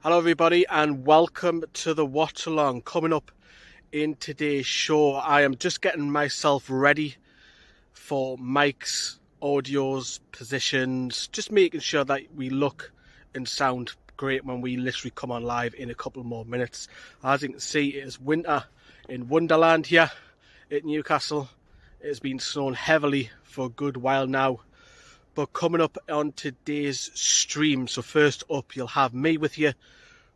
Hello, everybody, and welcome to the watch along. Coming up in today's show, I am just getting myself ready for mics, audios, positions, just making sure that we look and sound great when we literally come on live in a couple more minutes. As you can see, it is winter in Wonderland here at Newcastle. It has been snowing heavily for a good while now. But coming up on today's stream, so first up, you'll have me with you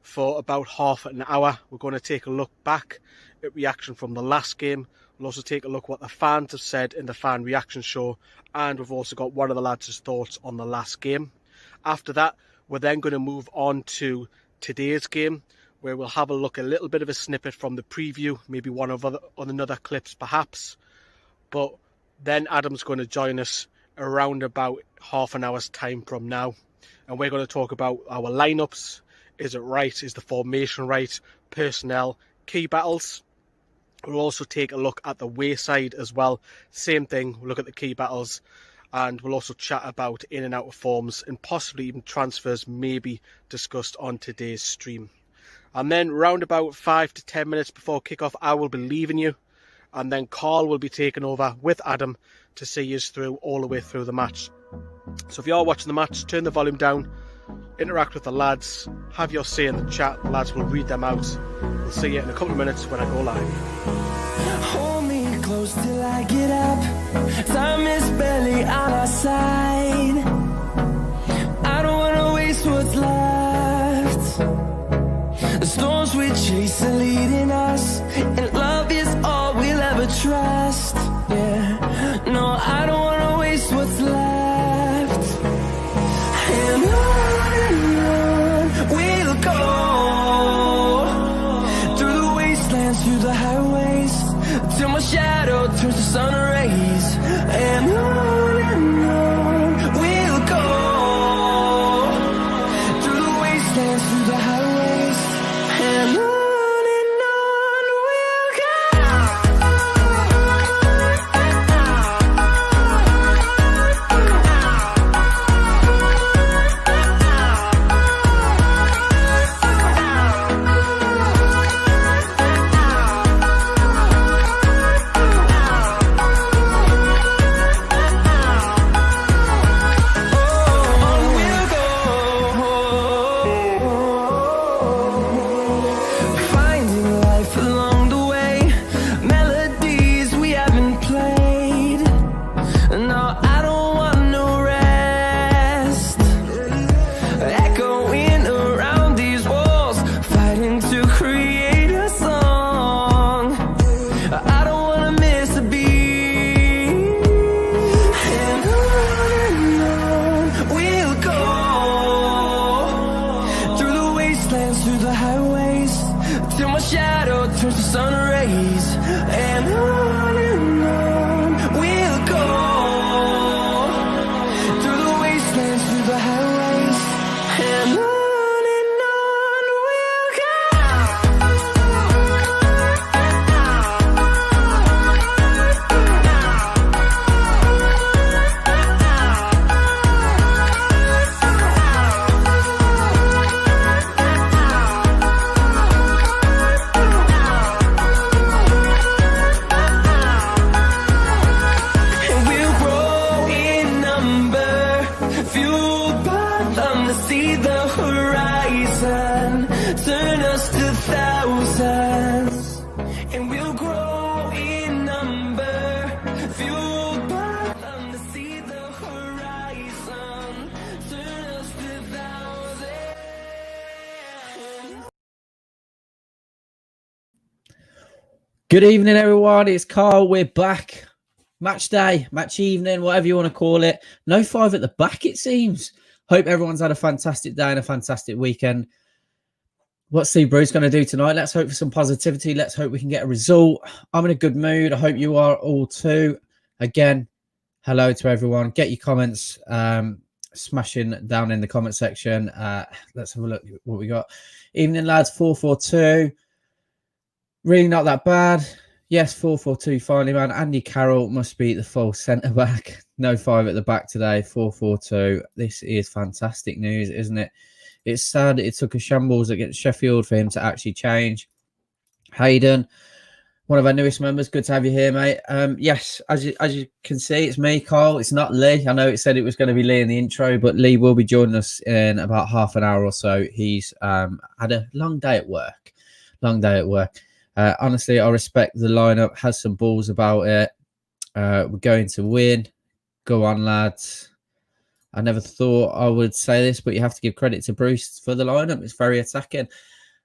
for about half an hour. We're going to take a look back at reaction from the last game. We'll also take a look what the fans have said in the fan reaction show, and we've also got one of the lads' thoughts on the last game. After that, we're then going to move on to today's game, where we'll have a look, a little bit of a snippet from the preview, maybe one of another clips perhaps. But then Adam's going to join us around about half an hour's time from now, and we're going to talk about our lineups. Is it right? Is the formation right? Personnel, key battles. We'll also take a look at the wayside as well. Same thing, we'll look at the key battles, and we'll also chat about in and out of forms, and possibly even transfers maybe discussed on today's stream. And then round about 5 to 10 minutes before kickoff, I will be leaving you, and then Carl will be taking over with Adam to see us through all the way through the match. So if you are watching the match, turn the volume down, interact with the lads, have your say in the chat. The lads will read them out. We'll see you in a couple of minutes when I go live. Hold me close till I get up. Time is barely on our side. I don't wanna waste what's left. The storms we chase are leading us, and love is all we'll ever trust. Yeah, no, I don't wanna waste what's left. And on we'll go, through the wastelands, through the highways, till my shadow turns to sun rays. And on we'll go, through the wastelands, through the highways, and on we'll go. Good evening, everyone. It's Carl. We're back. Match day, match evening, whatever you want to call it. No 5 at the back, it seems. Hope everyone's had a fantastic day and a fantastic weekend. What's Steve Bruce going to do tonight? Let's hope for some positivity. Let's hope we can get a result. I'm in a good mood. I hope you are all too. Again, hello to everyone. Get your comments smashing down in the comment section. Let's have a look what we got. Evening, lads. 442. Really not that bad. Yes, 4-4-2 finally, man. Andy Carroll must be the full centre-back. No 5 at the back today, 4-4-2. This is fantastic news, isn't it? it's sad it took a shambles against Sheffield for him to actually change. Hayden, one of our newest members, good to have you here, mate. Yes, as you can see, it's me, Carl. It's not Lee. I know it said it was going to be Lee in the intro, but Lee will be joining us in about half an hour or so. He's had a long day at work. Honestly, I respect the lineup, has some balls about it. We're going to win. Go on, lads. I never thought I would say this, but you have to give credit to Bruce for the lineup. It's very attacking.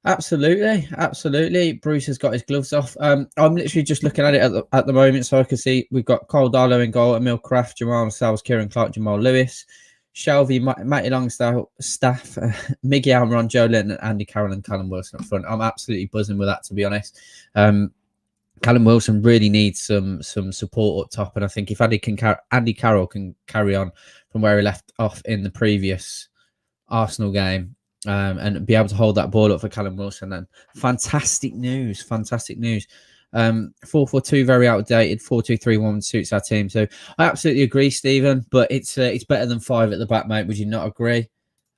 Absolutely. Bruce has got his gloves off. I'm literally just looking at it at the moment, so I can see we've got Cole Darlow in goal, Emil Kraft, Jamal Lascelles, Kieran Clark, Jamal Lewis, Shelby, Matty Longstaff, Miggy Almiron, Joe Linton, and Andy Carroll and Callum Wilson up front. I'm absolutely buzzing with that, to be honest. Callum Wilson really needs some support up top, and I think if Andy Carroll can carry on from where he left off in the previous Arsenal game, and be able to hold that ball up for Callum Wilson, then fantastic news. 4-4-2 very outdated. 4-2-3-1 suits our team. So I absolutely agree, Stephen. But it's better than 5 at the back, mate. Would you not agree?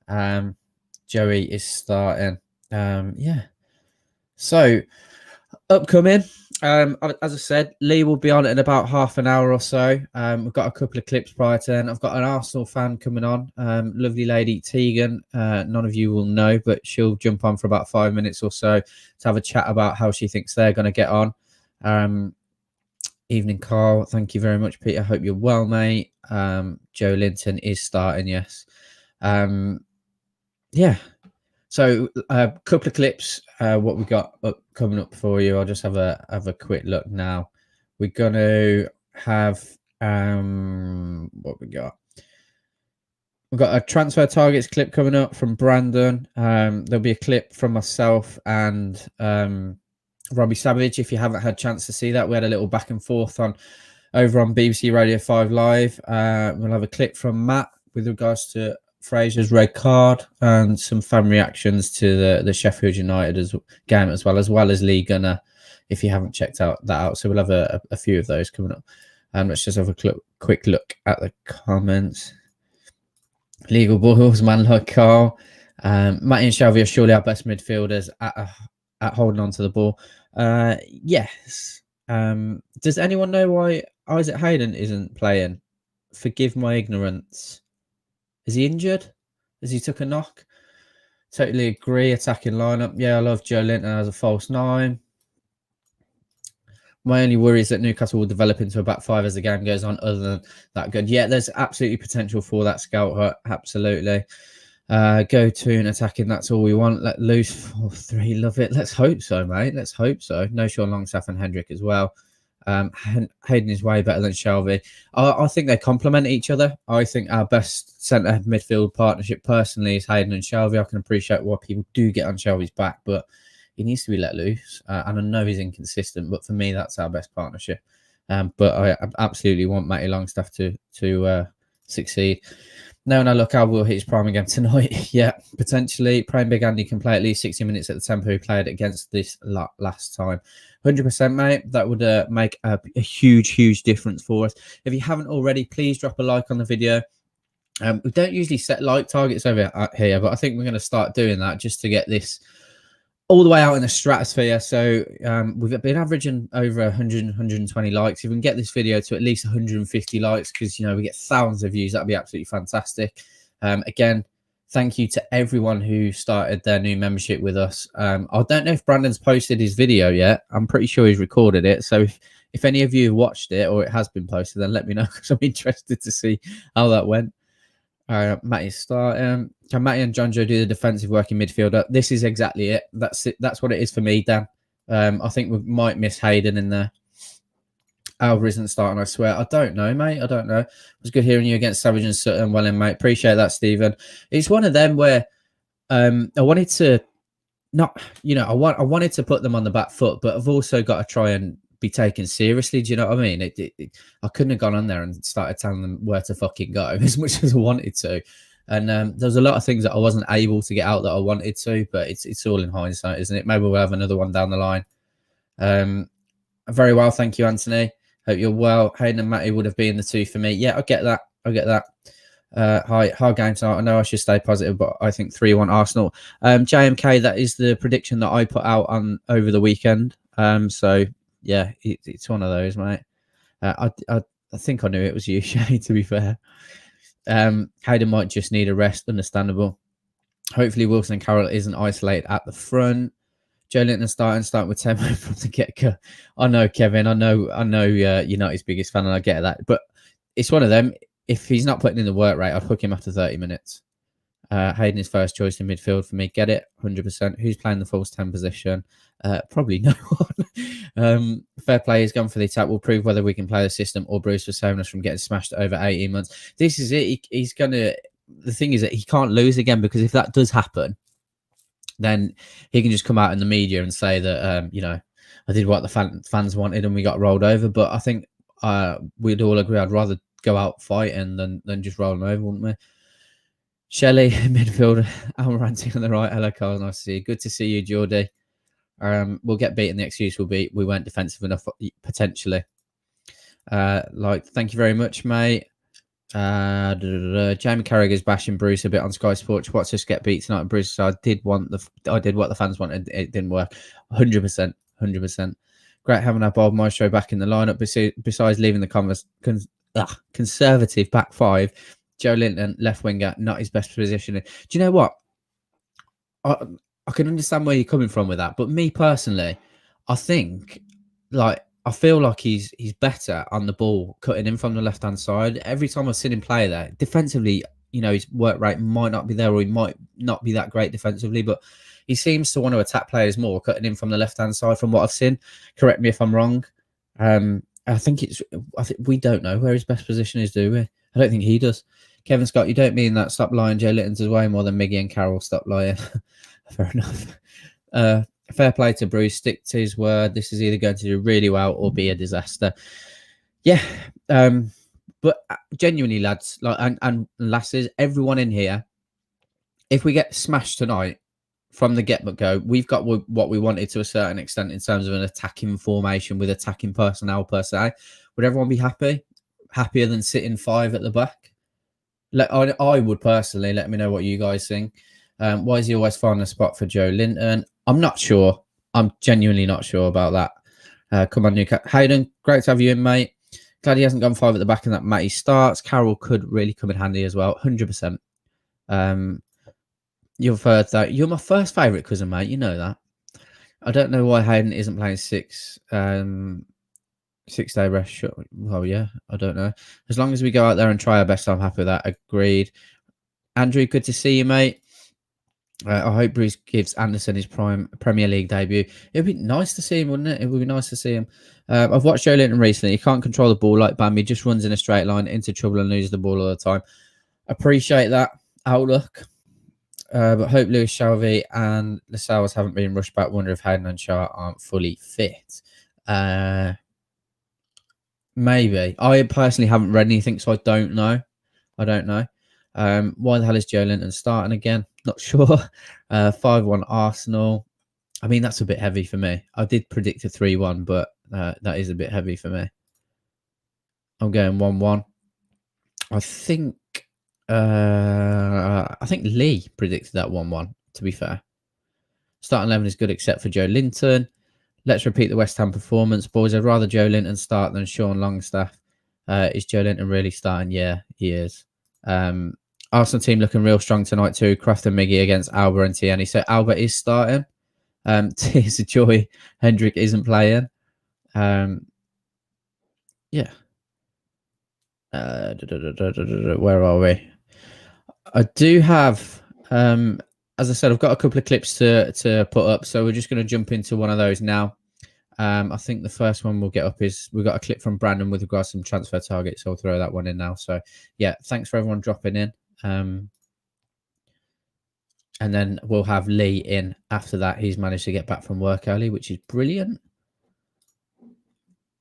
Joey is starting. Yeah. So upcoming. As I said, Lee will be on in about half an hour or so. We've got a couple of clips prior to then. I've got an Arsenal fan coming on, lovely lady Tegan. None of you will know, but she'll jump on for about 5 minutes or so to have a chat about how she thinks they're going to get on. Evening, Carl. Thank you very much, Peter. Hope you're well, mate. Joe Linton is starting, yes. Yeah. So a couple of clips, what we got coming up for you. I'll just have a quick look now. We're going to have what we got. We've got a transfer targets clip coming up from Brandon. There'll be a clip from myself and Robbie Savage. If you haven't had a chance to see that, we had a little back and forth over on BBC Radio 5 Live. We'll have a clip from Matt with regards to Fraser's red card and some fan reactions to the Sheffield United game as well as Lee Gunner, if you haven't checked that out. So we'll have a few of those coming up. Let's just have a quick look at the comments. Legal balls, man like Carl. Matty and Shelby are surely our best midfielders at holding on to the ball. Yes. Does anyone know why Isaac Hayden isn't playing? Forgive my ignorance. Is he injured? Has he took a knock? Totally agree. Attacking lineup. Yeah, I love Joe Linton as a false 9. My only worry is that Newcastle will develop into a back 5 as the game goes on. Other than that, good. Yeah, there's absolutely potential for that, Scout Hut. Absolutely. Go Toon attacking. That's all we want. Let loose 4-3. Love it. Let's hope so, mate. Let's hope so. No Sean Longstaff and Hendrick as well. Hayden is way better than Shelby. I think they complement each other. I think our best centre midfield partnership personally is Hayden and Shelby. I can appreciate why people do get on Shelby's back, but he needs to be let loose. And I know he's inconsistent, but for me, that's our best partnership. But I absolutely want Matty Longstaff to succeed. Now, when I look, I will hit his prime again tonight. Yeah, potentially. Prime Big Andy can play at least 60 minutes at the tempo he played against this last time. 100%, mate. That would make a huge difference for us. If you haven't already, please drop a like on the video. We don't usually set like targets over here, but I think we're going to start doing that just to get this all the way out in the stratosphere. So we've been averaging over 100, 120 likes. If we can get this video to at least 150 likes, because, you know, we get thousands of views, that'd be absolutely fantastic. Again, thank you to everyone who started their new membership with us. I don't know if Brandon's posted his video yet. I'm pretty sure he's recorded it. So if any of you watched it or it has been posted, then let me know, because I'm interested to see how that went. Matty's starting. Can Matty and John Joe do the defensive work in midfielder? This is exactly it. That's it. That's what it is for me, Dan. I think we might miss Hayden in there. Alva isn't starting, I swear. I don't know, mate. I don't know. It was good hearing you against Savage and Sutton. Well in, mate. Appreciate that, Stephen. It's one of them where I wanted to I wanted to put them on the back foot, but I've also got to try and be taken seriously. Do you know what I mean? I couldn't have gone on there and started telling them where to fucking go as much as I wanted to. And there's a lot of things that I wasn't able to get out that I wanted to, but it's all in hindsight, isn't it? Maybe we'll have another one down the line. Very well, thank you, Anthony. Hope you're well. Hayden and Matty would have been the two for me. Yeah, I get that. Hard game tonight. I know I should stay positive, but I think 3-1 Arsenal. JMK, that is the prediction that I put out on over the weekend. So yeah, it's one of those, mate. I think I knew it was you, Shay, to be fair. Hayden might just need a rest, understandable. Hopefully Wilson and Carroll isn't isolated at the front. Joe Linton starting with Temo from the get-go. I know, Kevin. I know you're not his biggest fan, and I get that. But it's one of them. If he's not putting in the work rate, I'd hook him after 30 minutes. Hayden is first choice in midfield for me. Get it? 100%. Who's playing the false 10 position? Probably no one. Fair play. He's gone for the attack. We'll prove whether we can play the system or Bruce for saving us from getting smashed over 18 months. This is it. He's going to... The thing is that he can't lose again, because if that does happen, then he can just come out in the media and say that, I did what the fans wanted and we got rolled over. But I think we'd all agree I'd rather go out fighting than just rolling over, wouldn't we? Shelley, midfield, Almiranti on the right. Hello, Carl. Nice to see you. Good to see you, Geordie. We'll get beaten. The excuse will be we weren't defensive enough, potentially. Thank you very much, mate. Jamie Carragher's bashing Bruce a bit on Sky Sports. Watch us get beat tonight. Bruce, so I did what the fans wanted. It didn't work. 100%. Great having our Bob Maestro back in the lineup. Besides leaving the conservative back five, Joe Linton, left winger, not his best position. Do you know what? I can understand where you're coming from with that, but me personally, I think I feel like he's better on the ball, cutting in from the left-hand side. Every time I've seen him play there, defensively, his work rate might not be there, or he might not be that great defensively, but he seems to want to attack players more, cutting in from the left-hand side from what I've seen. Correct me if I'm wrong. I think we don't know where his best position is, do we? I don't think he does. Kevin Scott, you don't mean that stop lying. Joe Litton's is way more than Miggy and Carroll. Stop lying. Fair enough. Fair play to Bruce. Stick to his word. This is either going to do really well or be a disaster. Yeah. But genuinely, lads, and lasses, everyone in here, if we get smashed tonight from the get-go, we've got what we wanted to a certain extent in terms of an attacking formation with attacking personnel per se. Would everyone be happy? Happier than sitting 5 at the back? I would personally. Let me know what you guys think. Why is he always finding a spot for Joe Linton? I'm not sure. I'm genuinely not sure about that. Come on, Newcastle. Hayden, great to have you in, mate. Glad he hasn't gone 5 at the back and that Matty starts. Carroll could really come in handy as well. 100%. You've heard that. You're my first favourite cousin, mate. You know that. I don't know why Hayden isn't playing 6-day rest. Well, yeah, I don't know. As long as we go out there and try our best, I'm happy with that. Agreed. Andrew, good to see you, mate. I hope Bruce gives Anderson his prime Premier League debut. It would be nice to see him, wouldn't it? It would be nice to see him. I've watched Joe Linton recently. He can't control the ball like Bambi. Just runs in a straight line into trouble and loses the ball all the time. Appreciate that outlook. But hope Lewis Shelvey and Lascelles haven't been rushed back. Wonder if Hayden and Shah aren't fully fit. Maybe. I personally haven't read anything, so I don't know. Why the hell is Joe Linton starting again? Not sure. 5-1 Arsenal. I mean, that's a bit heavy for me. I did predict a 3-1, but that is a bit heavy for me. I'm going 1-1. I think Lee predicted that 1-1, to be fair. Starting 11 is good except for Joe Linton. Let's repeat the West Ham performance. Boys, I'd rather Joe Linton start than Sean Longstaff. Is Joe Linton really starting? Yeah, he is. Arsenal team looking real strong tonight too. Kraft and Miggy against Alba and Tierney. So Alba is starting. Tears of joy. Hendrick isn't playing. Yeah. Where are we? I do have, as I said, I've got a couple of clips to put up. So we're just going to jump into one of those now. I think the first one we'll get up is we've got a clip from Brandon with regards to some transfer targets. So I'll throw that one in now. So yeah, thanks for everyone dropping in. And then we'll have Lee in after that. He's managed to get back from work early, which is brilliant.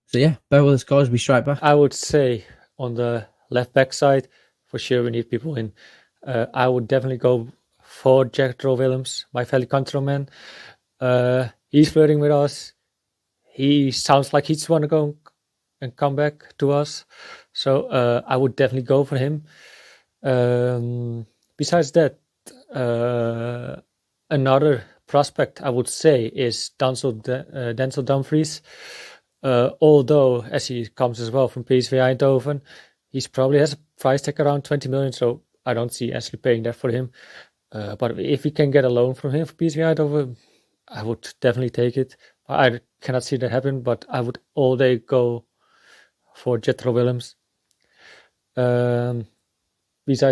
So yeah, bear with us, guys. We'll be straight back. I would say on the left back side, for sure we need people in. I would definitely go for Jack Williams, my fellow countryman. He's flirting with us. He sounds like he's want to go and come back to us. So I would definitely go for him. Besides that, another prospect I would say is Denzel Dumfries. Although, as he comes as well from PSV Eindhoven, he's probably has a price tag around 20 million, so I don't see Ashley paying that for him. But if we can get a loan from him for PSV Eindhoven, I would definitely take it. I cannot see that happen, but I would all day go for Jethro Willems. Besides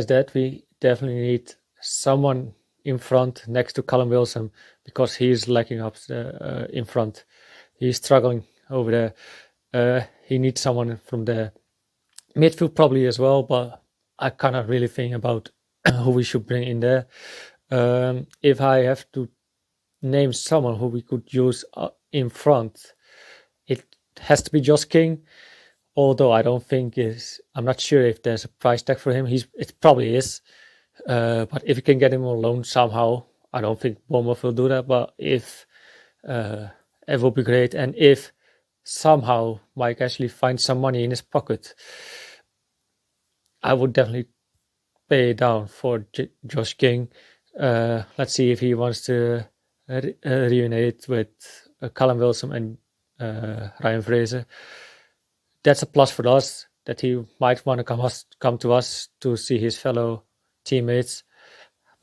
that, we definitely need someone in front next to Callum Wilson because he's lacking up in front. He's struggling over there. He needs someone from the midfield probably as well, but I cannot really think about who we should bring in there. If I have to name someone who we could use in front, it has to be Josh King. Although I don't think I'm not sure if there's a price tag for him. It probably is. But if you can get him on loan somehow, I don't think Bournemouth will do that. But if it will be great, and if somehow Mike actually finds some money in his pocket, I would definitely pay down for Josh King. Let's see if he wants to reunite with Callum Wilson and Ryan Fraser. That's a plus for us that he might want to come to us to see his fellow teammates.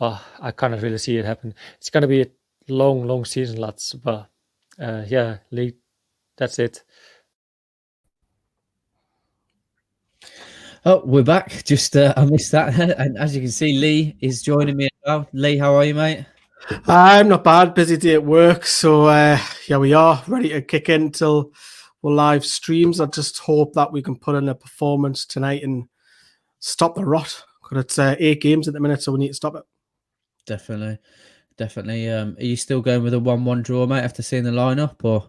I cannot really see it happen. It's going to be a long season, lads. But yeah, Lee, that's it. Oh, we're back. Just I missed that. And as you can see, Lee is joining me as well. Lee, how are you, mate? I'm not bad. Busy day at work. So yeah, we are ready to kick in till we're live streams. I just hope that we can put in a performance tonight and stop the rot. Because it's 8 games at the minute, so we need to stop it. Definitely. Are you still going with a 1-1 draw, mate, after seeing the lineup, or?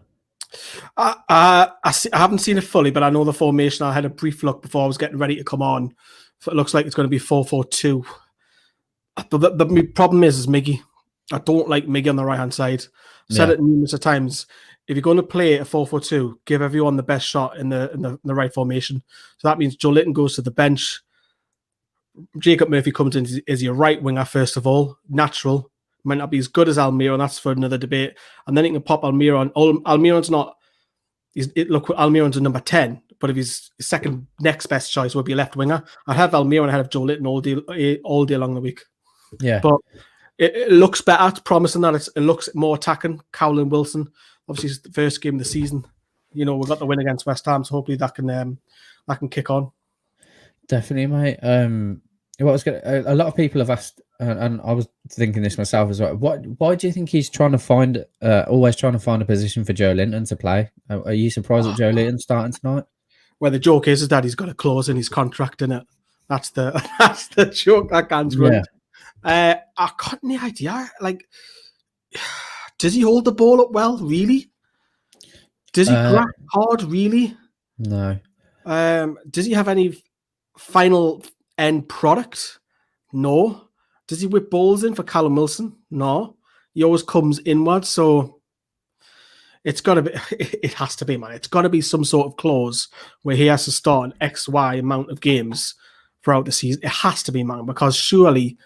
I haven't seen it fully, but I know the formation. I had a brief look before I was getting ready to come on. So it looks like it's going to be 4-4-2. But the problem is Miggy. I don't like Miggy on the right-hand side. Said it numerous of times. If you're going to play a 4-4-2, give everyone the best shot in the right formation. So that means Joe Litton goes to the bench. Jacob Murphy comes in as your right winger, first of all. Natural. Might not be as good as Almiron. That's for another debate. And then you can pop Almiron. Almiron's not... Look, Almiron's a number 10. But if his second next best choice would be left winger, I'd have Almiron ahead of Joe Litton all day along the week. Yeah. But it looks better. It's promising that it looks more attacking. Cowell Wilson. Obviously, it's the first game of the season. You know, we've got the win against West Ham, so hopefully that can kick on. Definitely, mate. A lot of people have asked, and I was thinking this myself as well. Why do you think he's always trying to find a position for Joe Linton to play? Are you surprised that Joe Linton's starting tonight? Well, the joke is that he's got a clause in his contract in it. That's the joke that can't run. I got any idea. Like, does he hold the ball up well? Really? Does he grab hard? Really? No. Does he have any final end product? No. Does he whip balls in for Callum Wilson? No. He always comes inward, so it's got to be. It has to be, man. It's got to be some sort of clause where he has to start an XY amount of games throughout the season. It has to be, man, because surely,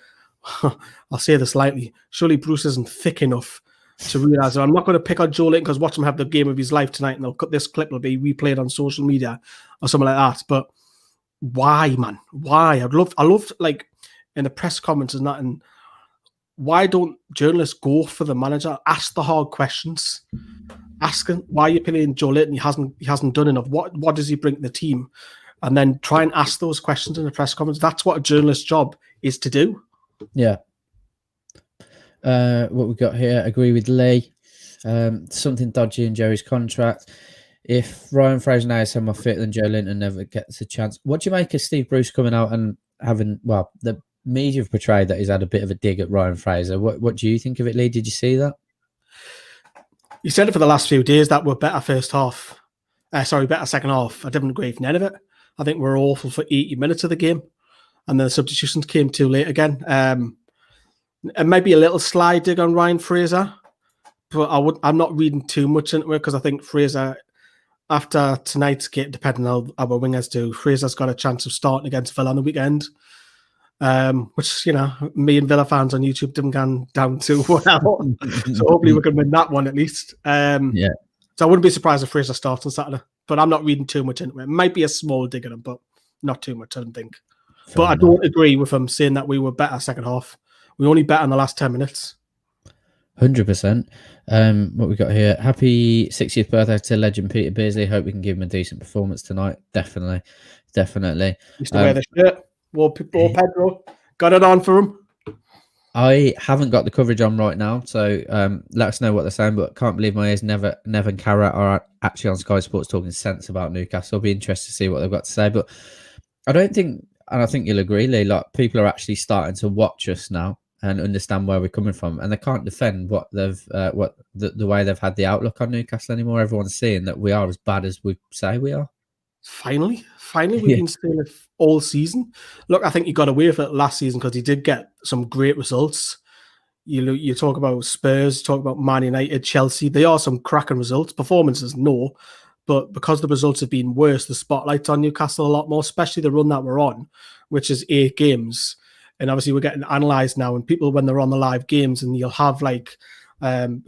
I'll say this lightly, surely Bruce isn't thick enough to realise that. I'm not going to pick on Joe Linton because watch him have the game of his life tonight, and this clip will be replayed on social media or something like that. But why, man? Why? I loved like in the press conferences and that. And why don't journalists go for the manager? Ask the hard questions. Ask him why you're playing Joe Linton. He hasn't done enough. What does he bring to the team? And then try and ask those questions in the press conference. That's what a journalist's job is to do. Yeah. What we got here? Agree with Lee. Something dodgy in Jerry's contract. If Ryan Fraser now is more fit, then Joe Linton never gets a chance. What do you make of Steve Bruce coming out and having? Well, the media have portrayed that he's had a bit of a dig at Ryan Fraser. What do you think of it, Lee? Did you see that? You said it for the last few days that we're better first half. Better second half. I didn't agree with any of it. I think we're awful for 80 minutes of the game, and then the substitutions came too late again. It might be a little sly dig on Ryan Fraser, but I'm not reading too much into it because I think Fraser, after tonight's game, depending on how our wingers do, Fraser's got a chance of starting against Villa on the weekend. which, me and Villa fans on YouTube didn't go down too well. So hopefully we can win that one at least. Yeah. So I wouldn't be surprised if Fraser starts on Saturday, but I'm not reading too much into it. It might be a small dig at him, but not too much, I don't think. But I don't agree with him saying that we were better second half. We only bet in the last 10 minutes. 100%. What we got here? Happy 60th birthday to legend Peter Beardsley. Hope we can give him a decent performance tonight. Definitely. Used to wear the shirt. Wore Pedro. Got it on for him. I haven't got the coverage on right now, so let us know what they're saying. But can't believe my ears. Nev and Carrot are actually on Sky Sports talking sense about Newcastle. I'll be interested to see what they've got to say. But I don't think, and I think you'll agree, Lee, like people are actually starting to watch us now and understand where we're coming from, and they can't defend what they've the way they've had the outlook on Newcastle anymore. Everyone's seeing that we are as bad as we say we are. Finally, we've been saying it all season. Look, I think he got away with it last season because he did get some great results. You talk about Spurs, talk about Man United, Chelsea. They are some cracking results. Performances, no. But because the results have been worse, the spotlight's on Newcastle a lot more, especially the run that we're on, which is 8 games. And obviously we're getting analysed now. And people, when they're on the live games, and you'll have like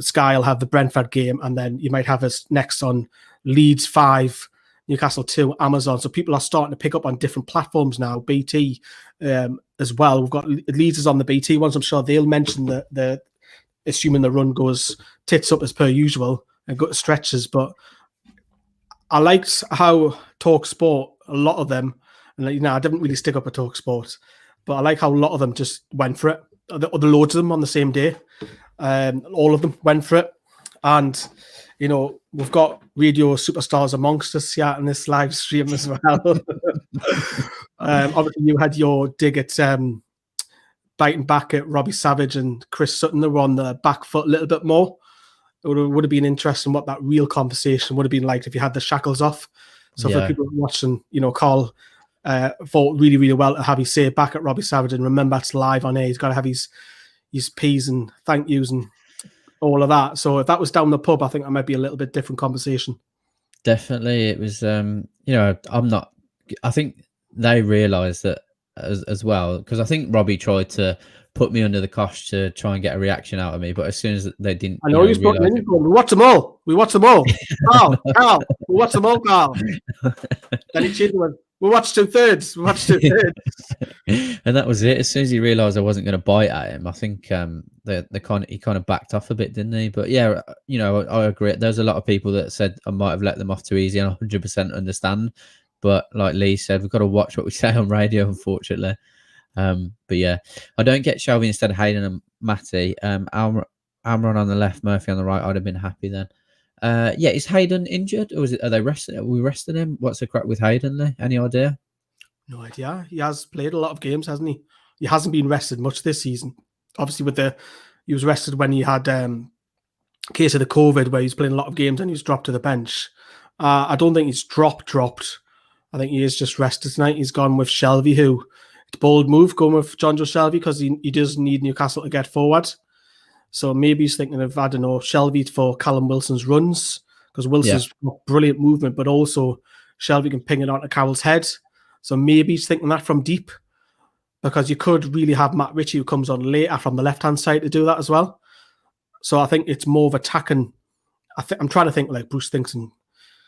Sky will have the Brentford game, and then you might have us next on Leeds 5, Newcastle 2, Amazon. So people are starting to pick up on different platforms now, BT as well. We've got Leeds is on the BT ones. I'm sure they'll mention the assuming the run goes tits up as per usual and go to stretches. But I liked how Talk Sport, a lot of them, and I didn't really stick up a Talk Sport, but I like how a lot of them just went for it. The loads of them on the same day. All of them went for it. And we've got radio superstars amongst us here in this live stream as well. Obviously, you had your dig at biting back at Robbie Savage and Chris Sutton. They were on the back foot a little bit more. It would have been interesting what that real conversation would have been like if you had the shackles off. So for people watching, Carl thought really, really well to have his say back at Robbie Savage. And remember, it's live on air. He's got to have his P's and thank yous and all of that. So if that was down the pub, I think that might be a little bit different conversation. Definitely. It was, I think they realised that as well, because I think Robbie tried to put me under the cosh to try and get a reaction out of me, but as soon as they didn't, I know he's putting in, we watch them all. Carl, we watch them all, Carl. Then he cheated with, we watched 2/3. We watched 2/3. And that was it. As soon as he realised I wasn't going to bite at him, I think he kind of backed off a bit, didn't he? But yeah, I agree. There's a lot of people that said I might have let them off too easy, and I 100% understand. But like Lee said, we've got to watch what we say on radio, unfortunately. But yeah, I don't get Shelby instead of Hayden and Matty. Amron on the left, Murphy on the right. I'd have been happy then. Is Hayden injured, or are they resting? Are we resting him? What's the crack with Hayden, Lee? Any idea? No idea. He has played a lot of games, hasn't he? He hasn't been rested much this season. Obviously, he was rested when he had case of the COVID, where he was playing a lot of games and he was dropped to the bench. I don't think he's dropped. I think he is just rested tonight. He's gone with Shelby, who it's a bold move going with John Joe Shelby because he does need Newcastle to get forward. So maybe he's thinking of, I don't know, Shelby for Callum Wilson's runs, because Wilson's got brilliant movement, but also Shelby can ping it onto Cowell's head. So maybe he's thinking that from deep, because you could really have Matt Ritchie, who comes on later from the left-hand side, to do that as well. So I think it's more of attacking. I'm trying to think like Bruce thinks, and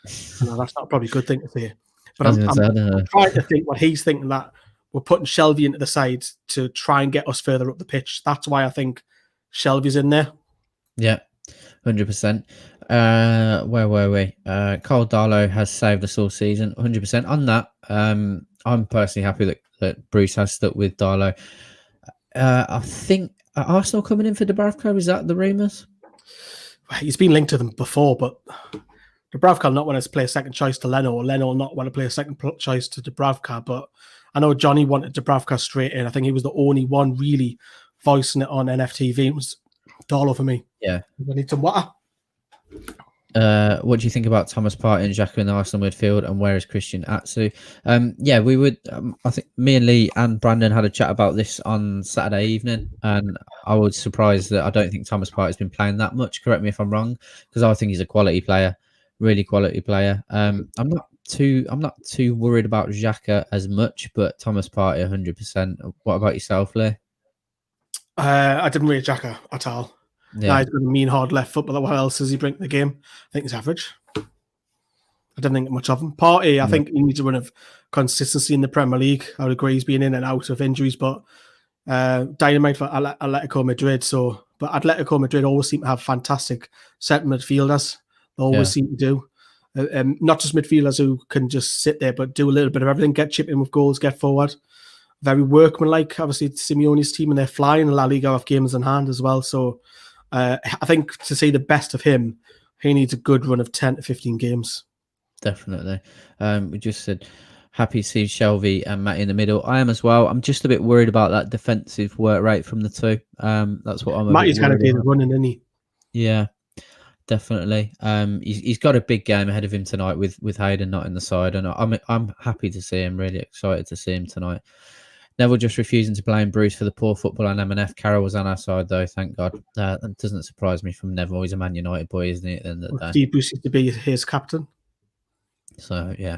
that's not probably a good thing to say. But I'm trying to think what he's thinking, that we're putting Shelby into the side to try and get us further up the pitch. That's why I think Shelby's in there. Yeah, 100%. Where were we? Cole Darlow has saved us all season. 100% on that. I'm personally happy that Bruce has stuck with Darlow. I think Arsenal coming in for Dubravka. Is that the rumours? He's been linked to them before, but Dubravka will not want to play a second choice to Leno, or Leno will not want to play a second choice to Dubravka. But I know Johnny wanted Dubravka straight in. I think he was the only one really voicing it on NFTV. It was Darlow for me. Yeah. I need some water. What do you think about Thomas Partey and Xhaka in the Arsenal midfield, and where is Christian Atsu? We would. I think me and Lee and Brandon had a chat about this on Saturday evening, and I was surprised that I don't think Thomas Partey's been playing that much. Correct me if I'm wrong, because I think he's a quality player, really quality player. I'm not I'm not too worried about Xhaka as much, but Thomas Partey 100%. What about yourself, Lee? I didn't rate Xhaka at all. Yeah, He's got a mean, hard left foot, but what else does he bring to the game? I think he's average. I don't think much of him. Partey, I think he needs a run of consistency in the Premier League. I would agree he's been in and out of injuries, but dynamite for Atletico Madrid. But Atletico Madrid always seem to have fantastic centre midfielders. They always seem to do. Not just midfielders who can just sit there, but do a little bit of everything, get chipped in with goals, get forward. Very workmanlike. Obviously, Simeone's team, and they're flying. La Liga have games in hand as well. So I think to see the best of him, he needs a good run of 10 to 15 games. Definitely. We just said happy to see Shelby and Matty in the middle. I am as well. I'm just a bit worried about that defensive work rate from the two. That's what I'm. Matty's going to do the running, isn't he? Yeah, definitely. He's got a big game ahead of him tonight with Hayden not in the side, and I'm happy to see him. Really excited to see him tonight. Neville just refusing to blame Bruce for the poor football on M&F. Carroll was on our side, though, thank God. That doesn't surprise me from Neville. He's a Man United boy, isn't he, at the end of the day? Steve Bruce used to be his captain. So, yeah,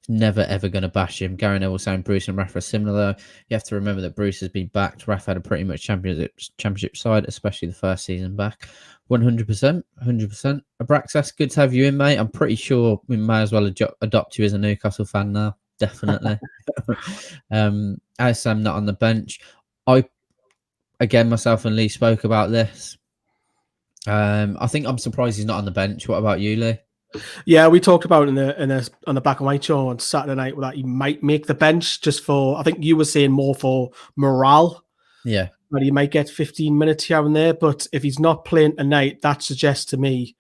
never, ever going to bash him. Gary Neville saying Bruce and Rafa are similar, though. You have to remember that Bruce has been backed. Rafa had a pretty much championship side, especially the first season back. 100%, 100%. Abraxas, good to have you in, mate. I'm pretty sure we may as well adopt you as a Newcastle fan now. Definitely. As I'm not on the bench, myself and Lee spoke about this. I think I'm surprised he's not on the bench. What about you, Lee? Yeah, we talked about on the Black and White show on Saturday night that he might make the bench just for. I think you were saying more for morale. Yeah, but he might get 15 minutes here and there. But if he's not playing tonight, that suggests to me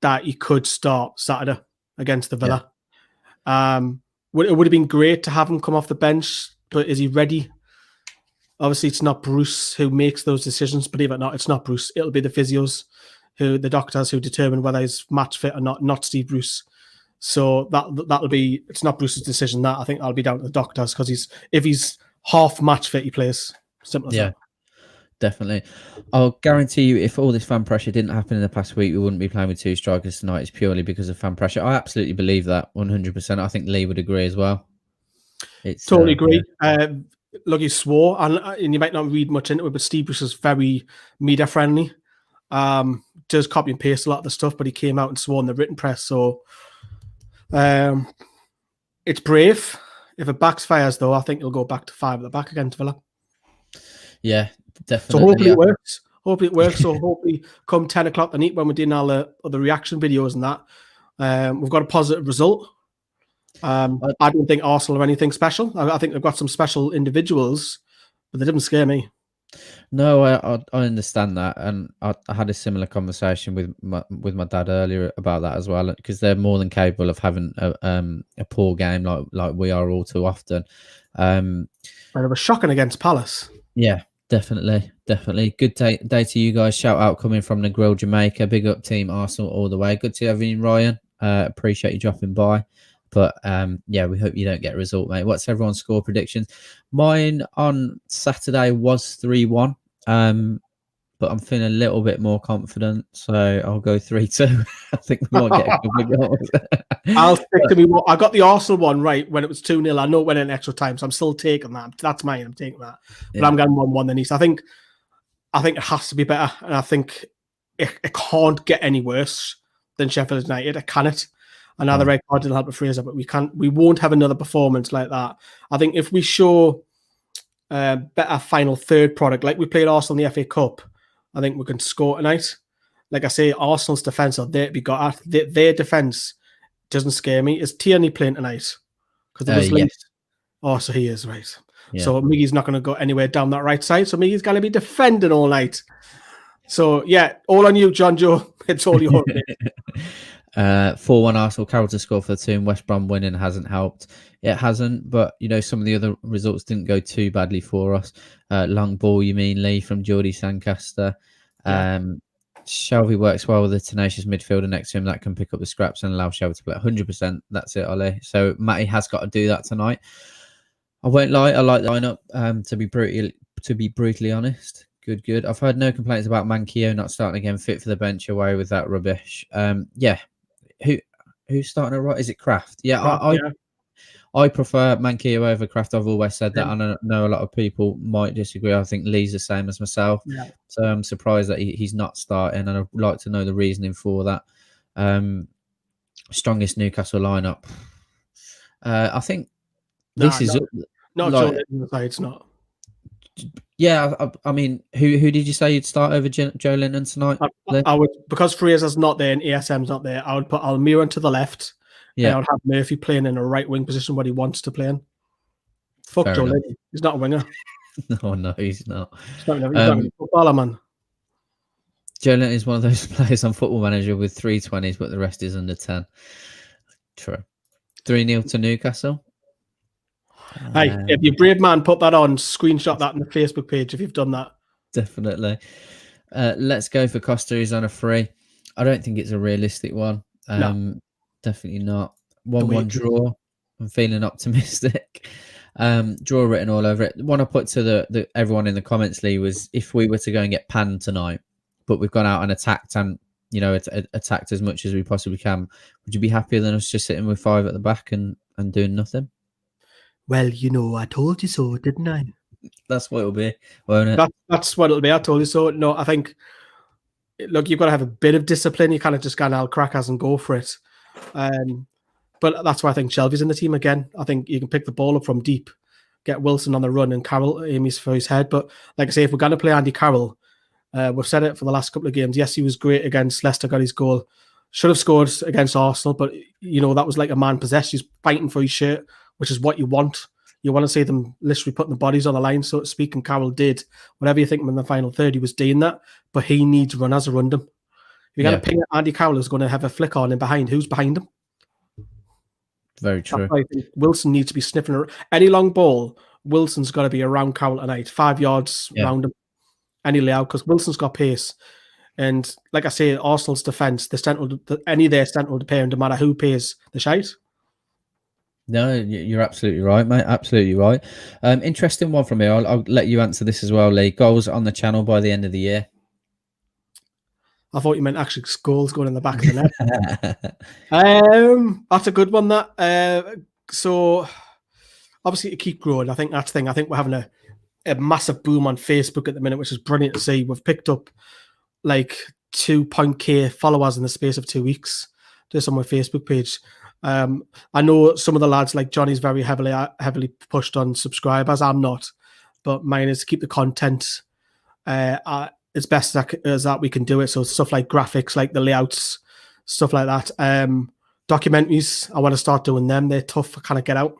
that he could start Saturday against the Villa. Yeah. It would have been great to have him come off the bench, but is he ready? Obviously, it's not Bruce who makes those decisions. Believe it or not, it's not Bruce. It'll be the physios, the doctors who determine whether he's match fit or not Steve Bruce. So that'll be. It's not Bruce's decision. That I think that'll be down to the doctors because if he's half match fit, he plays. Simple as that. Definitely. I'll guarantee you, if all this fan pressure didn't happen in the past week, we wouldn't be playing with two strikers tonight. It's purely because of fan pressure. I absolutely believe that 100%. I think Lee would agree as well. It's totally agree. Yeah. Look, he swore, and you might not read much into it, but Steve Bruce is very media friendly. Does copy and paste a lot of the stuff, but he came out and swore in the written press. So it's brave. If it backfires, though, I think he'll go back to 5 at the back against Villa. Yeah, definitely. So hopefully it works. So hopefully come 10 o'clock tonight when we're doing all the other reaction videos and that, we've got a positive result. I don't think Arsenal are anything special. I think they've got some special individuals, but they didn't scare me. No, I understand that, and I had a similar conversation with my dad earlier about that as well, because they're more than capable of having a poor game like we are all too often. And it was shocking against Palace. Yeah, definitely. Good day to you guys. Shout out coming from Negril, Jamaica. Big up team Arsenal all the way. Good to have you, Ryan. Appreciate you dropping by. But yeah, we hope you don't get a result, mate. What's everyone's score predictions? Mine on Saturday was 3-1. But I'm feeling a little bit more confident, so I'll go 3-2. I think we might get a couple of goals. I'll stick to me. I got the Arsenal one right when it was 2-0. I know it went in extra time, so I'm still taking that. That's mine. I'm taking that. But I'm going 1-1 then East. I think it has to be better, and I think it can't get any worse than Sheffield United. Can it? I know the red card didn't help with Fraser, but we won't have another performance like that. I think if we show better final third product, like we played Arsenal in the FA Cup, I think we can score tonight. Like I say, Arsenal's defence are there to be got at. Their defence doesn't scare me. Is Tierney playing tonight? Because there was yes. Oh, so he is, right. Yeah. So Miggy's not going to go anywhere down that right side. So Miggy's going to be defending all night. So, yeah, all on you, John Joe. It's all yours. 4-1 Arsenal. Carroll to score for the team. West Brom winning hasn't helped. It hasn't, but some of the other results didn't go too badly for us. Long ball, you mean, Lee, from Geordie Sancaster. Shelby works well with a tenacious midfielder next to him that can pick up the scraps and allow Shelby to play 100%. That's it, Ollie. So Matty has got to do that tonight. I won't lie, I like the lineup. To be brutally honest, good. I've heard no complaints about Manquillo not starting again, fit for the bench, away with that rubbish. who's starting to right? Is it Kraft? Yeah, Crap, yeah. I prefer Manquillo over Kraft. I've always said that. Yeah. And I know a lot of people might disagree. I think Lee's the same as myself. Yeah. So I'm surprised that he's not starting, and I'd like to know the reasoning for that. Strongest Newcastle lineup. I think this is not like, Joe Linton, it's not. yeah. I mean, who did you say you'd start over Joe Linton tonight? I would, because Fraser's not there and ASM's not there. I would put Almiron to the left. Yeah, and I would have Murphy playing in a right wing position where he wants to play in. Fuck Fair Joe Linton. He's not a winger. No, he's not. He's not a footballer, man. Joe Linton is one of those players on Football Manager with 320s, but the rest is under 10. True. 3-0 to Newcastle. Hey, if you're brave man, put that on. Screenshot that on the Facebook page if you've done that. Definitely. Let's go for Costa. He's on a free. I don't think it's a realistic one. No. Definitely not. 1-1 draw. I'm feeling optimistic. Draw written all over it. The one I put to the everyone in the comments, Lee, was if we were to go and get panned tonight, but we've gone out and attacked and attacked as much as we possibly can, would you be happier than us just sitting with 5 at the back and doing nothing? Well, I told you so, didn't I? That's what it'll be, won't it? That's what it'll be. I told you so. No, I think, look, you've got to have a bit of discipline. You kind of just go out crackers and go for it. But that's why I think Shelby's in the team again. I think you can pick the ball up from deep, get Wilson on the run, and Carroll aims for his head. But like I say, if we're going to play Andy Carroll, we've said it for the last couple of games. Yes, he was great against Leicester, got his goal. Should have scored against Arsenal, but that was like a man possessed. He's fighting for his shirt, which is what you want. You want to see them literally putting the bodies on the line, so to speak. And Carroll did. Whatever you think of him in the final third, he was doing that. But he needs runners around him. If you're going to ping Andy Carroll is going to have a flick on him behind. Who's behind him? Very true. I think Wilson needs to be sniffing around. Any long ball, Wilson's got to be around Carroll tonight, 5 yards around him. Any layout, because Wilson's got pace. And like I say, Arsenal's defence, any of their central pair, no matter who pays the shite. No, you're absolutely right, mate. Absolutely right. Interesting one from me. I'll let you answer this as well, Lee. Goals on the channel by the end of the year. I thought you meant actually goals going in the back of the net. That's a good one, that. So, obviously, to keep growing, I think that's the thing. I think we're having a massive boom on Facebook at the minute, which is brilliant to see. We've picked up like 2.k followers in the space of 2 weeks just on my Facebook page. I know some of the lads, like Johnny's very heavily pushed on subscribers. I'm not, but mine is to keep the content as best as that we can do it. So stuff like graphics, like the layouts, stuff like that. Documentaries, I want to start doing them. They're tough to kind of get out,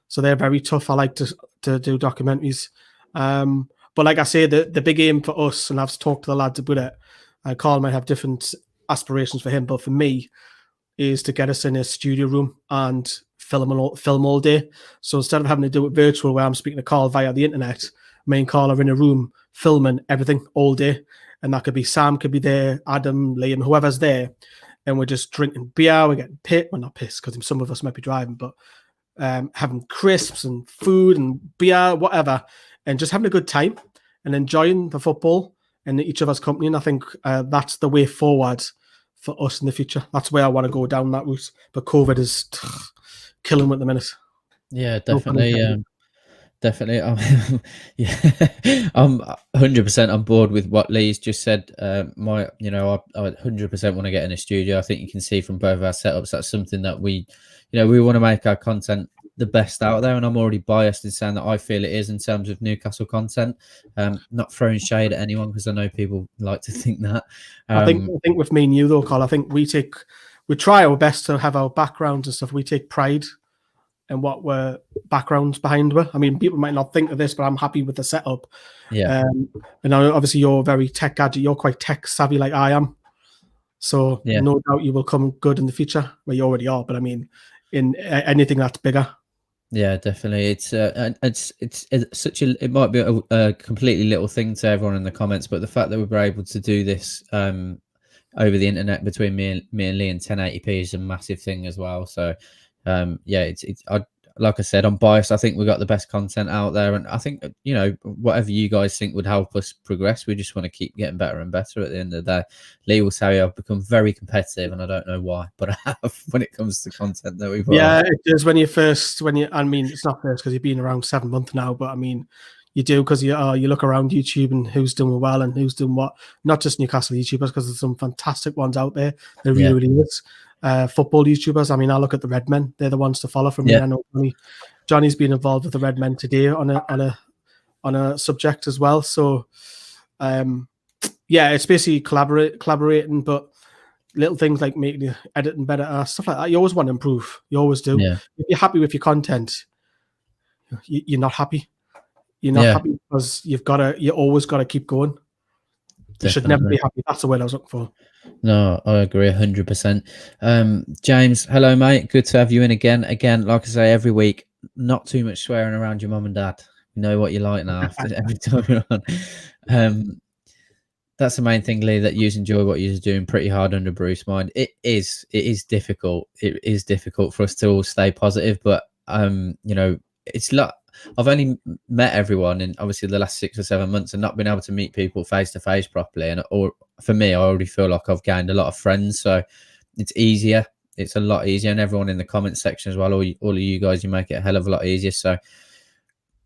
so they're very tough. I like to do documentaries. But like I say, the big aim for us, and I've talked to the lads about it, Carl might have different aspirations for him, but for me, is to get us in a studio room and film all day. So instead of having to do it virtual, where I'm speaking to Carl via the internet, me and Carl are in a room filming everything all day. And that could be Sam, could be there, Adam, Liam, whoever's there. And we're just drinking beer, we're getting pissed. Well, not pissed, because some of us might be driving, but having crisps and food and beer, whatever, and just having a good time and enjoying the football and each other's company. And I think that's the way forward for us in the future. That's where I want to go down that route. But COVID is killing at the minute. Yeah, definitely. Definitely. I'm 100% on board with what Lee's just said. I 100% want to get in a studio. I think you can see from both of our setups, that's something that we want to make our content the best out there. And I'm already biased in saying that I feel it is in terms of Newcastle content. Not throwing shade at anyone, because I know people like to think that. I think with me and you though, Carl, I think we try our best to have our backgrounds and stuff. We take pride in what we're backgrounds behind were. I mean, people might not think of this, but I'm happy with the setup. Yeah. And obviously you're very tech gadget. You're quite tech savvy like I am. So no doubt you will come good in the future. Well, you already are, but I mean, in anything that's bigger. Yeah, definitely. It's such it might be a completely little thing to everyone in the comments, but the fact that we were able to do this over the internet between me and Lee in 1080p is a massive thing as well. So like I said, I'm biased. I think we got the best content out there, and I think whatever you guys think would help us progress, we just want to keep getting better and better. At the end of the day, Lee will tell you I've become very competitive, and I don't know why, but I have when it comes to content that we've. Yeah, it does when you. I mean, it's not first because you've been around 7 months now, but I mean, you do because you look around YouTube and who's doing well and who's doing what. Not just Newcastle YouTubers, because there's some fantastic ones out there. There really is. Football YouTubers. I mean, I look at the Red Men. They're the ones to follow from me. I know Johnny's been involved with the Red Men today on a subject as well. So, it's basically collaborating, but little things like making your editing better, stuff like that. You always want to improve. You always do. Yeah. If you're happy with your content, you're not happy. You're not happy because you always got to keep going. You should never be happy. That's the word I was looking for. No, I agree 100%. James, hello, mate. Good to have you in again. Again, like I say, every week, not too much swearing around your mum and dad. You know what you like now after every time you're on. That's the main thing, Lee, that you enjoy what you're doing pretty hard under Bruce mind. It is difficult. It is difficult for us to all stay positive, but it's like I've only met everyone in obviously the last 6 or 7 months and not been able to meet people face to face properly. Or for me, I already feel like I've gained a lot of friends, so it's easier. It's a lot easier, and everyone in the comment section as well. All of you guys, you make it a hell of a lot easier. So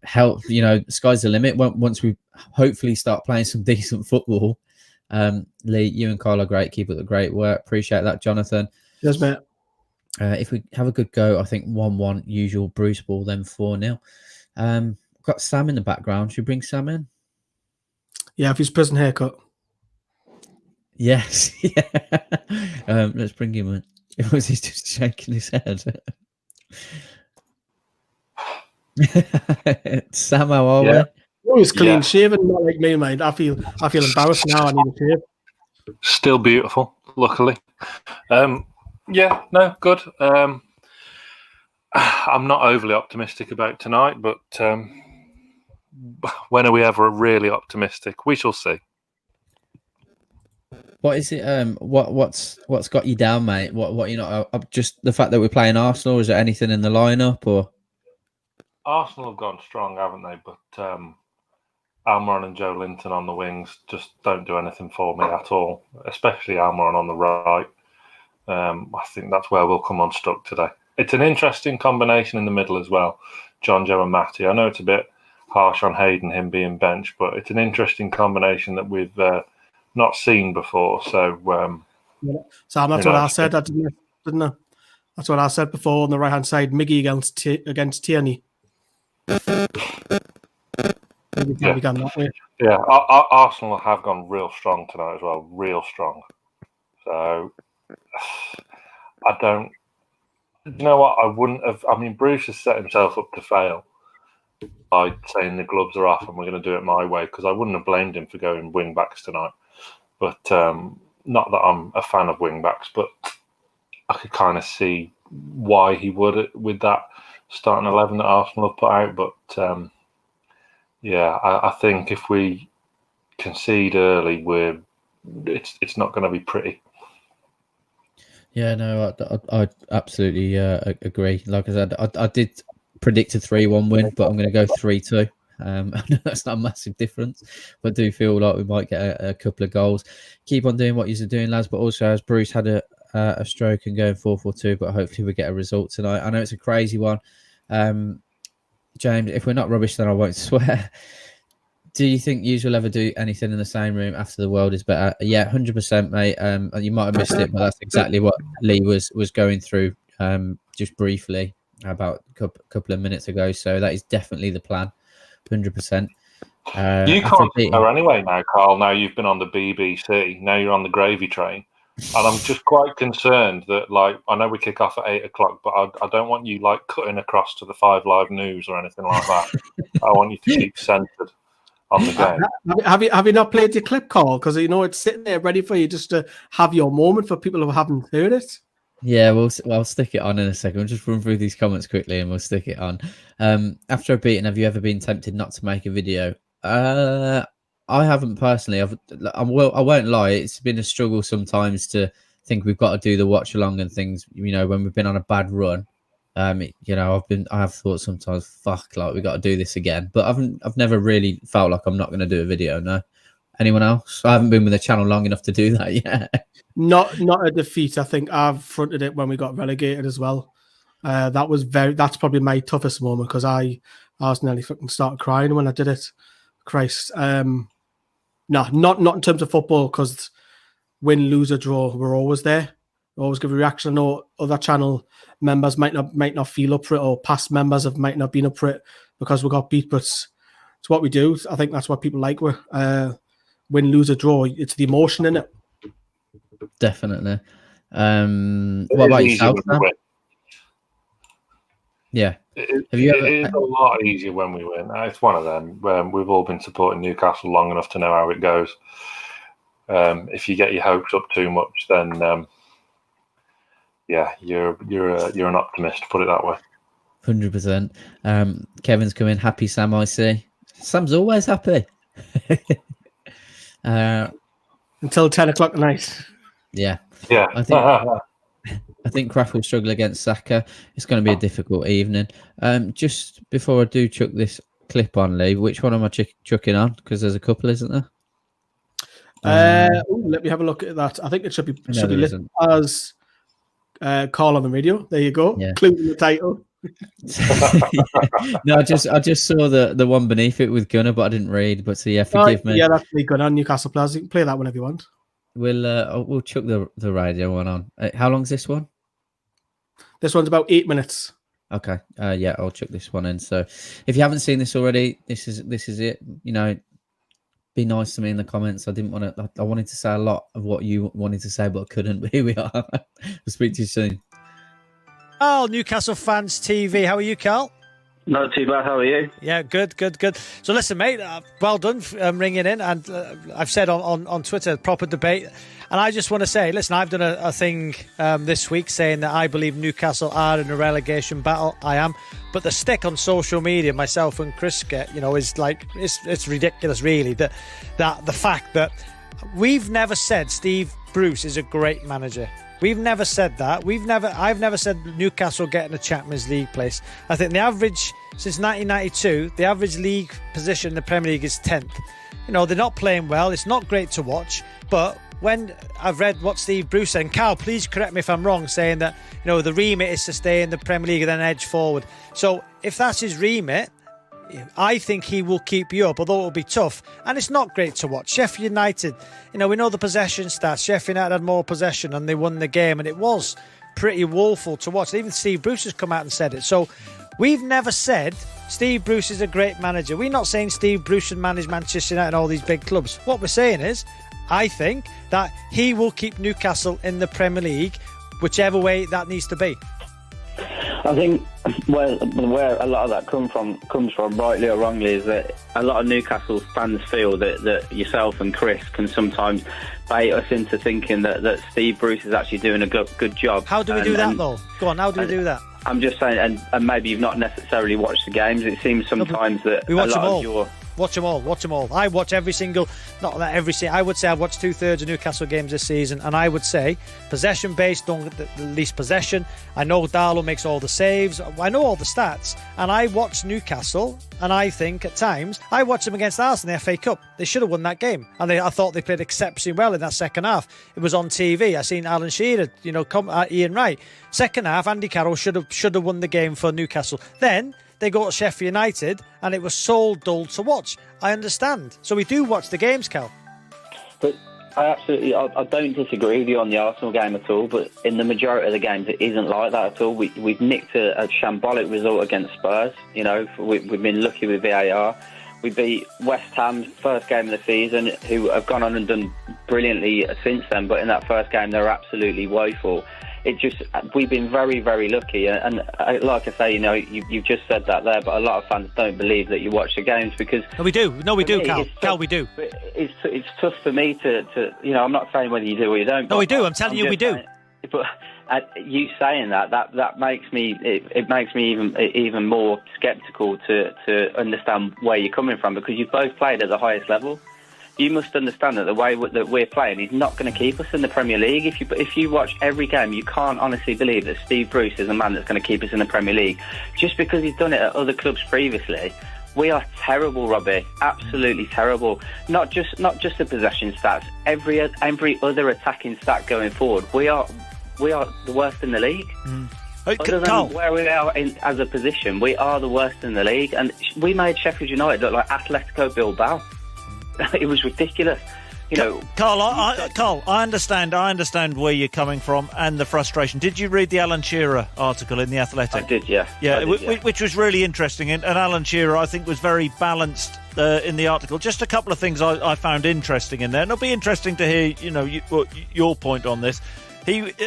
help, sky's the limit. Once we hopefully start playing some decent football. Lee, you and Carl are great. Keep up the great work. Appreciate that, Jonathan. Yes, mate. If we have a good go, I think 1-1 usual Bruce ball, then 4-0. Got Sam in the background. Should we bring Sam in? Yeah, if he's prison haircut. Yes. Yeah. Let's bring him in. Was he just shaking his head? Sam, how are we? Always clean shaven, not like me, mate. I feel embarrassed now. I need a shave. Still beautiful, luckily. Good. I'm not overly optimistic about tonight, but when are we ever really optimistic? We shall see. What is it? What's got you down, mate? What you not? Just the fact that we're playing Arsenal. Is there anything in the lineup or? Arsenal have gone strong, haven't they? But Almiron and Joe Linton on the wings just don't do anything for me at all. Especially Almiron on the right. I think that's where we'll come unstuck today. It's an interesting combination in the middle as well, John, Joe and Matty. I know it's a bit harsh on Hayden, him being benched, but it's an interesting combination that we've not seen before. So, Sam, that's what I said, didn't I? That's what I said before on the right-hand side, Miggy against Tierney. Arsenal have gone real strong tonight as well, real strong. So, I don't... You know what? I wouldn't have... I mean, Bruce has set himself up to fail by saying the gloves are off and we're going to do it my way, because I wouldn't have blamed him for going wing-backs tonight. But not that I'm a fan of wing-backs, but I could kind of see why he would with that starting 11 that Arsenal have put out. But, I think if we concede early, it's not going to be pretty. Yeah, no, I absolutely agree. Like I said, I did predict a 3-1 win, but I'm going to go 3-2. I know that's not a massive difference, but I do feel like we might get a couple of goals. Keep on doing what you're doing, lads, but also as Bruce had a stroke and going 4-4-2, but hopefully we get a result tonight. I know it's a crazy one. James, if we're not rubbish, then I won't swear. Do you think you will ever do anything in the same room after the world is better? Yeah, 100%, mate. You might have missed it, but that's exactly what Lee was going through just briefly about a couple of minutes ago. So that is definitely the plan, 100%. You can't go anyway now, Carl. Now you've been on the BBC. Now you're on the gravy train. And I'm just quite concerned that, like, I know we kick off at 8 o'clock, but I don't want you, like, cutting across to the 5 Live News or anything like that. I want you to keep centred on the game. Have you not played your clip, Carl? Because it's sitting there ready for you just to have your moment for people who haven't heard it. Yeah, I'll stick it on in a second. We'll just run through these comments quickly and we'll stick it on. After a beating, have you ever been tempted not to make a video? I haven't personally. I won't lie. It's been a struggle sometimes to think we've got to do the watch along and things. When we've been on a bad run, I have thought sometimes, fuck, like we got to do this again. But I've never really felt like I'm not going to do a video. No, anyone else? I haven't been with the channel long enough to do that yet. Not a defeat. I think I've fronted it when we got relegated as well. That's probably my toughest moment because I was nearly fucking started crying when I did it. Christ. No, not in terms of football, because win, lose, or draw, we're always there. We always give a reaction. I know other channel members might not feel up for it, or past members might not been up for it because we got beat, but it's what we do. I think that's what people like. Win, lose, or draw. It's the emotion in it. Definitely. What about yourself, Sam? Yeah. It is a lot easier when we win. It's one of them. We've all been supporting Newcastle long enough to know how it goes. If you get your hopes up too much, then you're an optimist. Put it that way. 100%. Kevin's coming. Happy Sam, I see. Sam's always happy. Until 10 o'clock at night. Yeah. Yeah. I think Kraft will struggle against Saka. It's going to be a difficult evening. Just before I do chuck this clip on, Lee, which one am I chucking on? Because there's a couple, isn't there? Let me have a look at that. I think it should be listed as Call on the Radio. There you go. Yeah. Including the title. No, I just saw the one beneath it with Gunner, but I didn't read. But so forgive me. Yeah, that's me. Gunner, Newcastle players. You can play that whenever you want. We'll chuck the radio one on. How long's this one? This one's about 8 minutes. Okay. Yeah, I'll chuck this one in. So if you haven't seen this already, this is it. Be nice to me in the comments. I wanted to say a lot of what you wanted to say, but I couldn't. But here we are. We'll speak to you soon. Oh, Newcastle Fans TV. How are you, Carl? Not too bad. How are you? Yeah, good. So listen, mate, well done ringing in. And I've said on Twitter, proper debate. And I just want to say, listen, I've done a thing this week saying that I believe Newcastle are in a relegation battle. I am. But the stick on social media, myself and Chris get, is like, it's ridiculous, really. That the fact that we've never said Steve Bruce is a great manager. We've never said that. I've never said Newcastle getting a Champions League place. I think the average, since 1992, the average league position in the Premier League is 10th. They're not playing well. It's not great to watch. But when I've read what Steve Bruce said, and Carl, please correct me if I'm wrong, saying that, the remit is to stay in the Premier League and then edge forward. So if that's his remit, I think he will keep you up, although it will be tough. And it's not great to watch. Sheffield United, we know the possession stats. Sheffield United had more possession and they won the game, and it was pretty woeful to watch. Even Steve Bruce has come out and said it. So we've never said Steve Bruce is a great manager. We're not saying Steve Bruce should manage Manchester United and all these big clubs. What we're saying is, I think that he will keep Newcastle in the Premier League, whichever way that needs to be. I think where a lot of that comes from, rightly or wrongly, is that a lot of Newcastle fans feel that yourself and Chris can sometimes bait us into thinking that Steve Bruce is actually doing a good job. How do we do that, though? Go on, how do we do that? I'm just saying, and maybe you've not necessarily watched the games. It seems sometimes that we watch a lot them all. of your... Watch them all. I watch every single, not that every single, I would say I've watched 2/3 of Newcastle games this season, and I would say possession based, don't get the least possession. I know Darlow makes all the saves. I know all the stats, and I watch Newcastle, and I think at times I watched them against Arsenal in the FA Cup. They should have won that game, and I thought they played exceptionally well in that second half. It was on TV. I seen Alan Shearer, Ian Wright. Second half, Andy Carroll should have won the game for Newcastle. Then they go to Sheffield United, and it was so dull to watch. I understand. So we do watch the games, Cal. But I don't disagree with you on the Arsenal game at all, but in the majority of the games, it isn't like that at all. We've nicked a shambolic result against Spurs. We've been lucky with VAR. We beat West Ham, first game of the season, who have gone on and done brilliantly since then, but in that first game, they were absolutely woeful. We've been very, very lucky, and like I say, you've just said that there, but a lot of fans don't believe that you watch the games because... No, we do, Cal. Cal, we do. It's tough for me to I'm not saying whether you do or you don't. No, we do. I'm telling you we do. But you saying that makes me even more sceptical to understand where you're coming from, because you've both played at the highest level. you must understand that the way that we're playing is not going to keep us in the Premier League. If you watch every game, you can't honestly believe that Steve Bruce is a man that's going to keep us in the Premier League just because he's done it at other clubs previously. We are terrible, Robbie. Absolutely terrible. Not just the possession stats. Every other attacking stat going forward, we are the worst in the league. Other than Carl, where we are as a position, we are the worst in the league, and we made Sheffield United look like Atletico Bilbao. It was ridiculous. You know, Carl, I understand where you're coming from and the frustration. Did you read the Alan Shearer article in The Athletic? I did, yeah. Which was really interesting. And Alan Shearer, I think, was very balanced in the article. Just a couple of things I found interesting in there. And it'll be interesting to hear, your point on this.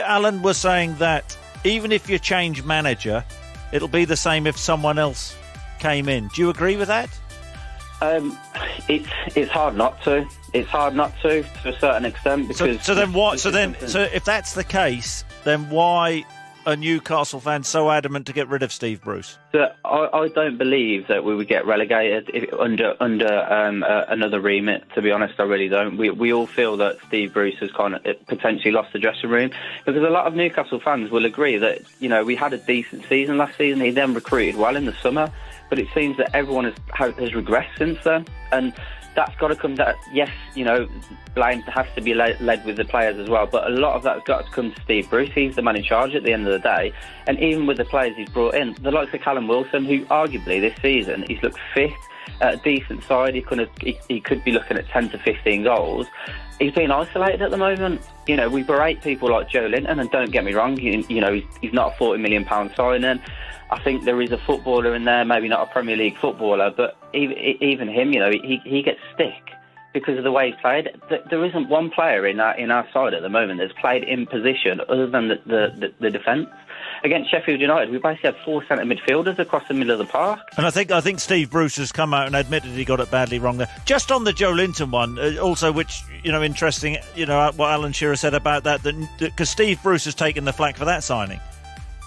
Alan was saying that even if you change manager, it'll be the same if someone else came in. Do you agree with that? It's hard not to. It's hard not to a certain extent because. So if that's the case, then why are Newcastle fans so adamant to get rid of Steve Bruce? So I don't believe that we would get relegated under another remit. To be honest, I really don't. We all feel that Steve Bruce has kind of potentially lost the dressing room, because a lot of Newcastle fans will agree that we had a decent season last season. He then recruited well in the summer, but it seems that everyone has regressed since then, and that's got to come down. Yes, blame has to be led with the players as well, but a lot of that's got to come to Steve Bruce. He's the man in charge at the end of the day, and even with the players he's brought in, the likes of Callum Wilson, who arguably this season he's looked fit at a decent side. He could be looking at 10 to 15 goals. He's being isolated at the moment. We berate people like Joe Linton, and don't get me wrong, he's not a £40 million signing. I think there is a footballer in there, maybe not a Premier League footballer, but even him, he gets stick because of the way he's played. There isn't one player in our side at the moment that's played in position other than the defence. Against Sheffield United, we basically had 4 centre midfielders across the middle of the park. And I think Steve Bruce has come out and admitted he got it badly wrong there. Just on the Joe Linton one, also, which, interesting, what Alan Shearer said about that, because Steve Bruce has taken the flak for that signing.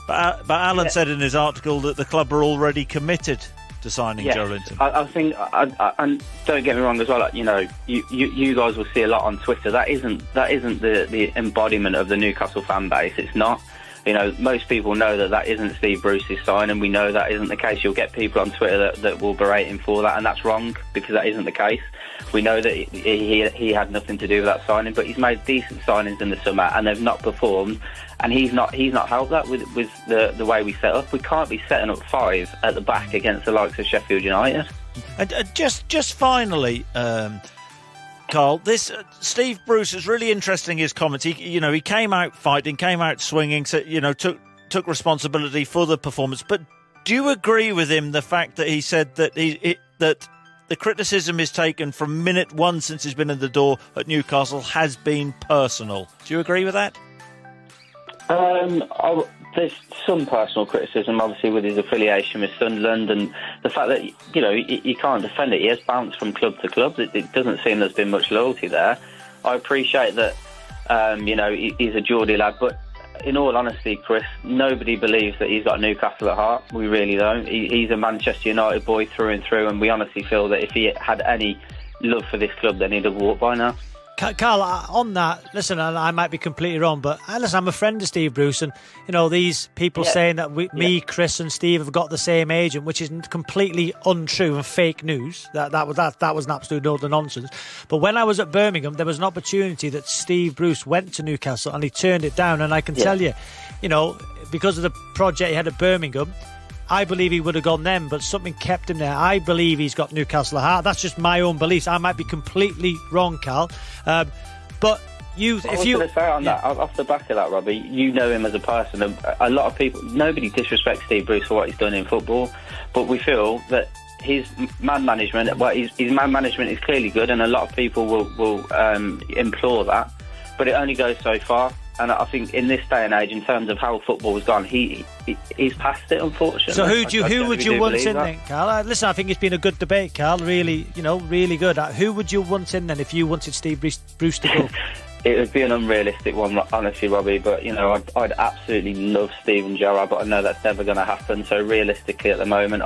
But Alan said in his article that the club are already committed to signing Joe Linton. I think, and don't get me wrong as well. You guys will see a lot on Twitter. That isn't the embodiment of the Newcastle fan base. It's not. Most people know that isn't Steve Bruce's sign, and we know that isn't the case. You'll get people on Twitter that will berate him for that, and that's wrong, because that isn't the case. We know that he had nothing to do with that signing, but he's made decent signings in the summer, and they've not performed, and he's not helped that with the way we set up. We can't be setting up 5 at the back against the likes of Sheffield United. And just finally, Carl, this Steve Bruce is really interesting. His comments. He came out fighting, came out swinging. So took responsibility for the performance. But do you agree with him? The fact that he said that that the criticism is taken from minute one since he's been in the door at Newcastle has been personal. Do you agree with that? There's some personal criticism, obviously, with his affiliation with Sunderland, and the fact that he can't defend it. He has bounced from club to club. It doesn't seem there's been much loyalty there. I appreciate that. He's a Geordie lad, but in all honesty, Chris, nobody believes that he's got Newcastle at heart. We really don't. He's a Manchester United boy through and through, and we honestly feel that if he had any love for this club, then he'd have walked by now. Carl, on that, listen, I might be completely wrong, but listen, I'm a friend of Steve Bruce, and these people saying that me, Chris, and Steve have got the same agent, which is completely untrue and fake news. That was an absolute load of nonsense. But when I was at Birmingham, there was an opportunity that Steve Bruce went to Newcastle, and he turned it down. And I can tell you, because of the project he had at Birmingham, I believe he would have gone then, but something kept him there. I believe he's got Newcastle at heart. That's just my own beliefs. I might be completely wrong, Carl. But that, off the back of that, Robbie, you know him as a person. A lot of people, nobody disrespects Steve Bruce for what he's done in football, but we feel that his man management, his man management is clearly good, and a lot of people will implore that, but it only goes so far. And I think in this day and age, in terms of how football's gone, he's past it, unfortunately. So who would you want in then, Carl? Listen, I think it's been a good debate, Carl. Really, really good. Who would you want in then if you wanted Steve Bruce to go? It would be an unrealistic one, honestly, Robbie. But I'd absolutely love Steve and Gerrard, but I know that's never going to happen. So realistically, at the moment,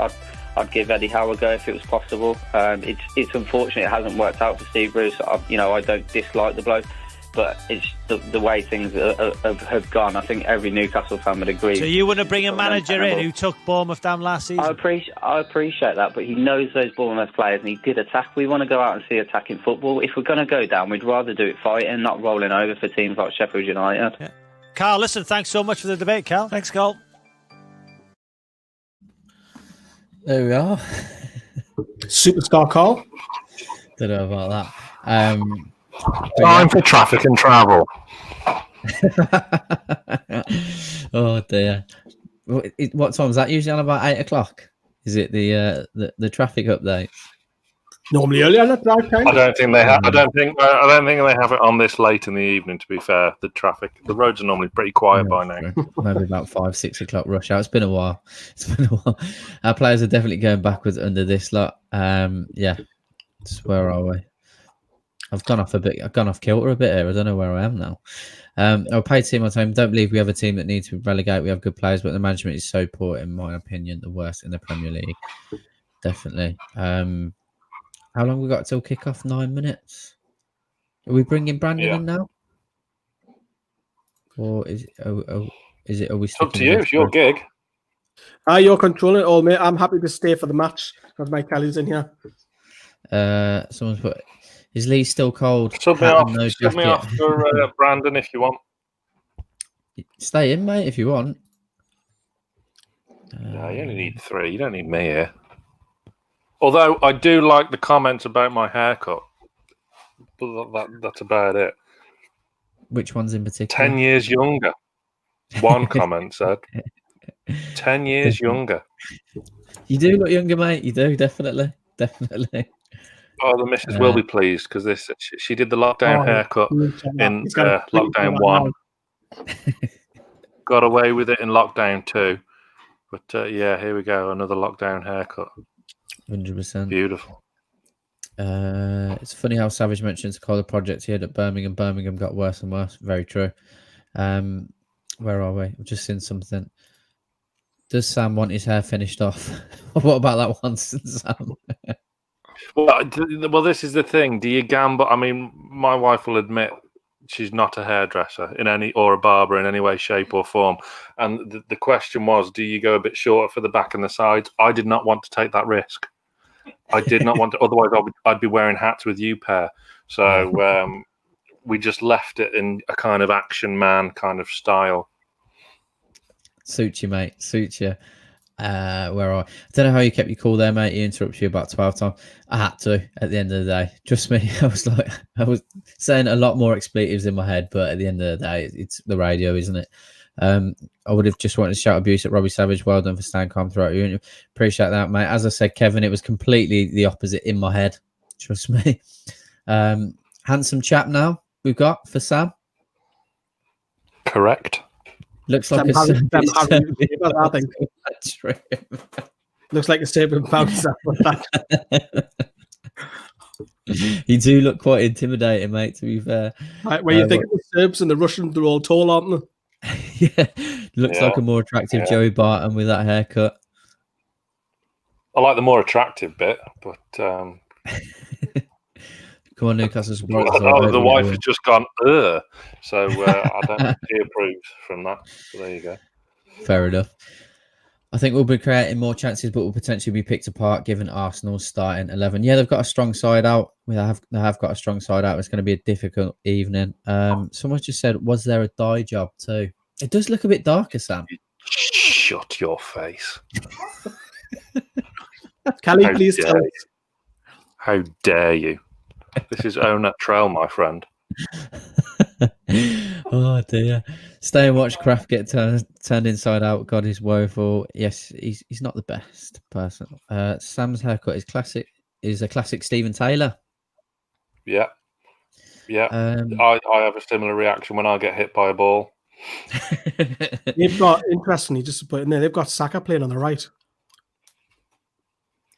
I'd give Eddie Howe a go if it was possible. It's unfortunate it hasn't worked out for Steve Bruce. I don't dislike the bloke, but it's the way things have gone. I think every Newcastle fan would agree. So you wouldn't bring a manager in who took Bournemouth down last season? I appreciate that, but he knows those Bournemouth players and he did attack. We want to go out and see attacking football. If we're going to go down, we'd rather do it fighting, not rolling over for teams like Sheffield United. Yeah. Carl, listen, thanks so much for the debate, Carl. Thanks, Carl. There we are. Superstar Carl. Don't know about that. Time for traffic and travel. Oh dear. What time is that usually on? About 8 o'clock? Is it the traffic update? Normally early on at drive time. I don't think they have. I don't think they have it on this late in the evening. To be fair, the roads are normally pretty quiet by now. Maybe about 5-6 o'clock rush hour. It's been a while. Our players are definitely going backwards under this lot. Yeah. Where are we? I've gone off kilter a bit here. I don't know where I am now. I'll pay team on time. Don't believe we have a team that needs to relegate. We have good players, but the management is so poor, in my opinion, the worst in the Premier League. Definitely. How long we got till kick-off? 9 minutes. Are we bringing Brandon in now? Or is it? Are we? It's up to you. It's your gig. You're controlling it all, mate. I'm happy to stay for the match because Mike Kelly's in here. Someone's put. Is Lee still cold? Sub me off for Brandon if you want. Stay in, mate, if you want. No, you only need 3. You don't need me here. Although I do like the comments about my haircut. But that's about it. Which ones in particular? 10 years younger. One comment said. 10 years younger. You do look younger, mate. You do, definitely. Oh, the missus will be pleased because she did the lockdown haircut in lockdown 1. Got away with it in lockdown 2. But yeah, here we go. Another lockdown haircut. 100%. Beautiful. It's funny how Savage mentions to call the project here at Birmingham. Birmingham got worse and worse. Very true. Where are we? I've just seen something. Does Sam want his hair finished off? What about that one, Sam? Well, this is the thing. Do you gamble? I mean, my wife will admit she's not a hairdresser or a barber in any way, shape, or form. And the question was, do you go a bit shorter for the back and the sides? I did not want to take that risk. I did not want to. Otherwise, I'd be wearing hats with you pair. So we just left it in a kind of action man kind of style. Suits you, mate. Suits you. Where I don't know how you kept your cool there, mate. He interrupted you about 12 times. I had to at the end of the day. Trust me, I was saying a lot more expletives in my head, but at the end of the day, it's the radio, isn't it? I would have just wanted to shout abuse at Robbie Savage. Well done for staying calm throughout your interview. Appreciate that, mate. As I said, Kevin, it was completely the opposite in my head. Trust me. Handsome chap now we've got for Sam. Correct. Looks like I think. Looks like a statement bouncer. You do look quite intimidating, mate, to be fair. Right, where you think the Serbs and the Russians, they're all tall, aren't they? Yeah. Looks like a more attractive Joey Barton with that haircut. I like the more attractive bit, but... Come on, Newcastle. The wife has just gone, ugh. So I don't think she approves from that. So there you go. Fair enough. I think we'll be creating more chances, but we'll potentially be picked apart given Arsenal's starting 11. Yeah, they've got a strong side out. They have got a strong side out. It's going to be a difficult evening. Someone just said, was there a dye job too? It does look a bit darker, Sam. Shut your face. Kelly, please tell us. How dare you? This is au naturel, my friend. Oh dear. Stay and watch Kraft get turned inside out. God is woeful. Yes, he's not the best person. Sam's haircut is a classic Stephen Taylor. Yeah. I have a similar reaction when I get hit by a ball. They've got, interestingly, just to put in there, they've got Saka playing on the right.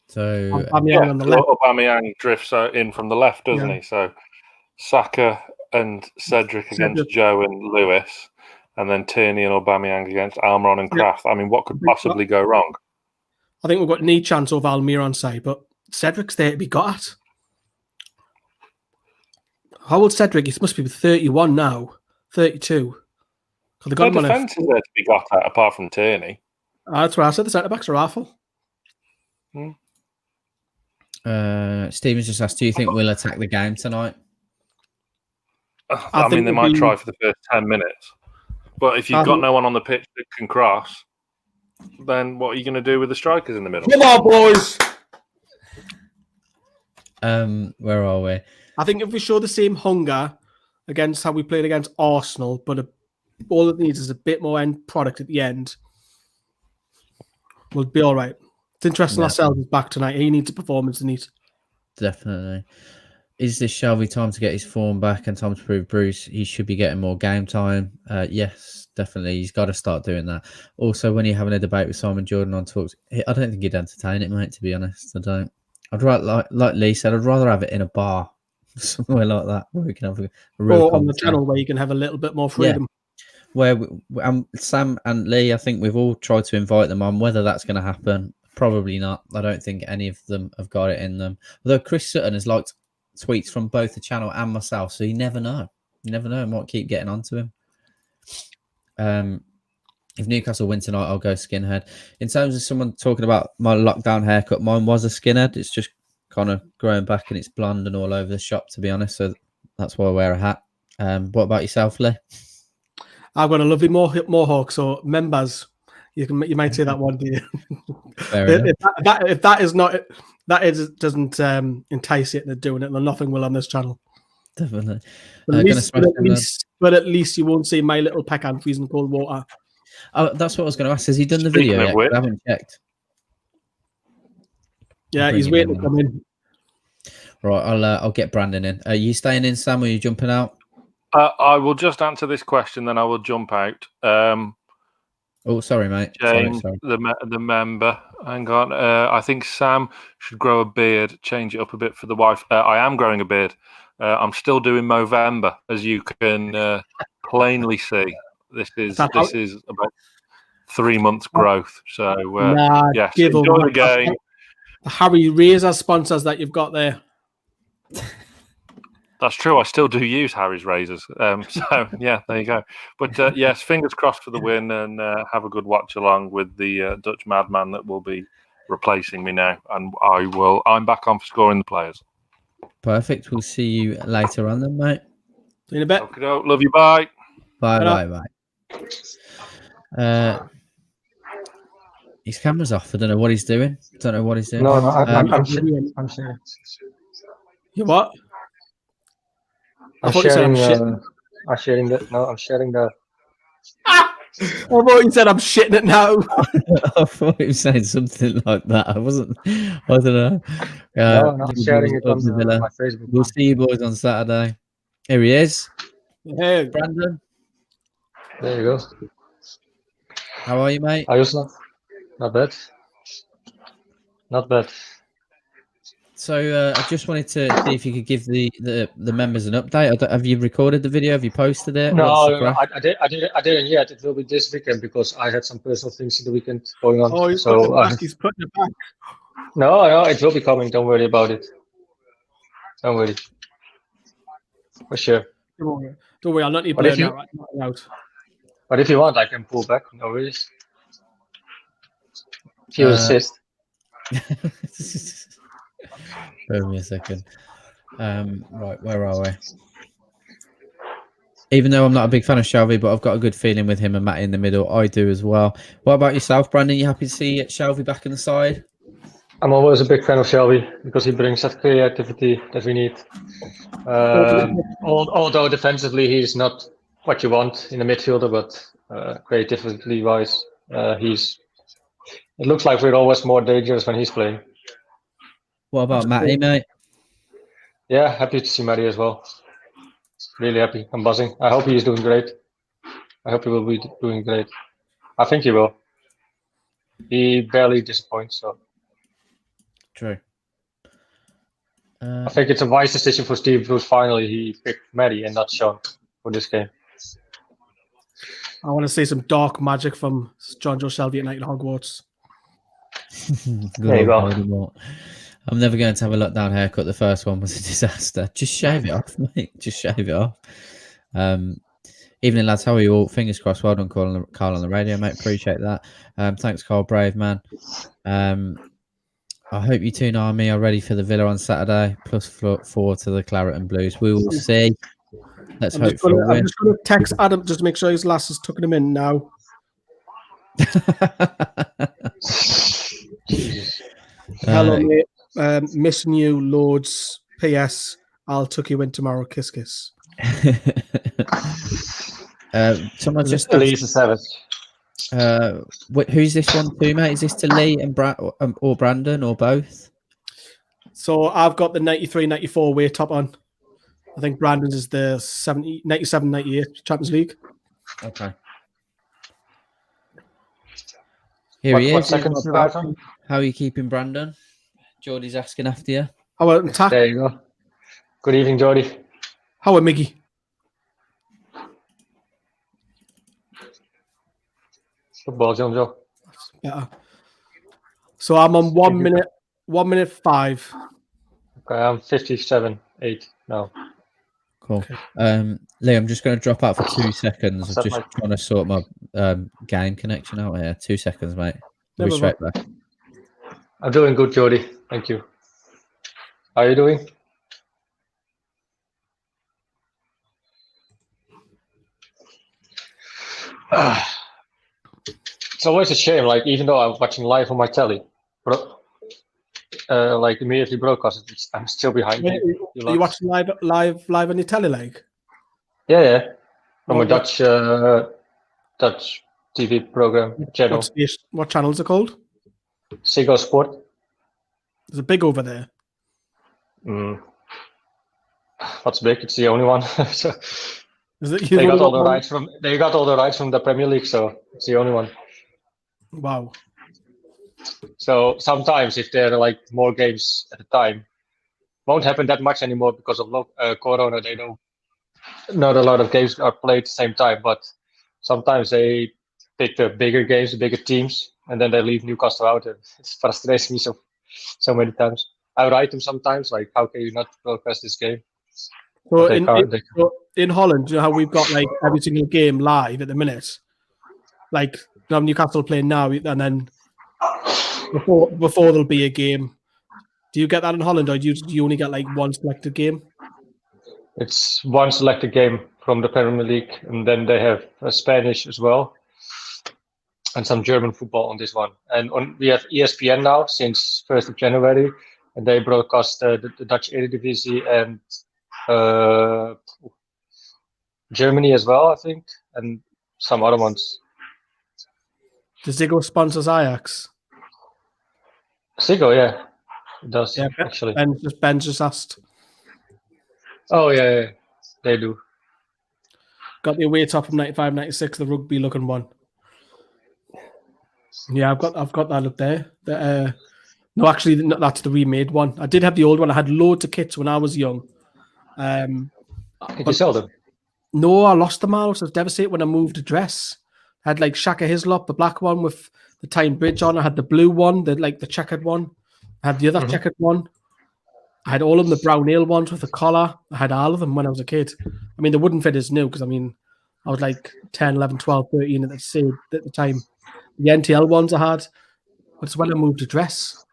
So Aubameyang on the left. Aubameyang drifts in from the left, doesn't he? So Saka and Cedric against Joe and Lewis, and then Tierney and Aubameyang against Almiron and Kraft. I mean, what could possibly go wrong? I think we've got any chance over Almiron side, but Cedric's there to be got at. How old Cedric? He must be 31 now, 32. The defence is there to be got at, apart from Tierney. That's what I said. The centre backs are awful. Stephen's just asked, do you think we'll attack the game tonight? I mean, they might try for the first 10 minutes. But if you've got no one on the pitch that can cross, then what are you going to do with the strikers in the middle? Come on, boys! Where are we? I think if we show the same hunger against how we played against Arsenal, but all it needs is a bit more end product at the end, we'll be all right. It's interesting Lascelles is back tonight. He needs a performance in it. Definitely. Is this Shelby time to get his form back and time to prove Bruce he should be getting more game time? Yes, definitely. He's got to start doing that. Also, when you're having a debate with Simon Jordan on talks, I don't think he'd entertain it, mate, to be honest. I don't. I'd rather, like Lee said, I'd rather have it in a bar, somewhere like that, where we can have a real or on the channel where you can have a little bit more freedom. Yeah. Where Sam and Lee, I think we've all tried to invite them on. Whether that's going to happen, probably not. I don't think any of them have got it in them. Although Chris Sutton has liked tweets from both the channel and myself, so you never know. You never know. I might keep getting onto him. If Newcastle win tonight, I'll go skinhead. In terms of someone talking about my lockdown haircut, mine was a skinhead. It's just kind of growing back and it's blonde and all over the shop, to be honest. So that's why I wear a hat. What about yourself, Lee? I've got a lovely mohawk, so members, you might say that one day. if that doesn't entice you into doing it, then nothing will on this channel. Definitely. But at least you won't see my little pecan freezing cold water. Oh, that's what I was going to ask. Has he done the video yet? I haven't checked. Yeah, he's waiting to come in. Right, I'll get Brandon in. Are you staying in, Sam, or are you jumping out? I will just answer this question, then I will jump out. Oh, sorry, mate. James, sorry. The member. Hang on. I think Sam should grow a beard, change it up a bit for the wife. I am growing a beard. I'm still doing Movember, as you can plainly see. This is about 3 months growth. So yes, enjoy the game. The Harry Razor sponsors that you've got there. That's true. I still do use Harry's razors. So yeah, there you go. But yes, fingers crossed for the win, and have a good watch along with the Dutch madman that will be replacing me now. And I'm back on for scoring the players. Perfect. We'll see you later on then, mate. See you in a bit. Okay, love you. Bye. Bye. His camera's off. I don't know what he's doing. No, I'm sharing. You what? I'm sharing that. No, I'm sharing the. I thought you said I'm shitting it now. I thought he was saying something like that. I don't know. No, I'm sharing it on my Facebook. We'll see you boys on Saturday. Here he is. Hey, Brandon. There you go. How are you, mate? I was not bad. Not bad. So I just wanted to see if you could give the members an update. Have you recorded the video? Have you posted it? No, I didn't yet. It will be this weekend because I had some personal things in the weekend going on. Oh, he's putting it back. No, it will be coming. Don't worry about it. Don't worry. For sure. Don't worry, I'll not need to play out. But if you want, I can pull back. No worries. If you insist. Wait me a second. Right, where are we? Even though I'm not a big fan of Shelby, but I've got a good feeling with him and Matt in the middle. I do as well. What about yourself, Brandon? You happy to see Shelby back in the side? I'm always a big fan of Shelby because he brings that creativity that we need. Although defensively he's not what you want in a midfielder, but creativity-wise, it looks like we're always more dangerous when he's playing. What about Matty, mate? Yeah, happy to see Matty as well. Really happy. I'm buzzing. I hope he's doing great. I hope he will be doing great. I think he will. He barely disappoints, so. True. I think it's a wise decision for Steve Bruce. Finally, he picked Matty and not Sean for this game. I want to see some dark magic from John Joe Shelby at Night in Hogwarts. Good There you old go. Voldemort. I'm never going to have a lockdown haircut. The first one was a disaster. Just shave it off, mate. Just shave it off. Evening, lads. How are you all? Fingers crossed. Well done, Carl on the radio, mate. Appreciate that. Thanks, Carl. Brave man. I hope you Toon Army are ready for the Villa on Saturday. Plus 4 to the Claret and Blues. We will see. Let's hope for a win. I'm just going to text Adam just to make sure his lass is tucking him in now. Hello, mate. Missing you loads. P.S. I'll tuck you in tomorrow. Kiss, kiss. Someone just Lisa Savage. who's this one to, mate? Is this to Lee and or Brandon or both? So I've got the 93-94 weight top on. I think Brandon's is the 97-98 Champions League. Okay. Here he What is. seconds you guys on? How are you keeping, Brandon? Geordie's asking after you. How about attack? There you go. Good evening, Geordie. How are Miggy? Football, Joe. Better. So I'm on 1 minute 5. Okay, I'm 57.8 now. Cool. Lee, I'm just going to drop out for 2 seconds. I'm just trying to sort my game connection out here. 2 seconds, mate. I'll be straight back. I'm doing good, Jody. Thank you. How are you doing? It's always a shame, like, even though I'm watching live on my telly, but like immediately broadcast, I'm still behind. Are you watching live on your telly, like? Yeah. From a Dutch TV program channel. What channel is it called? Ziggo Sport. Is it big over there? What's big? It's the only one. So they got all the rights from the Premier League, so it's the only one. Wow. So sometimes if there are like more games at a time, won't happen that much anymore because of Corona. They don't. Not a lot of games are played at the same time, but sometimes they pick the bigger games, the bigger teams, and then they leave Newcastle out. It frustrates me so many times. I write them sometimes, like, how can you not broadcast this game? So in Holland, you know how we've got like every single game live at the minute? Like, you know, Newcastle playing now, and then before there'll be a game. Do you get that in Holland, or do you only get like one selected game? It's one selected game from the Premier League, and then they have Spanish as well, and some German football on this one. And we have ESPN now since 1st of January, and they broadcast the Dutch Eredivisie and Germany as well, I think, and some other ones. Does Ziggo sponsors Ajax? Ziggo, yeah, it does, actually. Ben just asked. Oh, yeah, they do. Got the away top from 95-96, the rugby looking one. Yeah, I've got that up there. No, actually, that's the remade one. I did have the old one. I had loads of kits when I was young. Did you sell them? No, I lost them all. I was devastated when I moved address. I had like Shaka Hislop, the black one with the Tyne Bridge on. I had the blue one, the checkered one. I had the other checkered one. I had all of them, the brown ale ones with the collar. I had all of them when I was a kid. I mean, they wouldn't fit as new because, I mean, I was like 10, 11, 12, 13 at the time. The NTL ones I had. But it's when I moved address.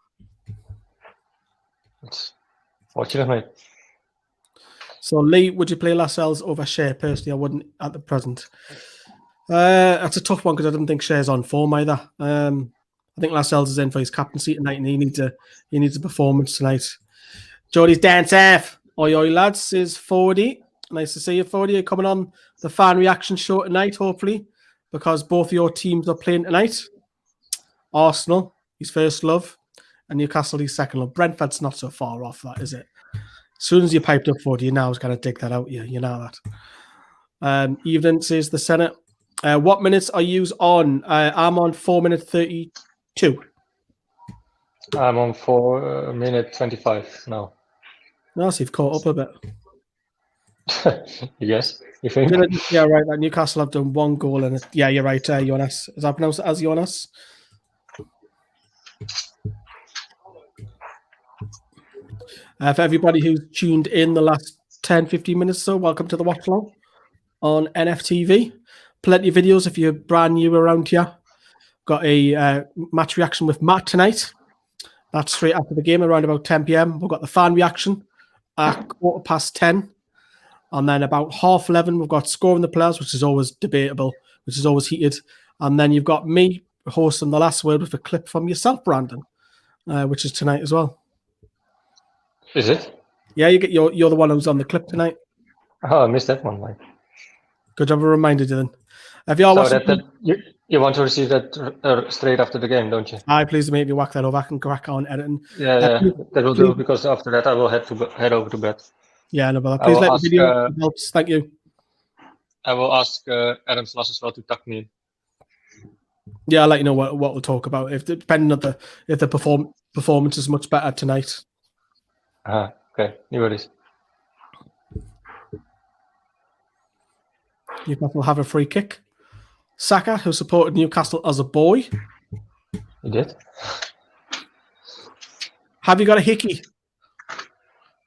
It's fortunate, mate. So, Lee, would you play Lascelles over Shea? Personally, I wouldn't at the present. That's a tough one because I don't think Shea's on form either. I think Lascelles is in for his captaincy tonight, and he needs a performance tonight. Geordie's dance off. Oi, lads, is 40. Nice to see you, 40. You're coming on the fan reaction show tonight, hopefully, because both of your teams are playing tonight. Arsenal, his first love, and Newcastle, his second love. Brentford's not so far off that, is it? As soon as you piped up 40, you now is going to dig that out. You know that. Evening, says the Senate. What minutes are you on? I'm on 4 minute 32. I'm on 4 minute 25 now. No, so you've caught up a bit. Yes, you think? Yeah, right. Like Newcastle have done one goal, and yeah, you're right. Jonas, is that pronounced as Jonas? For everybody who's tuned in the last 10, 15 minutes or so, welcome to the watch along on NFTV. Plenty of videos if you're brand new around here. Got a match reaction with Matt tonight. That's straight after the game around about 10 p.m. We've got the fan reaction at 10:15. And then about 11:30, we've got scoring the players, which is always debatable, which is always heated. And then you've got me hosting the last word with a clip from yourself, Brandon, which is tonight as well. Is it? Yeah, you're the one who's on the clip tonight. Oh, I missed that one, Mike. Good job of reminding you then. If you are So watching, you want to receive that straight after the game, don't you? I please maybe whack that over. I can crack on editing. Yeah, that will do, because after that I will have to head over to bed. Yeah, no bother. Please let the video helps. Thank you. I will ask Adam Sloss as well to tuck me in. Yeah, I'll let you know what we'll talk about. Depending on if the performance is much better tonight. Okay, no worries. Newcastle have a free kick. Saka, who supported Newcastle as a boy. You did? Have you got a hickey?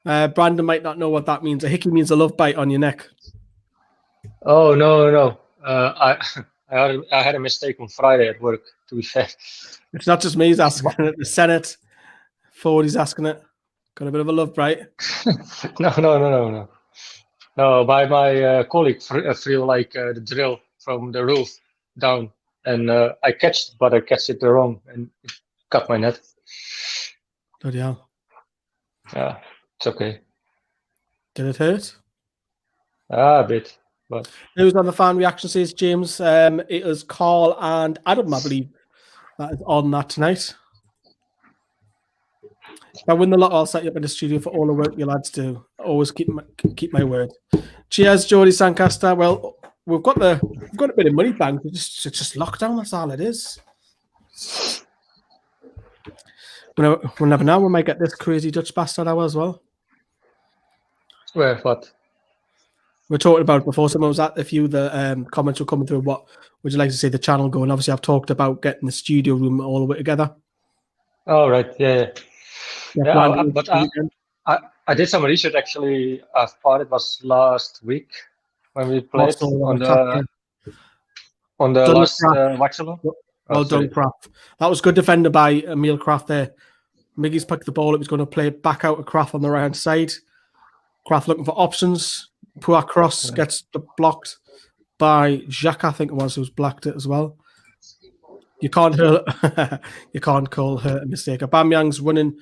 Brandon might not know what that means. A hickey means a love bite on your neck. Oh, no. I had a mistake on Friday at work, to be fair. It's not just me who's asking it. The Senate forward is asking it. Got a bit of a love bite. No. No, my colleague threw like the drill from the roof down, and I catched it, but I catched it wrong, and it cut my net. Bloody hell. Yeah, it's okay. Did it hurt? A bit, but... Who's on the fan reaction, says James? It is Carl and Adam, I believe, that is on that tonight. If I win the lot, I'll set you up in the studio for all the work you lads do. Always keep my word. Cheers, Jody Sancaster. Well, we've got a bit of money banked. It's just lockdown. That's all it is. We'll never know. We might get this crazy Dutch bastard hour as well. Where? What? We're talking about it before. Someone was at a few of the comments were coming through. What would you like to see the channel going? Obviously, I've talked about getting the studio room all the way together. Oh, right. Yeah. But I did some research actually. I thought it was last week when we played on the last watch along. Well done, Kraft. That was good defender by Emil Kraft there. Miggy's picked the ball. It was going to play back out to Kraft on the right hand side. Kraft looking for options. Poor cross gets blocked by Jacques, I think it was, who's blocked it as well. You can't call her a mistake. Aubameyang's running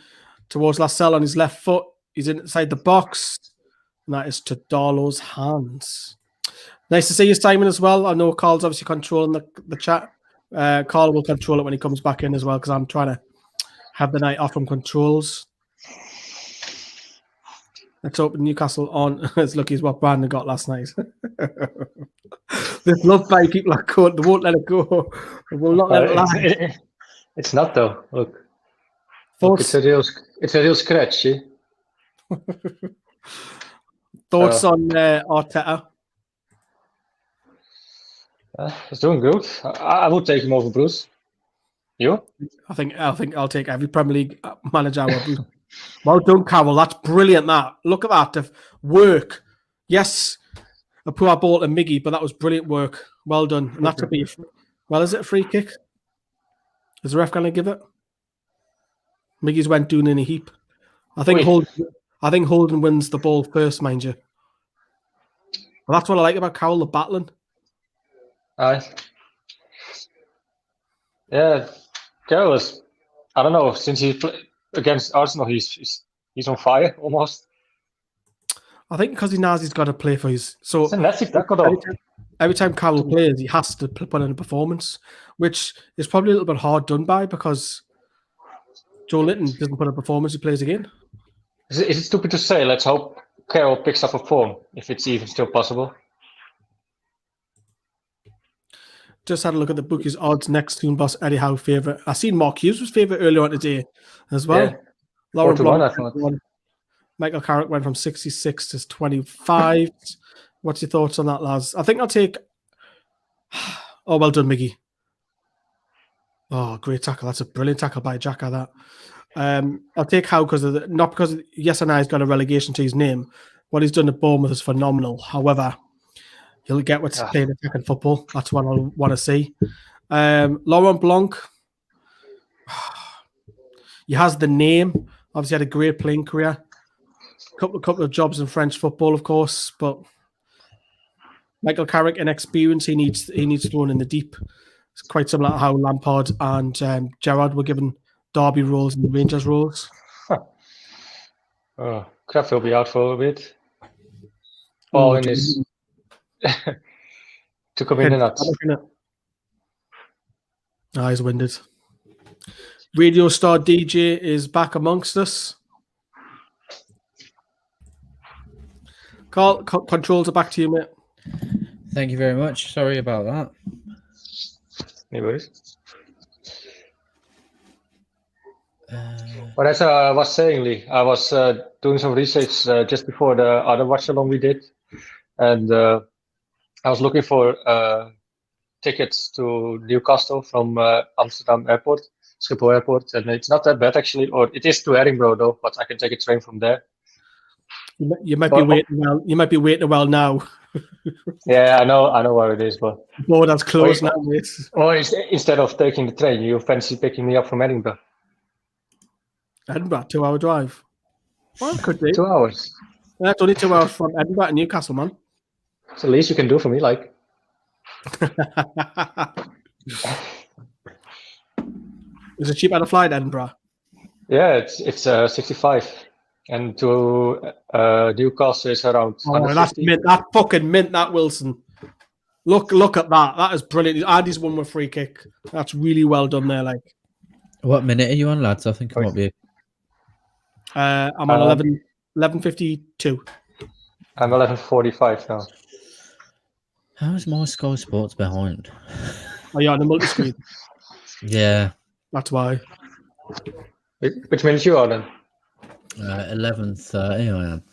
towards Lascelles on his left foot. He's inside the box. And that is to Darlow's hands. Nice to see you, Simon, as well. I know Carl's obviously controlling the chat. Carl will control it when he comes back in as well, because I'm trying to have the night off from controls. Let's open Newcastle on. As lucky as what Brandon got last night. This love bite, people are caught. They won't let it go. They will not let it lie. It's not though. Look, Thoughts? It's a real scratch. See? Thoughts on Arteta? He's doing good. I would take him over Bruce. You? I think I'll take every Premier League manager. Well done, Carol. That's brilliant. That look at that work. Yes, a poor ball to Miggy, but that was brilliant work. Well done. And that could be. Well, is it a free kick? Is the ref going to give it? Miggy's went down in a heap. I think Holden wins the ball first, mind you. Well, that's what I like about Carroll, the battling. Yeah, Carroll is. I don't know. Since he played against Arsenal, he's on fire almost. I think because he knows he's got to play for his. So it's a massive tackle, though. Every time Carroll plays, he has to put in a performance, which is probably a little bit hard done by because Joe Linton doesn't put a performance. He plays again. Is it stupid to say? Let's hope Carroll picks up a form if it's even still possible. Just had a look at the bookies odds. Next Toon boss Eddie Howe favourite. I seen Mark Hughes was favourite earlier on today as well. Yeah. Lauren Blanc, I thought. Michael Carrick went from 66 to 25. What's your thoughts on that, lads? I think I'll take. Oh, well done, Miggy. Oh, great tackle. That's a brilliant tackle by Xhaka, that. I'll take Howe not because Yes and I's got a relegation to his name. What he's done at Bournemouth is phenomenal. However, he'll get what's playing attacking football. That's what I want to see. Laurent Blanc, he has the name. Obviously, had a great playing career. Couple of jobs in French football, of course, but Michael Carrick, inexperience, he needs thrown in the deep. It's quite similar to how Lampard and Gerrard were given Derby roles and Rangers roles. Kraft will be out for a little bit. All in his to come in and out. He's winded. Radio star DJ is back amongst us. Carl, controls are back to you, mate. Thank you very much. Sorry about that. No worries. But as I was saying, Lee, I was doing some research just before the other watch along we did, and I was looking for tickets to Newcastle from Amsterdam Airport, Schiphol Airport, and it's not that bad actually. Or it is to Edinburgh though, but I can take a train from there. You might be waiting well. You might be waiting a while now. Yeah, I know where it is, but that's closed now, mate. Or instead of taking the train, you fancy picking me up from Edinburgh? Edinburgh, 2 hour drive. Well, could be 2 hours. That's only 2 hours from Edinburgh to Newcastle, man. It's the least you can do for me, like. Is it cheap at a flight to Edinburgh? Yeah, it's 65, and to Newcastle is around. Oh, that's mint. That fucking mint. That Wilson. Look at that. That is brilliant. Andy's won with free kick. That's really well done there. Like, what minute are you on, lads? I think I might be. I'm on 11:52. I'm 11:45 now. How is my Sky Sports behind? Oh, you're on the multi-screen. Yeah, that's why. Which minute you are then? 11:30. I am.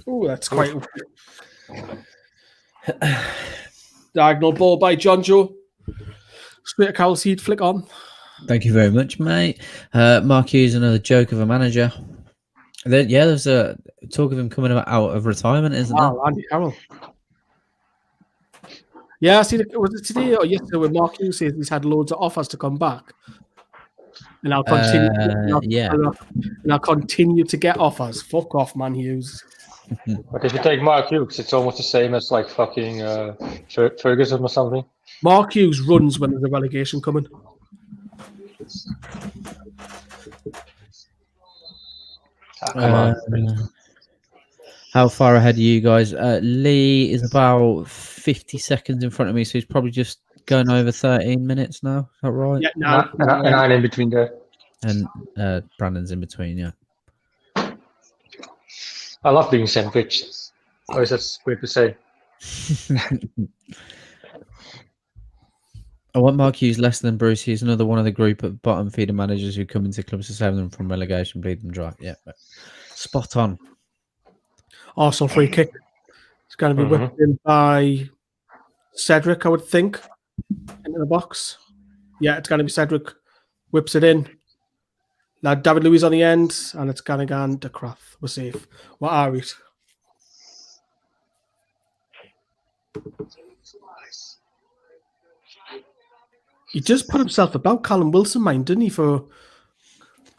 Oh, that's quite. Diagonal ball by John Joe. Straight to Carl Seed, flick on. Thank you very much, mate. Mark Hughes, another joke of a manager. There's a talk of him coming out of retirement, isn't there? Andy Carroll. Yeah, was it today or yesterday when Mark Hughes says he's had loads of offers to come back? And I'll continue. And I'll continue to get offers. Fuck off, man, Hughes. But if you take Mark Hughes, it's almost the same as like fucking Ferguson or something. Mark Hughes runs when there's a relegation coming. How far ahead are you guys? Lee is about 50 seconds in front of me, so he's probably just going over 13 minutes now. Is that right? Yeah, no. And I'm in between there. And Brandon's in between, yeah. I love being sandwiched. Or is that weird to say? I want Mark Hughes less than Bruce. He's another one of the group of bottom feeder managers who come into clubs to save them from relegation, bleed them dry. Yeah, spot on. Arsenal free kick. It's going to be whipped in by Cedric, I would think, into the box. Yeah, it's going to be Cedric. Whips it in. Now David Luiz on the end, and it's going to go to Kraft. We're safe. What are we? He just put himself about Callum Wilson, mind, didn't he? For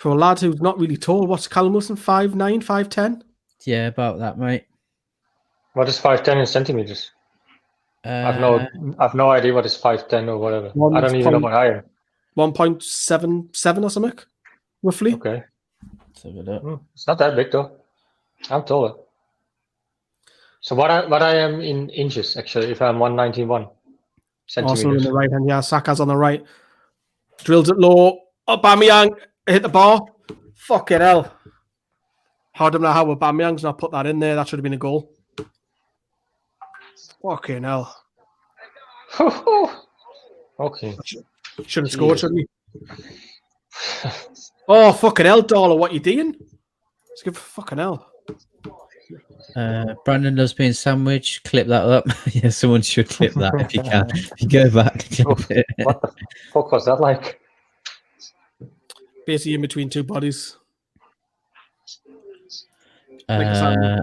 a lad who's not really tall. What's Callum Wilson? 5'9", 5'10"? Yeah, about that, mate. What is 5'10" in centimeters? I've no idea what is 5'10" or whatever. I don't even know what I am. 1.77 or something, roughly. Okay. It's not that big though. I'm taller. So what I am in inches actually, if I'm 191 centimeters. Arsenal on the right hand, yeah. Saka's on the right. Drills it low. Aubameyang hit the bar. Fucking hell. I don't know how Aubameyang's not put that in there. That should have been a goal. Fucking hell. Okay. Should have scored, shouldn't he? Oh, fucking hell, Darla, what you doing? Let's give fucking hell. Brandon loves being sandwiched. Clip that up. Yeah, someone should clip that if you can. If you go back, clip it. What the fuck was that like? Basically in between two bodies. Like a sandwich.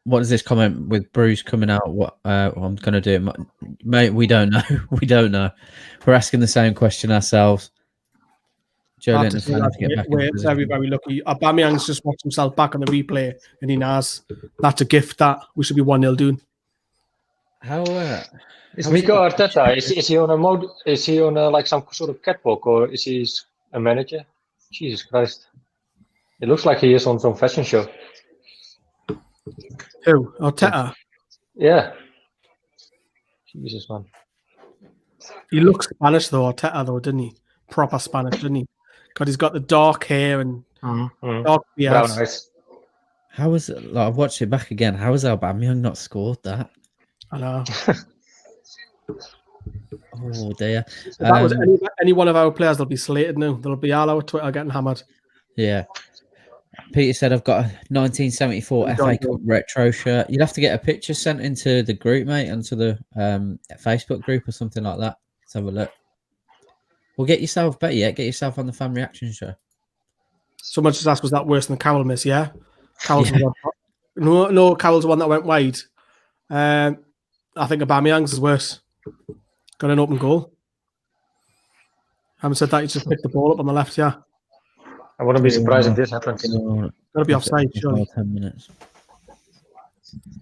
What is this comment with Bruce coming out? What I'm going to do, mate? We don't know. We don't know. We're asking the same question ourselves. Joe Linton, we're very, very lucky. Aubameyang's just watched himself back on the replay, and he knows that's a gift that we should be 1-0 doing. How is Mikel Arteta? Is he on a mode? Is he on like some sort of catwalk, or is he a manager? Jesus Christ! It looks like he is on some fashion show. Who? Arteta? Yeah. Jesus, man. He looks Spanish though, Arteta though, didn't he? Proper Spanish, didn't he? God, he's got the dark hair and dark beard. Brown eyes. How was it? Like, I've watched it back again. How has Aubameyang not scored that? I know. Oh dear. If that was any one of our players, they'll be slated now. There'll be all our Twitter getting hammered. Yeah. Peter said, I've got a 1974 FA Cup retro shirt. You'd have to get a picture sent into the group, mate, onto the Facebook group or something like that. Let's have a look. Well, get yourself on the fan reaction show. Someone just asked, was that worse than Cowell miss? Yeah. Cowell's no, Cowell's the one that went wide. I think Aubameyang's is worse. Got an open goal. Haven't said that, he just picked the ball up on the left, yeah. I wouldn't be surprised if this happens. Gotta be offside, surely. 10 minutes.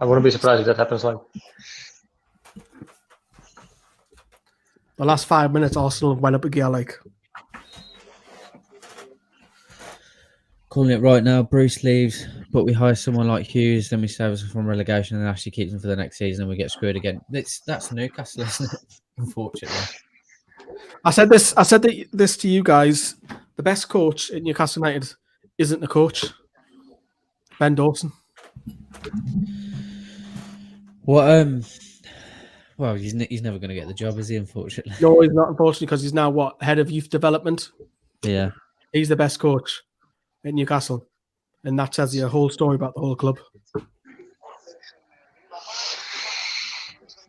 I wouldn't be surprised if that happens. Like the last 5 minutes, Arsenal went up a gear. Like calling it right now, Bruce leaves, but we hire someone like Hughes, then we save us from relegation, and actually keeps them for the next season, and we get screwed again. That's Newcastle, isn't it? Unfortunately. I said this to you guys. The best coach at Newcastle United isn't a coach. Ben Dawson. Well, he's never going to get the job, is he? Unfortunately. No, he's not. Unfortunately, because he's now head of youth development. Yeah, he's the best coach at Newcastle, and that tells you a whole story about the whole club.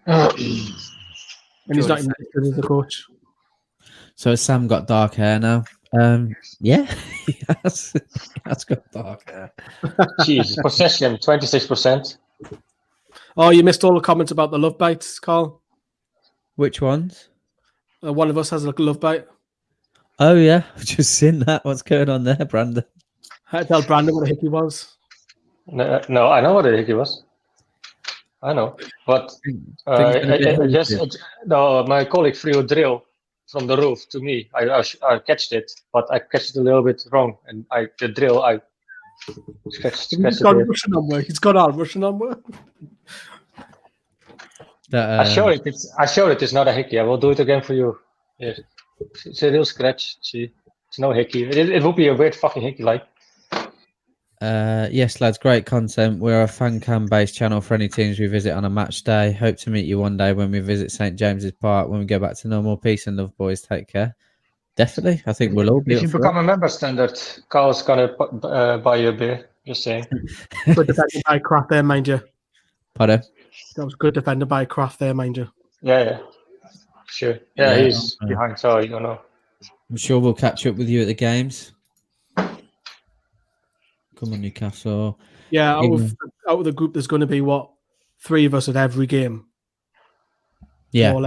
And he's not even good as a coach. So has Sam got dark hair now? Yeah, he has got dark hair. Jesus, possession 26%. Oh, you missed all the comments about the love bites, Carl. Which ones? One of us has a love bite. Oh yeah, I've just seen that. What's going on there, Brandon? I had to tell Brandon what a hickey was. No, I know what a hickey was. I know, but my colleague threw a drill from the roof to me. I catched it, but I catched it a little bit wrong, and the drill I scratched He's got Russian number. He's got our Russian number. I showed it. It's not a hickey. I will do it again for you. Yes, it's a real scratch. See, it's no hickey. It would be a weird fucking hickey, like. Yes, lads, great content. We're a fan cam based channel for any teams we visit on a match day. Hope to meet you one day when we visit St James's Park. When we go back to normal, peace and love, boys. Take care. Definitely, I think we'll all be. If you become a member standard, Carl's gonna buy you a beer. Just saying. Good defended by Kraft there, mind you. Pardon? That was good defended by Kraft there, mind you. Yeah, sure. Yeah, he's behind, so you don't know. I'm sure we'll catch up with you at the games. Come on, Newcastle. Yeah, out of the group, there's going to be, 3 of us at every game. Yeah.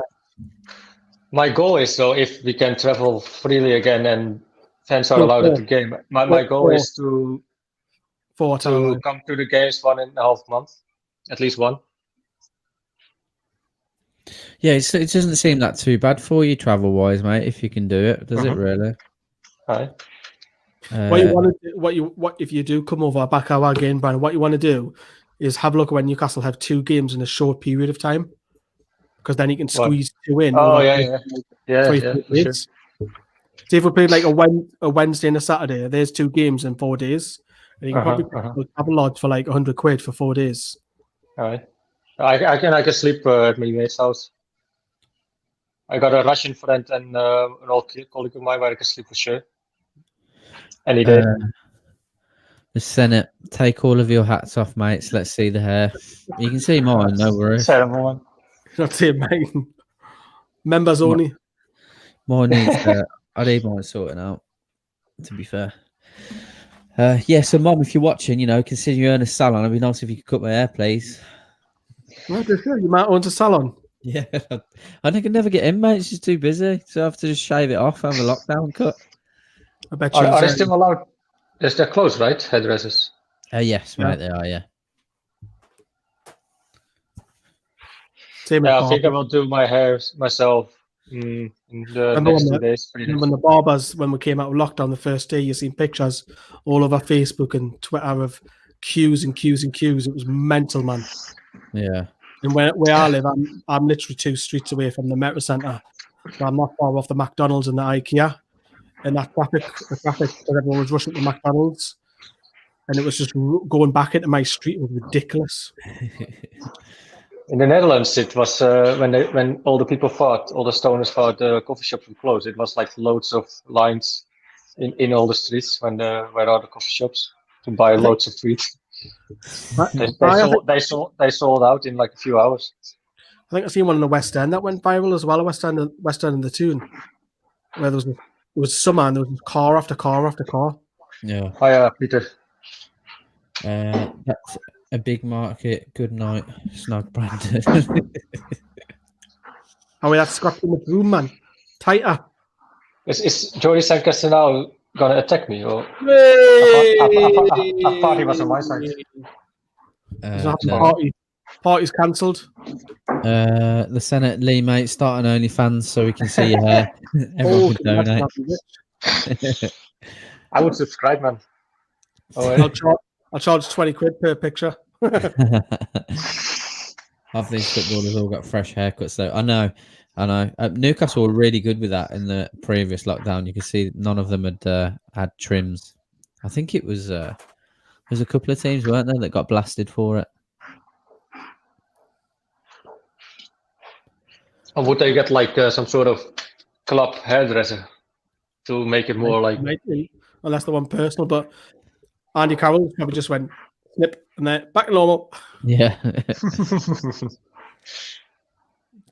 My goal is, though, if we can travel freely again and fans are allowed at the game, my goal is to come to the games 1.5 months, at least one. Yeah, it doesn't seem that too bad for you travel-wise, mate, if you can do it. Does it really? Right. What if you do come over back our game, Brian? What you want to do is have a look when Newcastle have 2 games in a short period of time, because then you can squeeze 2 in. Oh yeah. Sure. See if we played like a Wednesday and a Saturday. There's 2 games in 4 days, and you can probably have a lodge for like £100 for 4 days. All right. I can sleep at my mate's house. I got a Russian friend and an old colleague of mine where I can sleep for sure. Any day. The Senate, take all of your hats off, mates. Let's see the hair. You can see mine, no worries. Not seeing mine. Members only. Mine needs I need mine sorting out. To be fair. Yeah, so Mom, if you're watching, consider you earn a salon. It'd be nice if you could cut my hair, please. Well, you might own a salon. Yeah, I can never get in, mate. It's just too busy, so I have to just shave it off. Have a lockdown cut. I bet Are they still allowed? They're closed, right? Hairdressers. Yes, mate, they are. Yeah. Same I think I will do my hair myself in the next 2 days. 3 days. When the barbers, when we came out of lockdown the first day, you seen pictures all over Facebook and Twitter of queues and queues and queues. It was mental, man. Yeah. And where I live, I'm literally 2 streets away from the Metro Centre. So I'm not far off the McDonald's and the IKEA. And that traffic, because everyone was rushing to McDonald's. And it was just going back into my street. It was ridiculous. In the Netherlands, it was when all the people thought, all the stoners thought the coffee shops would close. It was like loads of lines in all the streets where are the coffee shops to buy loads of food. They sold out in like a few hours. I think I seen one in the West End that went viral as well. West End and the Toon, where it was summer and there was car after car after car. Yeah. Hi, Peter. That's a big market. Good night, Snug Brandon. Oh, that's Scott in the room, man. Tighter. Is Jody Sancaster now gonna attack me? Or I thought he was on my side. No. Party's cancelled. The Senate Lee, mate, start an OnlyFans so we can see your hair. Everyone can donate. I would subscribe, man. I'll charge 20 quid per picture. Half these footballers all got fresh haircuts, though. I know. Newcastle were really good with that in the previous lockdown. You can see none of them had trims. I think it was there's a couple of teams, weren't there, that got blasted for it. Or would they get like some sort of club hairdresser to make it more like? Unless they want personal, but Andy Carroll probably just went snip and then back to normal. Yeah.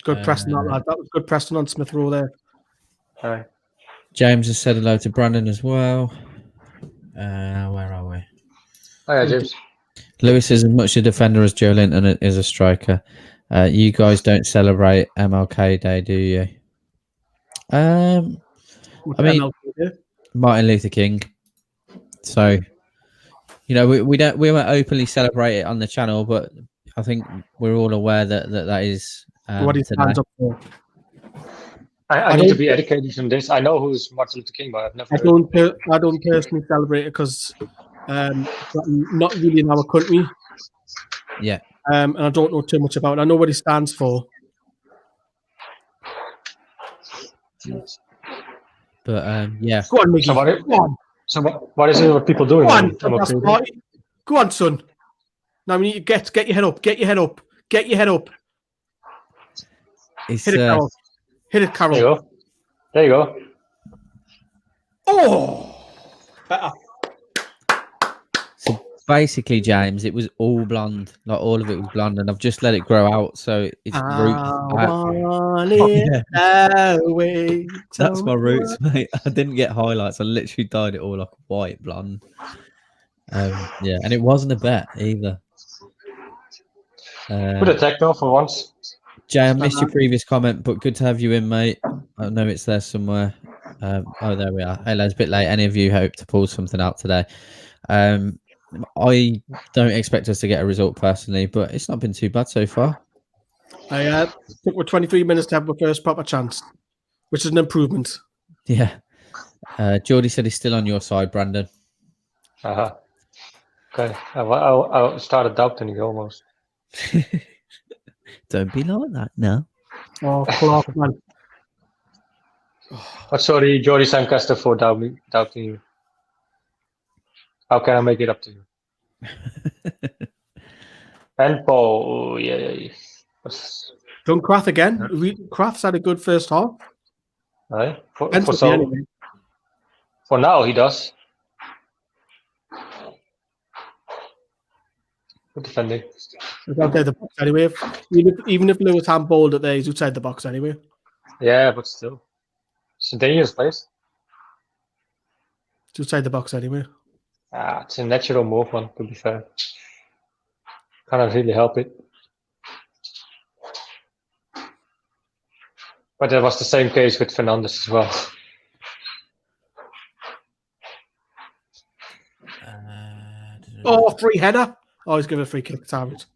Good Preston, that lad. That was good Preston on Smith Row there. Hi. James has said hello to Brandon as well. Where are we? Hi, James. Lewis is as much a defender as Joe Linton is a striker. You guys don't celebrate MLK Day, do you? I mean, Martin Luther King. So, we won't openly celebrate it on the channel, but I think we're all aware that is what he stands up for. I need to be educated on this. I know who's Martin Luther King, but I've never. I don't personally celebrate it because not really in our country. Yeah. And I don't know too much about it. I know what he stands for. But yeah. Go on, Mickey. So what is it? What people doing? Go on, son. Now we need to get your head up. Get your head up. Get your head up. Hit it, Carol. Hit it, Carol. There you go. Oh, better. So basically, James, it was all blonde. Like all of it was blonde, and I've just let it grow out, so it's roots. That's my roots, mate. I didn't get highlights. I literally dyed it all like white blonde. Yeah, and it wasn't a bet either. Good attack though for once. Jay, I missed your previous comment, but good to have you in, mate. I know it's there somewhere. Oh, there we are. Hey, lads, a bit late. Any of you hope to pull something out today? I don't expect us to get a result personally, but it's not been too bad so far. I think we're 23 minutes to have the first proper chance, which is an improvement. Yeah. Geordie said he's still on your side, Brandon. Okay. I started doubting you almost. Don't be like that now. Oh, Clark, man. But sorry, Jody Sancaster, for doubting you. How can I make it up to you? And Paul, yeah. Done Craft again. Craft's had a good first half. Right. For now, he does. Good defending. He's outside the box anyway. Even if Lewis handballed it there, he's outside the box anyway. Yeah, but still. It's a dangerous place. It's outside the box anyway. It's a natural move, one, to be fair. Cannot really help it. But that was the same case with Fernandes as well. Free header. Always give a free kick to Harrods.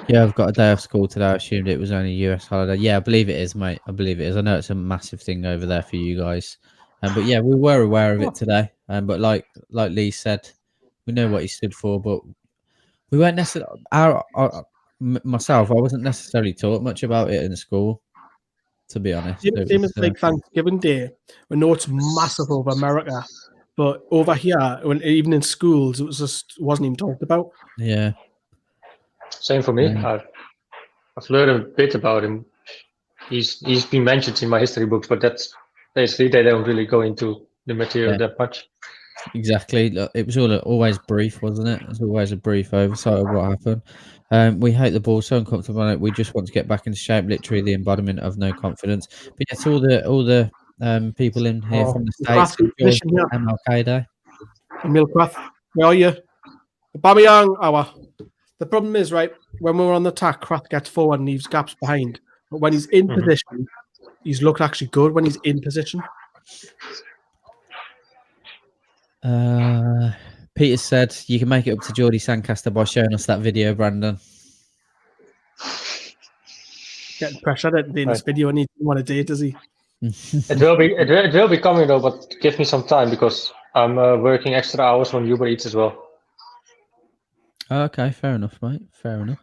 Yeah, I've got a day off school today. I assumed it was only a US holiday. Yeah, I believe it is, mate. I believe it is. I know it's a massive thing over there for you guys. But yeah, we were aware of it today. But like Lee said, we know what he stood for, but we weren't necessarily. Myself, I wasn't necessarily taught much about it in school, to be honest. Same as like Thanksgiving Day. We know it's massive over America, but over here, even in schools, it wasn't even talked about. Yeah. Same for me. Yeah. I've learned a bit about him. He's been mentioned in my history books, but that's basically they don't really go into the material that much. Exactly. It was always brief, wasn't it? It was always a brief oversight of what happened. We hate the ball, so uncomfortable on it. We just want to get back into shape. Literally, the embodiment of no confidence. But yes, all the people in here from the States enjoy MLK Day. Milcraft, where are you? Aubameyang, The problem is, right, when we're on the attack, Kraft gets forward and leaves gaps behind. But when he's in position, he's looked actually good when he's in position. Peter said you can make it up to Geordie Sandcaster by showing us that video, Brandon. Getting pressured at the this video and he didn't want to do it, does he? It will be coming though, but give me some time because I'm working extra hours on Uber Eats as well. Okay, fair enough, mate. Fair enough.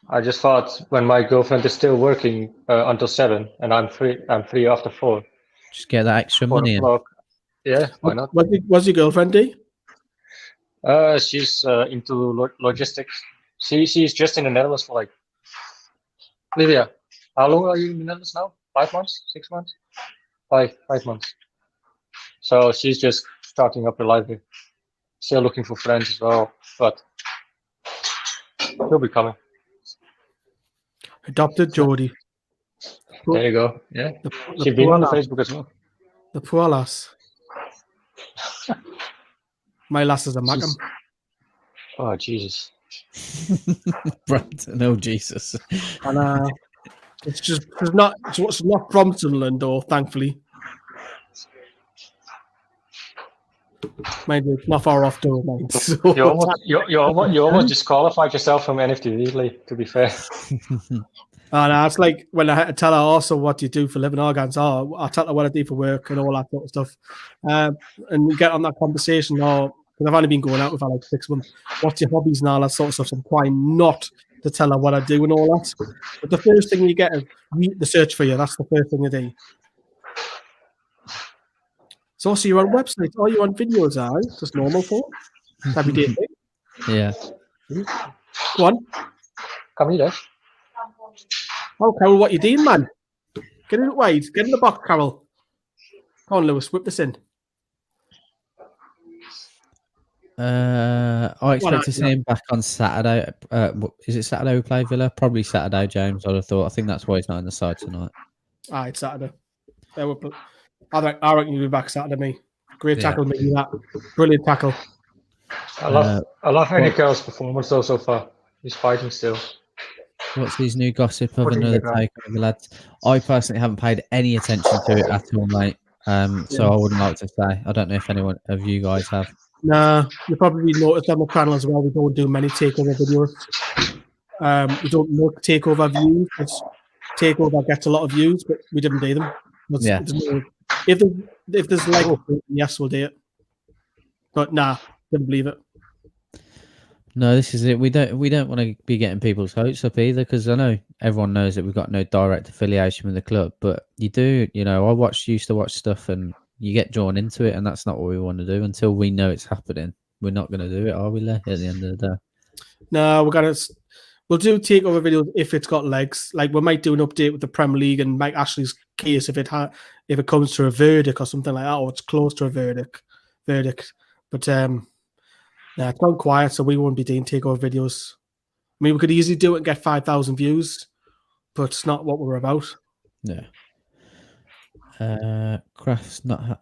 I just thought when my girlfriend is still working until 7 and I'm free after 4. Just get that extra money in. Yeah, why not? What's your girlfriend do? She's into logistics. She's just in the Netherlands for like. Livia, how long are you in the Netherlands now? 5 months? 6 months? 5 months. So she's just starting up her life here. Still looking for friends as well, but he'll be coming. Adopted Geordie. There you go. Yeah, she's been on the Facebook as well. The poor lass. My lass is a Macam. Oh Jesus. Brandon, oh Jesus. And it's not from Sunderland, though, thankfully. Mind you, it's not far off though, mate. So You almost disqualified yourself from NFT Lee, to be fair. And it's like when I had to tell her also what you do for living organs. I tell her what I do for work and all that sort of stuff. And we get on that conversation because I've only been going out with her like 6 months. What's your hobbies and all that sort of stuff? So I'm trying not to tell her what I do and all that. But the first thing you get is the search for you. That's the first thing you do. So you're on websites, or you're on videos, just normal phone. Everyday thing. Yeah. Go on. Come here. Oh, Carol, what you doing, man? Get in wide. Get in the box, Carol. Come on, Lewis, whip this in. I expect to see him back on Saturday. Is it Saturday we play Villa? Probably Saturday, James, I'd have thought. I think that's why he's not on the side tonight. It's Saturday. I reckon you'll be back Saturday, me. Great tackle, me. That brilliant tackle. I love Henry Carroll's performance though so far. He's fighting still. What's his new gossip of another takeover, lads? I personally haven't paid any attention to it at all, mate. So I wouldn't like to say. I don't know if anyone of you guys have. Nah, you probably noticed on the channel as well. We don't do many takeover videos. We don't look takeover views. Takeover gets a lot of views, but we didn't do them. If there's like, yes, we'll do it. But nah, didn't believe it. No, this is it. We don't want to be getting people's hopes up either, because I know everyone knows that we've got no direct affiliation with the club, but you do. You know, I used to watch stuff, and you get drawn into it, and that's not what we want to do until we know it's happening. We're not going to do it, are we, Lee, at the end of the day? No, we'll do takeover videos if it's got legs. Like we might do an update with the Premier League and Mike Ashley's case if it comes to a verdict or something like that, or it's close to a verdict. But it's gone quiet, so we won't be doing takeover videos. I mean, we could easily do it and get 5,000 views, but it's not what we're about. Yeah. Kraft's not.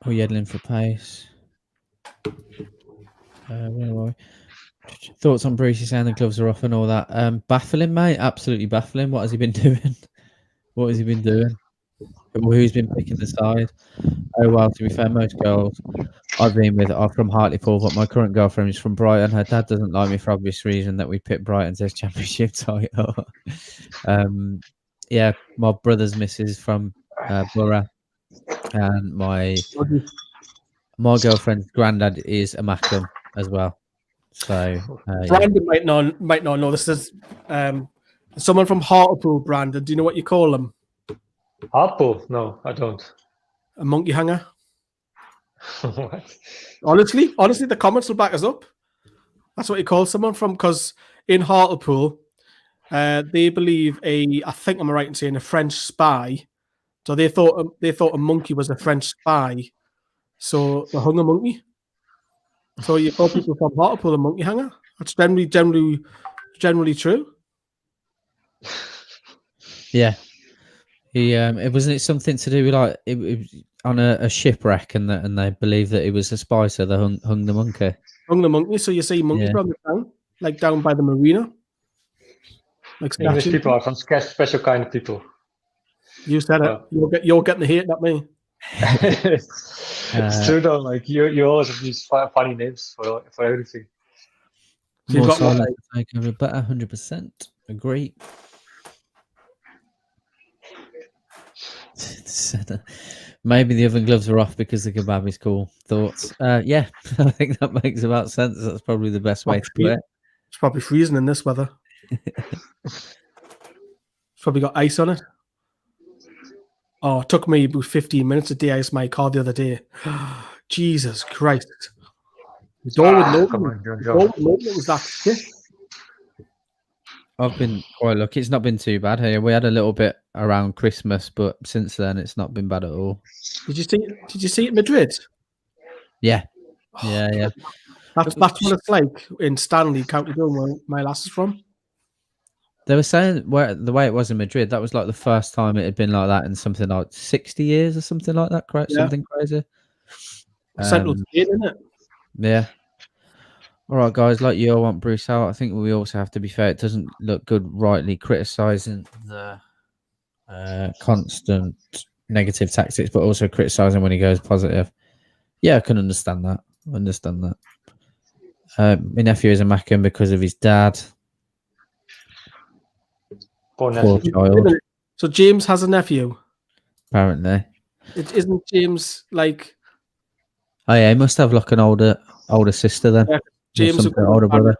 Yedlin for pace. Where are we? Thoughts on Brucey saying the gloves are off and all that? Baffling, mate. Absolutely baffling. What has he been doing? What has he been doing? Who's been picking the side? Oh, well, to be fair, most girls I've been with are from Hartlepool, but my current girlfriend is from Brighton. Her dad doesn't like me for obvious reason that we picked Brighton to his championship title. Yeah, my brother's missus from Borough, and my girlfriend's granddad is a Mackham as well. So Brandon might not know. This is someone from Hartlepool. Brandon, do you know what you call them? Hartlepool? No, I don't. A monkey hanger. What? Honestly, the comments will back us up. That's what you call someone from, because in Hartlepool, they believe I think I'm right in saying a French spy. So they thought a monkey was a French spy. So they hung a monkey. So you call people from Hartlepool a monkey hanger. That's generally true. yeah, he it wasn't something to do with like it on a shipwreck, and they believe that it was a spy, so they hung the monkey. Hung the monkey. So you see monkeys around the town, like down by the marina. Like English people are some special kind of people. You said it. You're getting the hate, not me. It's true though. Like you always have these funny names for everything. More silent to take over better, 100%. Agree. Maybe the oven gloves are off because the kebab is cool. Thoughts? Yeah, I think that makes about sense. That's probably the best way to put it. It's probably freezing in this weather. It's probably got ice on it. Oh, it took me about 15 minutes to de-ice my car the other day. Jesus Christ. The door was that stiff. I've been quite lucky. It's not been too bad here. We had a little bit around Christmas, but since then it's not been bad at all. Did you see it in Madrid? Yeah. Yeah. That's what it's like in Stanley, County Durham, where my lass is from. They were saying the way it was in Madrid, that was like the first time it had been like that in something like 60 years or something like that. Something crazy. Central State, isn't it? Yeah. All right, guys. Like you, I want Bruce out. I think we also have to be fair. It doesn't look good rightly criticising the constant negative tactics, but also criticising when he goes positive. Yeah, I can understand that. My nephew is a Mackham because of his dad. Poor child. So James has a nephew. Apparently. Isn't James like? Oh yeah, he must have like an older sister then. Yeah, James is older brother.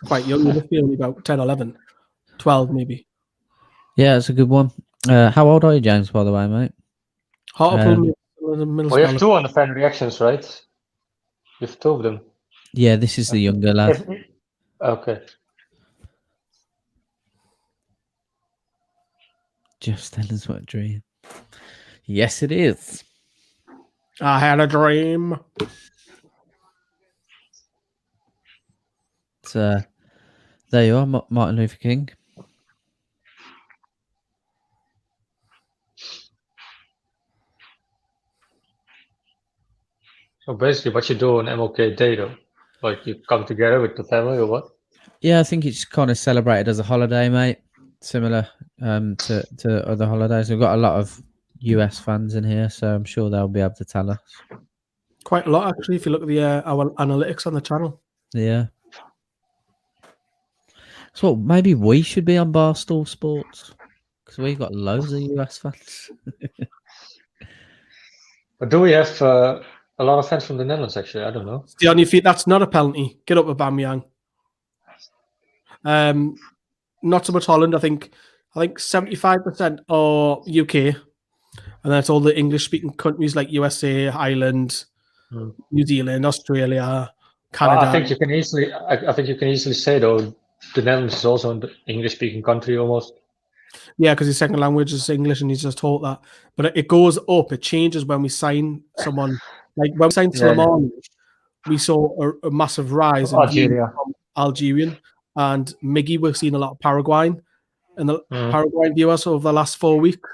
Quite young. He must be only about 10, 11, 12 maybe. Yeah, it's a good one. How old are you, James? By the way, mate. Hartlepool. We have two on the fan reactions, right? You have two of them. Yeah, this is the younger lad. Okay. Just tell us what dream. Yes, it is. I had a dream. So, there you are, Martin Luther King. So basically, what you do on MLK Day, though, like you come together with the family or what? Yeah, I think it's kind of celebrated as a holiday, mate. Similar to other holidays. We've got a lot of US fans in here, so I'm sure they'll be able to tell us. Quite a lot, actually, if you look at our analytics on the channel. Yeah. So maybe we should be on Barstool Sports because we've got loads of US fans. But do we have a lot of fans from the Netherlands, actually? I don't know. Stay on your feet. That's not a penalty. Get up, Aubameyang. Not so much Holland. I think 75% are UK, and that's all the English-speaking countries like USA, Ireland, New Zealand, Australia, Canada. I think you can easily say though the Netherlands is also an English-speaking country almost. Yeah, because his second language is English, and he's just taught that. But it goes up. It changes when we sign someone. Like when we signed Soleimani, we saw a massive rise in Algerian. And Miggy, we've seen a lot of Paraguayan and the Paraguayan viewers over the last 4 weeks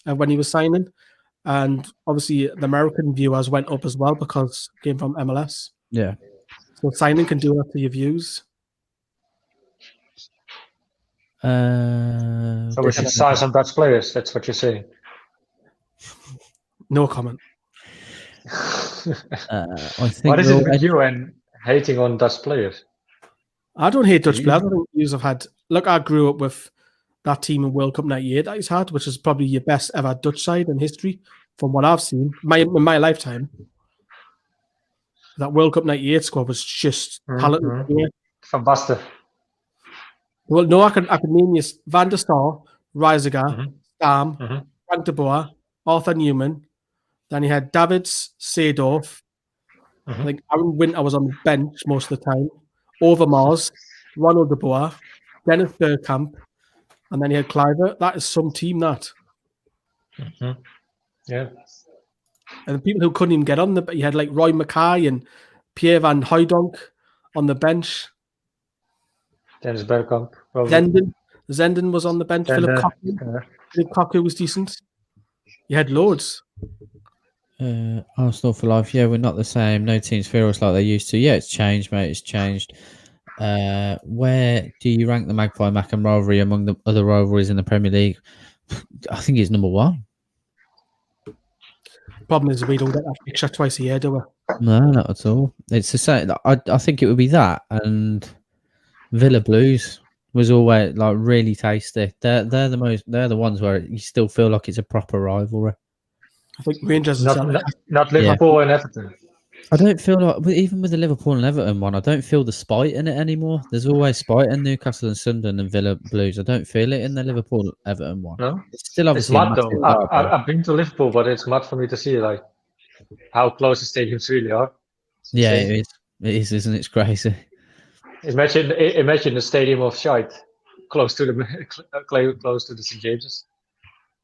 when he was signing. And obviously the American viewers went up as well because it came from MLS. Yeah. So signing can do that to your views. So we should sign some Dutch players. That's what you're saying. No comment. I think What is we're it with already- you and hating on Dutch players? I don't hate Dutch You- players. I think you have had. Look, I grew up with that team in World Cup '98 that he's had, which is probably your best ever Dutch side in history, from what I've seen. In my lifetime, that World Cup '98 squad was just talented. Yeah. Van Basten. Well, no, I could name you Van der Sar, Reisiger, Stam, Frank de Boer, Arthur Newman. Then you had Davids, Seedorf. I think Aaron Winter was on the bench most of the time. Overmars, Ronald de Boer, Dennis Bergkamp, and then you had Cliver. That is some team, that. Yeah. And the people who couldn't even get on you had like Roy Mackay and Pierre van Hooijdonk on the bench. Dennis Bergkamp. Zenden was on the bench. Philip Cocu was decent. You had loads. Arsenal for life. Yeah, we're not the same. No teams feel us like they used to. Yeah, it's changed, mate. It's changed. Where do you rank the Magpie Mackham rivalry among the other rivalries in the Premier League? I think it's number one. Problem is we don't get that fixture twice a year, do we? No, not at all. It's the same. I think it would be that and Villa Blues was always like really tasty. They're the ones where you still feel like it's a proper rivalry. I think Rangers not Liverpool and Everton. I don't feel like even with the Liverpool and Everton one, I don't feel the spite in it anymore. There's always spite in Newcastle and Sunderland and Villa Blues. I don't feel it in the Liverpool Everton one. No, it's still obviously mad though. I've been to Liverpool, but it's mad for me to see like how close the stadiums really are. Yeah, it is. It is, isn't it? It's crazy. Imagine the stadium of Shite close to the St James's,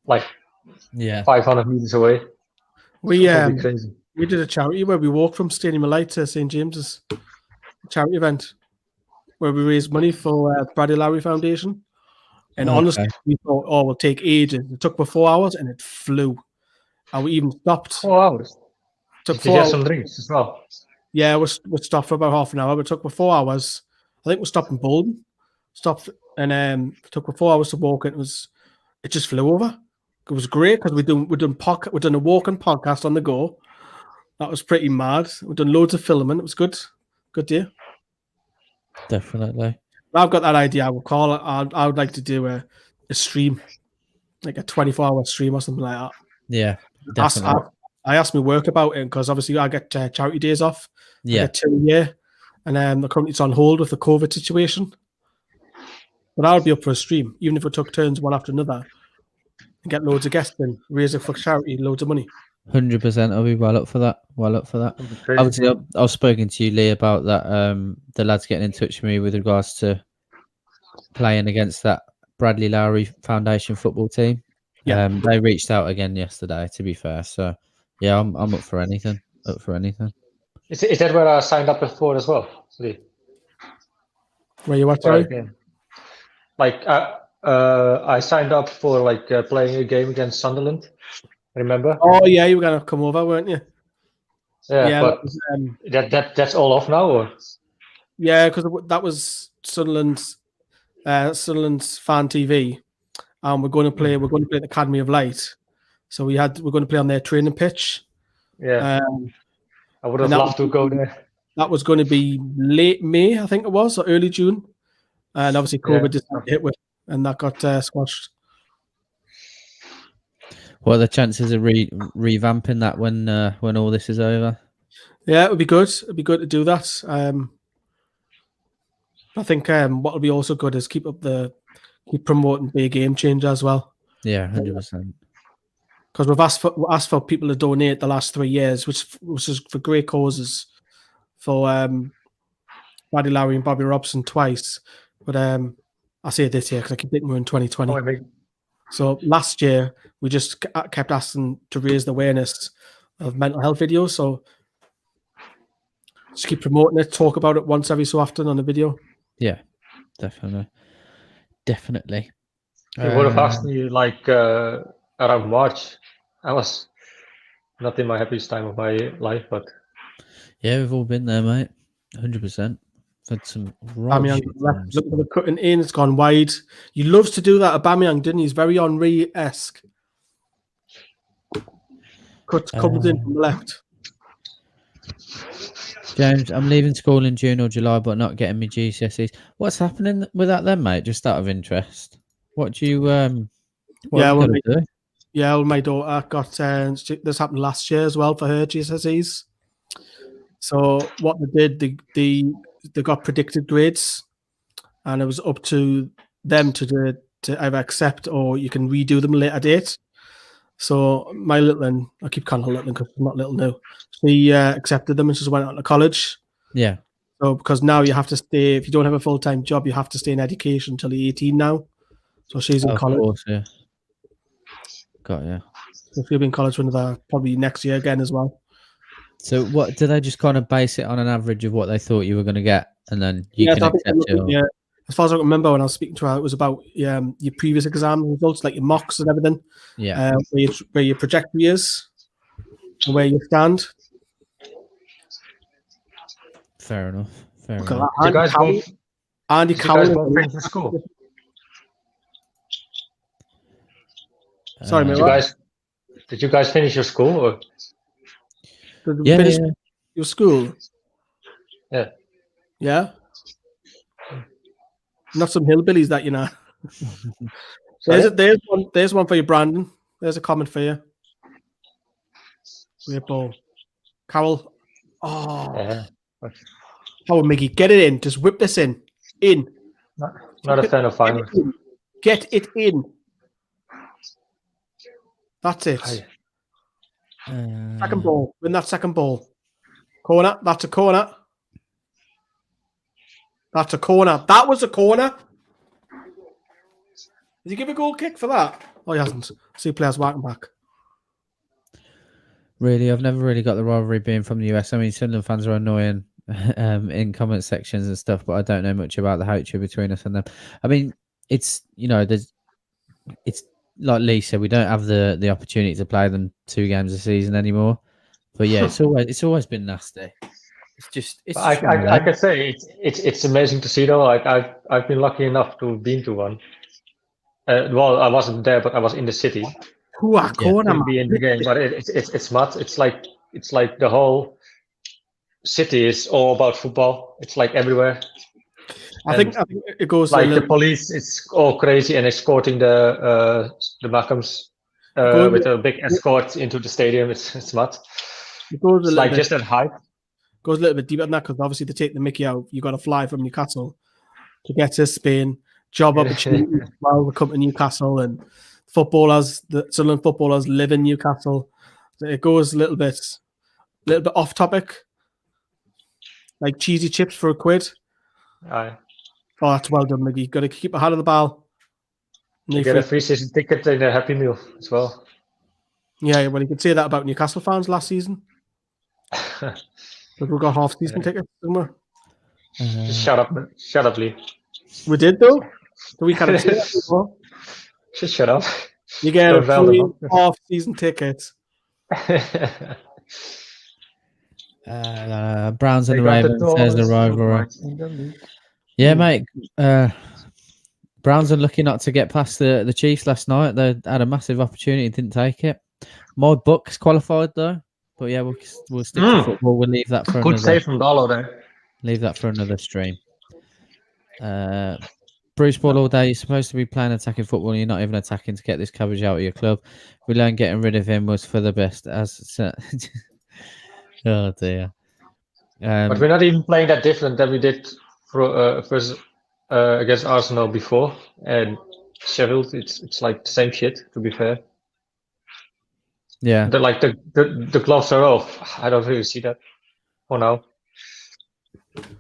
like 500 meters away. We did a charity where we walked from Stadium of Light to St James's, charity event where we raised money for Bradley Lowry Foundation. And honestly, we thought, we'll take ages. It took for 4 hours and it flew. And we even stopped. 4 hours. Took Did 4 you hours. have some drinks as well? Yeah, we stopped for about half an hour, but it took for 4 hours. I think we stopped in Bolton. Stopped and it took for 4 hours to walk. It just flew over. It was great because we've done a walking podcast on the go. That was pretty mad. We've done loads of filming. It was good. Good day. Definitely. I've got that idea. I will call it. I would like to do a stream, like a 24-hour stream or something like that. Yeah, definitely. I asked my work about it because obviously I get charity days off. Yeah. I get 2 a year. And the company's on hold with the COVID situation. But I would be up for a stream, even if we took turns one after another, and get loads of guests in, raise it for charity, loads of money. 100%. I'll be well up for that. Obviously, I've spoken to you, Lee, about that. The lads getting in touch with me with regards to playing against that Bradley Lowry Foundation football team. Yeah. They reached out again yesterday, to be fair. So, yeah, I'm up for anything. Is that where I signed up before as well, Lee? Where you at, sorry? Like, I signed up for playing a game against Sunderland. Remember? Oh yeah, you were gonna come over, weren't you? Yeah, but that's all off now, or? Yeah, because that was Sunderland's fan TV, and we're going to play at the Academy of Light. So we're going to play on their training pitch. Yeah, I would have loved to go there. That was going to be late May, I think it was, or early June, and obviously COVID just hit with, and that got squashed. What are the chances of revamping that when all this is over? Yeah, it would be good. It'd be good to do that. I think what will be also good is keep promoting Be a Game Changer as well. Yeah, 100%. Because we've asked for people to donate the last 3 years, which is for great causes, for Paddy Lowry and Bobby Robson twice. But I say it this year because I keep thinking we're in 2020. So last year we just kept asking to raise the awareness of mental health videos. So just keep promoting it, talk about it once every so often on a video. Yeah, definitely. You would have asked me around March. I was not in my happiest time of my life, but Yeah, we've all been there, mate. 100%. Had some Aubameyang right left, looking for the cutting in, it's gone wide. He loves to do that, Aubameyang, didn't he? He's very Henry-esque. Comes in from the left. James, I'm leaving school in June or July, but not getting my GCSEs. What's happening with that then, mate? Just out of interest. What do you what Yeah, are you well, gonna do? Yeah, well, my daughter got this happened last year as well for her GCSEs. So what they did, they got predicted grades, and it was up to them to either accept or you can redo them at a later date. So my little one, I keep calling her little because she's not little now. She accepted them and she just went on to college. Yeah. So because now you have to stay, if you don't have a full-time job, you have to stay in education until you're 18 now. So she's in college. Of course, yeah. Got you. So she'll be in college for another, probably next year again as well. So what do they just kind of base it on an average of what they thought you were going to get, and then you can accept it? Yeah, as far as I remember, when I was speaking to her, it was about your previous exam results, like your mocks and everything. Yeah, where your trajectory is, and where you stand. Fair enough. Fair Look enough. at that. Andy Cowell. Finish the school. Sorry, mate. Did you guys finish your school? Or? Did you finish Yeah. your school? Yeah. Yeah. Not some hillbillies that you know. Sorry? There's one for you, Brandon. There's a comment for you. Great ball. Cowell. Oh. Yeah. Cowell, Mickey, get it in. Just whip this in. In. Not a fan of finals. Get it in. That's it. Second ball. Win that second ball. Corner. That's a corner. That's a corner. That was a corner. Did he give a goal kick for that? Oh, he hasn't. See players whacking back. Really, I've never really got the rivalry being from the US. I mean, Sunderland fans are annoying in comment sections and stuff, but I don't know much about the hatred between us and them. I mean, it's it's like Lee said, we don't have the opportunity to play them 2 games a season anymore. But yeah, it's always been nasty. I can say it's amazing to see though. I've been lucky enough to been to one. Well, I wasn't there, but I was in the city. Corner, be in the game, but it's mad. It's like the whole city is all about football. It's like everywhere. I think it goes like the police. It's all crazy and escorting the Mackhams with a big escort into the stadium. It's mad. It's like just that hype. Goes a little bit deeper than that because obviously to take the mickey out, you got to fly from Newcastle to get to Spain. Job opportunities while we come to Newcastle, and the Sunderland footballers live in Newcastle. So it goes a little bit off topic, like cheesy chips for £1. Aye. Oh, that's well done, Miggy. Got to keep a hand on the ball. You get a free season ticket and a Happy Meal as well. Yeah, well, you could say that about Newcastle fans last season. But we got half season tickets somewhere. Shut up, Lee. We did though. So we can't say that before. Just shut up. You get a free half season ticket. Browns and the Ravens. There's the rivalry. Yeah, mate. Browns are lucky not to get past the Chiefs last night. They had a massive opportunity, didn't take it. My Bucks qualified though, but yeah, we'll stick to football. We'll leave that for good save from Darlow there. Leave that for another stream. Bruce Ball all day. You're supposed to be playing attacking football, and you're not even attacking to get this coverage out of your club. We learned getting rid of him was for the best. Oh dear. But we're not even playing that different than we did first against Arsenal before, and Sheffield. It's like the same shit. To be fair. Yeah. The gloves are off. I don't really see that for now.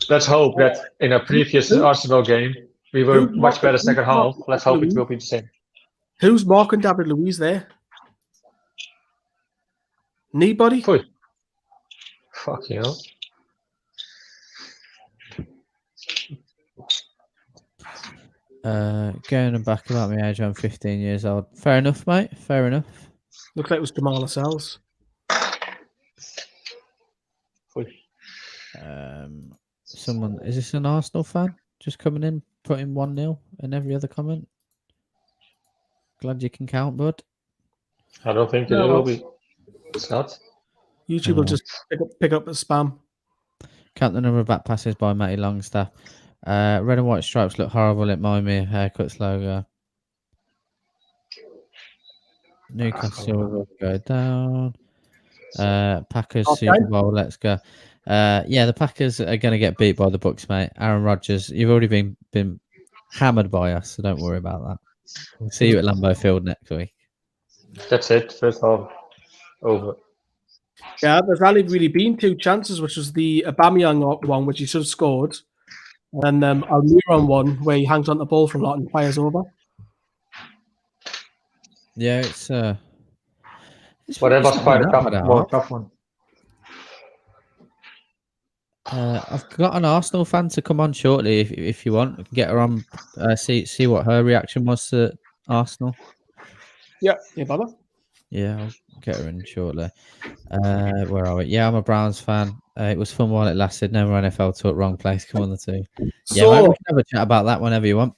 Let's hope that in a previous Arsenal game we were much better second half. Let's hope it will be the same. Who's marking David Luiz there? Anybody? Fuck you know. Going back about my age, I'm 15 years old. Fair enough, mate. Fair enough. Looks like it was Jamal Lascelles. Someone, is this an Arsenal fan just coming in, putting 1-0 in every other comment? Glad you can count, bud. I don't think it will be. It's not. YouTube will just pick up a spam. Count the number of back passes by Matty Longstaff. Red and white stripes look horrible at Mimir haircuts logo. Newcastle will go down. Packers Super Bowl, let's go. Yeah, the Packers are going to get beat by the Bucks, mate. Aaron Rodgers, you've already been hammered by us, so don't worry about that. We'll see you at Lambeau Field next week. That's it. First half over. Yeah, there's only really been 2 chances, which was the Aubameyang one, which he should have scored, and Almiron one where he hangs on the ball for a lot and fires over. Yeah, it's whatever's quite a more tough one. I've got an Arsenal fan to come on shortly if you want. We can get her on, see what her reaction was to Arsenal. Yeah, yeah, bother. Yeah, I'll get her in shortly. Where are we? Yeah, I'm a Browns fan. It was fun while it lasted. Never NFL talk, wrong place. Come on, the 2. Yeah, So, mate, we can have a chat about that whenever you want.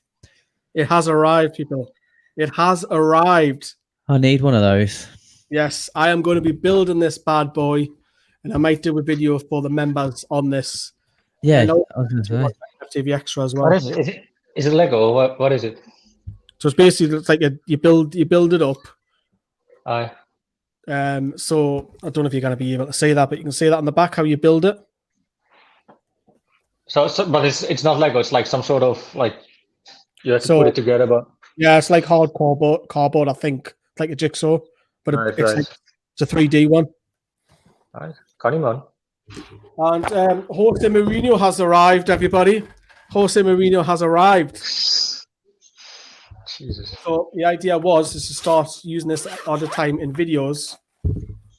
it has arrived, people. It has arrived. I need one of those. Yes, I am going to be building this bad boy, and I might do a video for the members on this. Yeah, I know I was going to say. FTV Extra as well. What is it? Is it Lego or what is it? So it's basically like you build it up. Aye. So I don't know if you're going to be able to see that, but you can see that on the back how you build it. So but it's not Lego. It's like some sort of like you have to put it together. But yeah, it's like hard cardboard. I think it's like a jigsaw, but right, it's a 3D one. Right, got him on. And Jose Mourinho has arrived, everybody. Jose Mourinho has arrived. Jesus. So the idea is to start using this all the time in videos.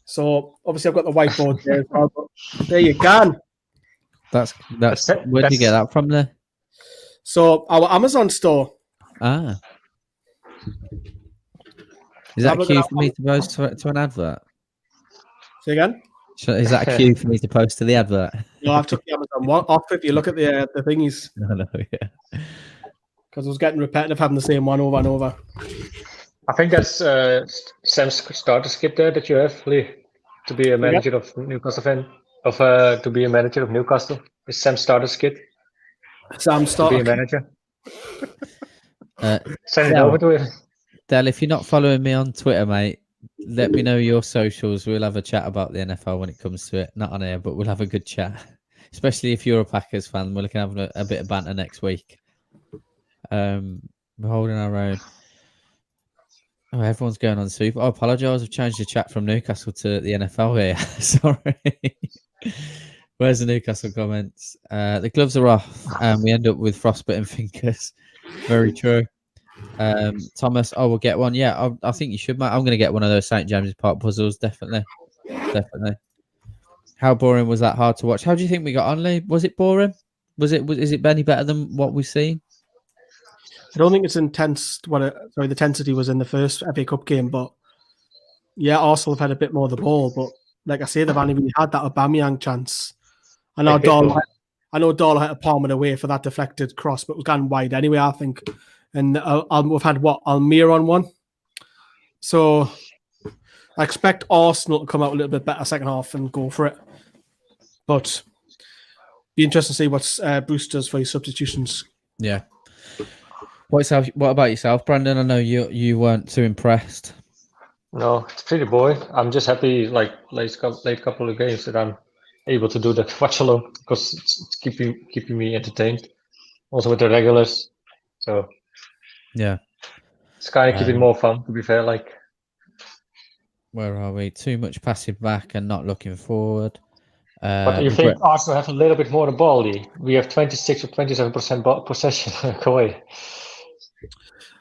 So obviously I've got the whiteboard there as well, but there you go. That's where did you get that from there? So our Amazon store. Ah. Is that a cue for me to post to an advert? Say again? Is that a cue for me to post to the advert? No, I've took the Amazon one off if you look at the thingies. No, yeah. Because I was getting repetitive having the same one over and over. I think that's Sam's starter skip there that you have, Lee, to be a manager of Newcastle fan. To be a manager of Newcastle. Is Sam's starter skip? Sam starter. To be a manager. Send it over to him. Del, if you're not following me on Twitter, mate, let me know your socials. We'll have a chat about the NFL when it comes to it. Not on air, but we'll have a good chat. Especially if you're a Packers fan. We're looking at having a bit of banter next week. We're holding our own. Oh, everyone's going on super. I apologise. I've changed the chat from Newcastle to the NFL here. Sorry. Where's the Newcastle comments? The gloves are off, and we end up with frostbitten fingers. Very true. Thomas, we'll get one. Yeah, I think you should, mate. I'm going to get one of those St. James's Park puzzles. Definitely. How boring was that? Hard to watch. How do you think we got on, Lee? Was it boring? Is it any better than what we've seen? I don't think it's intense. The intensity was in the first FA Cup game, but yeah, Arsenal have had a bit more of the ball. But like I say, they've only really had that Aubameyang chance. I know Darla had to palm it away for that deflected cross, but it was gone wide anyway, I think. And we've had Almiron one. So I expect Arsenal to come out a little bit better second half and go for it. But be interesting to see what Bruce does for his substitutions. Yeah. What about yourself, Brandon? I know you weren't too impressed. No, it's pretty boring. I'm just happy, like late couple of games that I'm able to do the watch along because it's keeping me entertained. Also with the regulars, so yeah, it's kind of keeping more fun. To be fair, like where are we? Too much passing back and not looking forward. But you think Arsenal have a little bit more the ball? We have 26 or 27% possession away.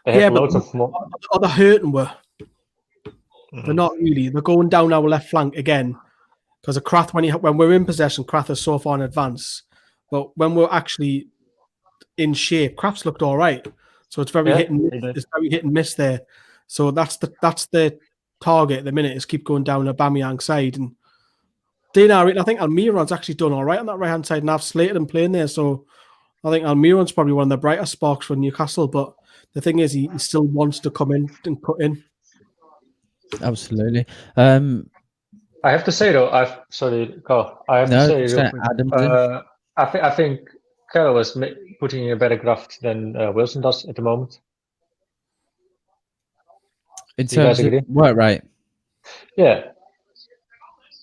They have loads of more. They're hurting. They're not really. They're going down our left flank again because of Krath. When we're in possession, Krath is so far in advance. But when we're actually in shape, Kraft's looked all right. So it's very hit and miss there. So that's the target at the minute is keep going down the Aubameyang side, and Toon Army, I think Almiron's actually done all right on that right-hand side, and I've slated him playing there, so I think Almiron's probably one of the brighter sparks for Newcastle, but the thing is, he still wants to come in and cut in. Absolutely. I have to say though, sorry, Carl. I have to say real quick. Adam. I think Carroll is putting in a better graft than Wilson does at the moment. In terms of work rate. Yeah.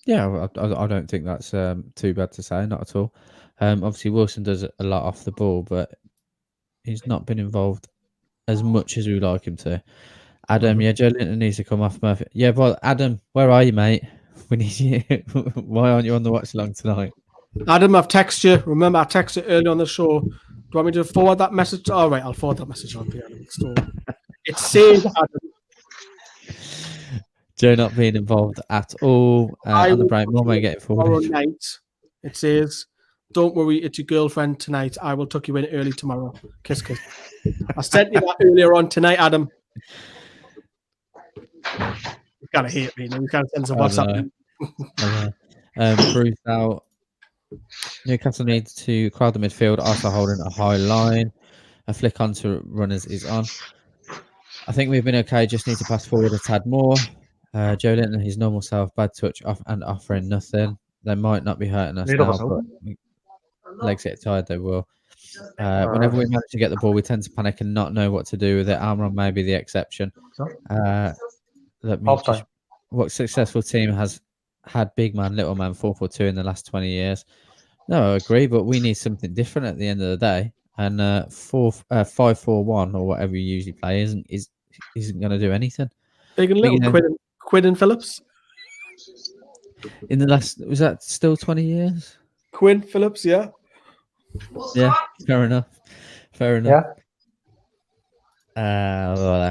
Yeah, I don't think that's too bad to say. Not at all. Obviously, Wilson does a lot off the ball, but he's not been involved as much as we would like him to. Adam, yeah, Joe Linton needs to come off Murphy. Yeah, well, Adam, where are you, mate? We need you. Why aren't you on the watch along tonight? Adam, I've texted you. Remember, I texted earlier on the show. Do you want me to forward that message? All right, I'll forward that message on to you, Adam. So, it says, Adam. Joe not being involved at all on the break. More may get forward. Night, it says, "Don't worry, it's your girlfriend tonight. I will tuck you in early tomorrow. Kiss, kiss." I sent you that earlier on tonight, Adam. You kind of hate me. You can't send some WhatsApp. Bruce out. Newcastle needs to crowd the midfield. Arsenal holding a high line. A flick onto runners is on. I think we've been okay. Just need to pass forward a tad more. Joe Linton, his normal self, bad touch off and offering nothing. They might not be hurting us now, but legs get tired, they will. Whenever we manage to get the ball, we tend to panic and not know what to do with it. Almiron may be the exception. What successful team has had big man, little man, 4-4-2 in the last 20 years? No, I agree, but we need something different at the end of the day. And 5-4-1 or whatever you usually play isn't going to do anything. Big and little Quinn Phillips. In the last, was that still 20 years? Quinn Phillips, yeah. Yeah, fair enough. Yeah.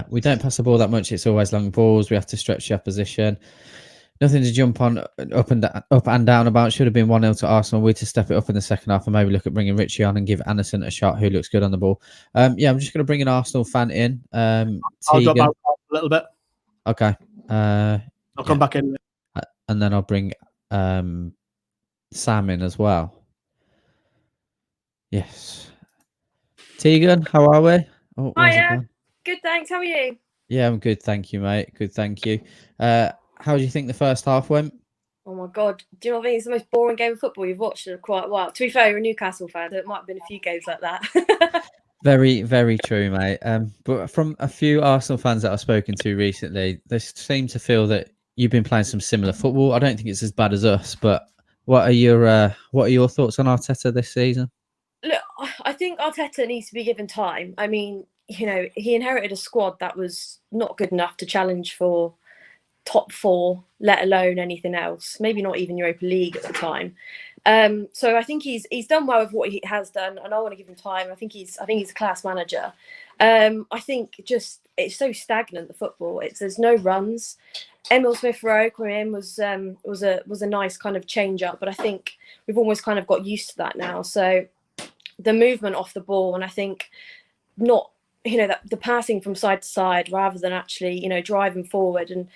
We don't pass the ball that much. It's always long balls. We have to stretch the opposition. Nothing to jump on up and down about. Should have been 1-0 to Arsenal. We to step it up in the second half and maybe look at bringing Richie on and give Anderson a shot, who looks good on the ball. I'm just going to bring an Arsenal fan in. I'll drop out a little bit. Okay. I'll come back in. And then I'll bring Sam in as well. Yes. Tegan, how are we? Oh, hiya. Good, thanks. How are you? Yeah, I'm good. Thank you, mate. Good, thank you. How do you think the first half went? Oh, my God. Do you know what I think? It's the most boring game of football you've watched in quite a while. To be fair, you're a Newcastle fan, so it might have been a few games like that. Very, very true, mate. But from a few Arsenal fans that I've spoken to recently, they seem to feel that you've been playing some similar football. I don't think it's as bad as us, but what are your thoughts on Arteta this season? Look, I think Arteta needs to be given time. I mean, he inherited a squad that was not good enough to challenge for top 4, let alone anything else. Maybe not even Europa League at the time. So I think he's done well with what he has done, and I want to give him time. I think he's a class manager. I think just it's so stagnant, the football. There's no runs. Emile Smith-Rowe coming in was a nice kind of change up, but I think we've almost kind of got used to that now. So the movement off the ball, and I think not, that the passing from side to side rather than actually, driving forward and,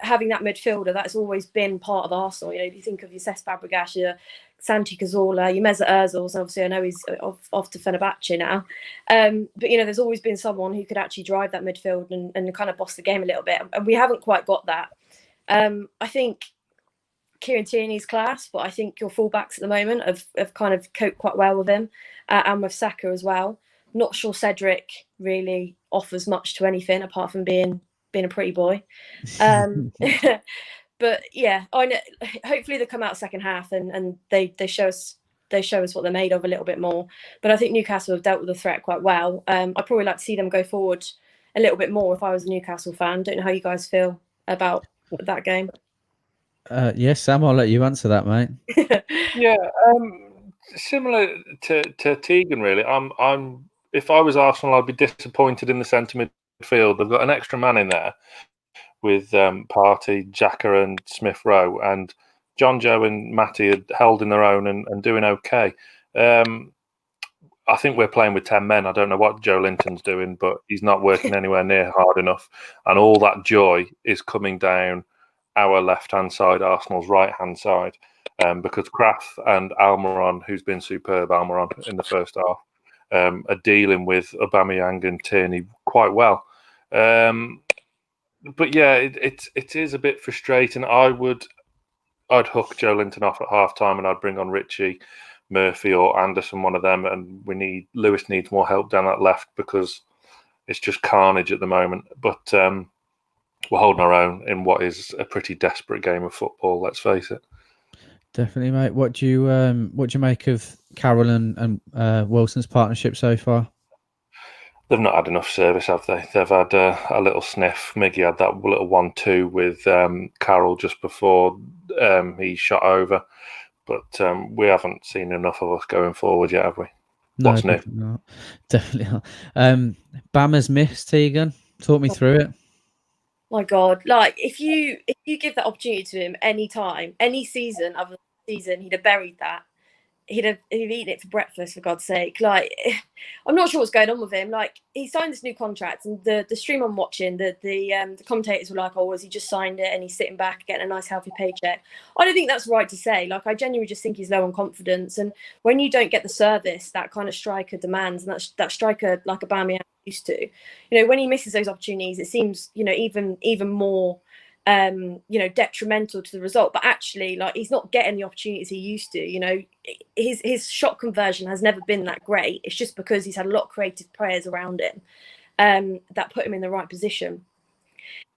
having that midfielder, that's always been part of Arsenal. If you think of your Cesc Fabregas, your Santi Cazorla, your Mesut Ozil, so obviously I know he's off to Fenerbahce now. But, there's always been someone who could actually drive that midfield and kind of boss the game a little bit. And we haven't quite got that. I think Kieran Tierney's class, but I think your fullbacks at the moment have kind of coped quite well with him, and with Saka as well. Not sure Cedric really offers much to anything apart from being a pretty boy. But yeah, I know, hopefully they come out second half and they show us what they're made of a little bit more. But I think Newcastle have dealt with the threat quite well. I'd probably like to see them go forward a little bit more if I was a Newcastle fan. Don't know how you guys feel about that game. Yes, Sam, I'll let you answer that, mate. Yeah, similar to Tegan, really. I'm if I was Arsenal, I'd be disappointed in the centre midfield. They've got an extra man in there with Partey, Xhaka and Smith-Rowe, and John Joe and Matty had held in their own and doing okay. I think we're playing with 10 men. I don't know what Joe Linton's doing, but he's not working anywhere near hard enough. And all that joy is coming down our left-hand side, Arsenal's right-hand side, because Kraft and Almiron, who's been superb, Almiron in the first half, are dealing with Aubameyang and Tierney quite well. But yeah, it is a bit frustrating. I'd hook Joe Linton off at half time and I'd bring on Richie, Murphy or Anderson, one of them, and Lewis needs more help down that left because it's just carnage at the moment. But we're holding our own in what is a pretty desperate game of football, let's face it. Definitely, mate. What do you make of Carroll and Wilson's partnership so far? They've not had enough service, have they? They've had a little sniff. Miggy had that little 1-2 with Carroll just before he shot over. But we haven't seen enough of us going forward yet, have we? No, What's new? Definitely not. Bama's missed, Tegan. Talk me through it. My God, like if you give that opportunity to him any time, any season other than the season, he'd have buried that. He'd have eaten it for breakfast, for God's sake. Like, I'm not sure what's going on with him. Like, he signed this new contract, and the stream I'm watching, the commentators were like, "Oh, has he just signed it and he's sitting back getting a nice healthy paycheck?" I don't think that's right to say. Like, I genuinely just think he's low on confidence, and when you don't get the service that kind of striker demands, and that striker like Aubameyang used to, when he misses those opportunities, it seems even more detrimental to the result. But actually, like, he's not getting the opportunities he used to. His shot conversion has never been that great. It's just because he's had a lot of creative players around him that put him in the right position.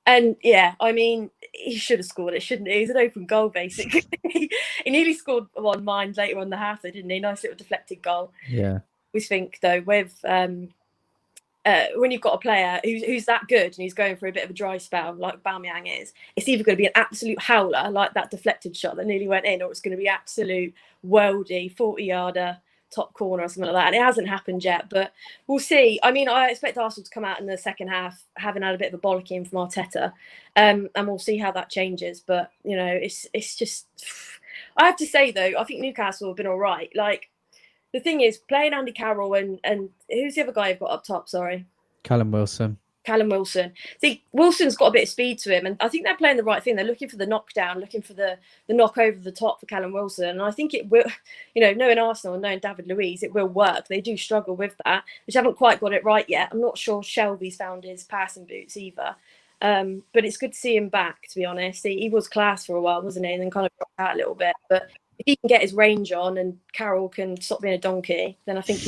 And yeah, I mean, he should have scored it, shouldn't he? It was an open goal, basically. He nearly scored one mind later on the half, though, didn't he? Nice little deflected goal. Yeah. We think though, with when you've got a player who's that good and he's going through a bit of a dry spell like Aubameyang is, it's either going to be an absolute howler like that deflected shot that nearly went in, or it's going to be absolute worldy 40-yarder top corner or something like that. And it hasn't happened yet, but we'll see. I mean, I expect Arsenal to come out in the second half having had a bit of a bollocking from Arteta, and we'll see how that changes. But it's just, I have to say though, I think Newcastle have been all right. Like, the thing is, playing Andy Carroll and who's the other guy you've got up top? Sorry, Callum Wilson. See, Wilson's got a bit of speed to him, and I think they're playing the right thing. They're looking for the knockdown, looking for the knock over the top for Callum Wilson, and I think it will. Knowing Arsenal and knowing David Luiz, it will work. They do struggle with that, which haven't quite got it right yet. I'm not sure Shelby's found his passing boots either, but it's good to see him back. To be honest, he was class for a while, wasn't he? And then kind of dropped out a little bit, but if he can get his range on and Carroll can stop being a donkey, then I think.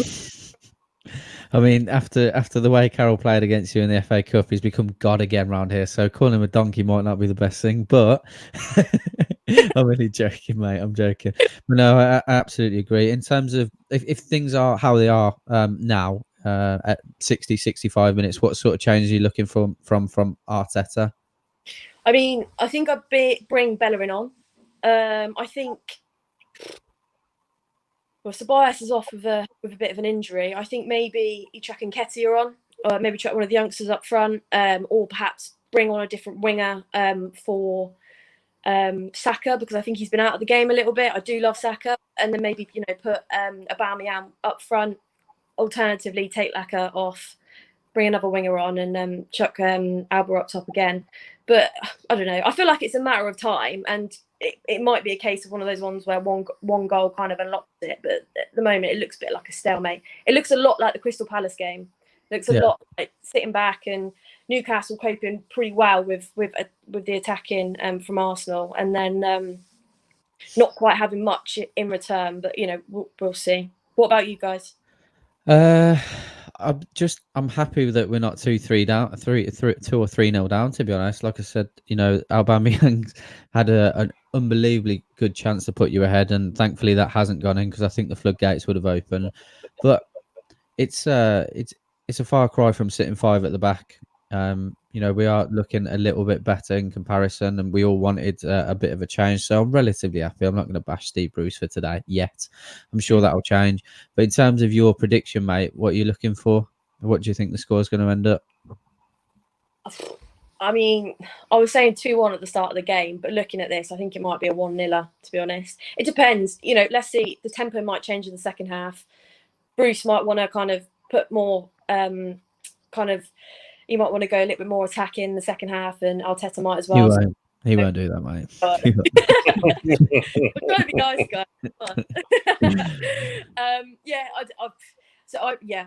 I mean, after the way Carroll played against you in the FA Cup, he's become God again round here. So calling him a donkey might not be the best thing, but I'm really joking, mate. I'm joking. But no, I absolutely agree. In terms of if things are how they are now at 60, 65 minutes, what sort of changes are you looking from Arteta? I mean, I think I'd bring Bellerin on. I think. Well, Ceballos is off with a bit of an injury. I think maybe you chuck Nketiah on, or maybe chuck one of the youngsters up front, or perhaps bring on a different winger for Saka, because I think he's been out of the game a little bit. I do love Saka, and then maybe put Aubameyang up front. Alternatively, take Laka off, bring another winger on, and chuck Alba up top again. But I don't know. I feel like it's a matter of time, and it might be a case of one of those ones where one goal kind of unlocks it. But at the moment, it looks a bit like a stalemate. It looks a lot like the Crystal Palace game. It looks a lot like sitting back, and Newcastle coping pretty well with the attacking from Arsenal, and then not quite having much in return. But we'll see. What about you guys? I'm happy that we're not 2-3 down, 2 or 3-0 down. To be honest, like I said, Aubameyang had an unbelievably good chance to put you ahead, and thankfully that hasn't gone in because I think the floodgates would have opened. But it's a far cry from sitting 5 at the back. We are looking a little bit better in comparison, and we all wanted a bit of a change. So I'm relatively happy. I'm not going to bash Steve Bruce for today yet. I'm sure that'll change. But in terms of your prediction, mate, what are you looking for? What do you think the score is going to end up? I mean, I was saying 2-1 at the start of the game, but looking at this, I think it might be a 1-0, to be honest. It depends. Let's see. The tempo might change in the second half. Bruce might want to kind of put more you might want to go a little bit more attacking in the second half, and Arteta might as well. He won't do that, mate. We're trying to be nice, guys.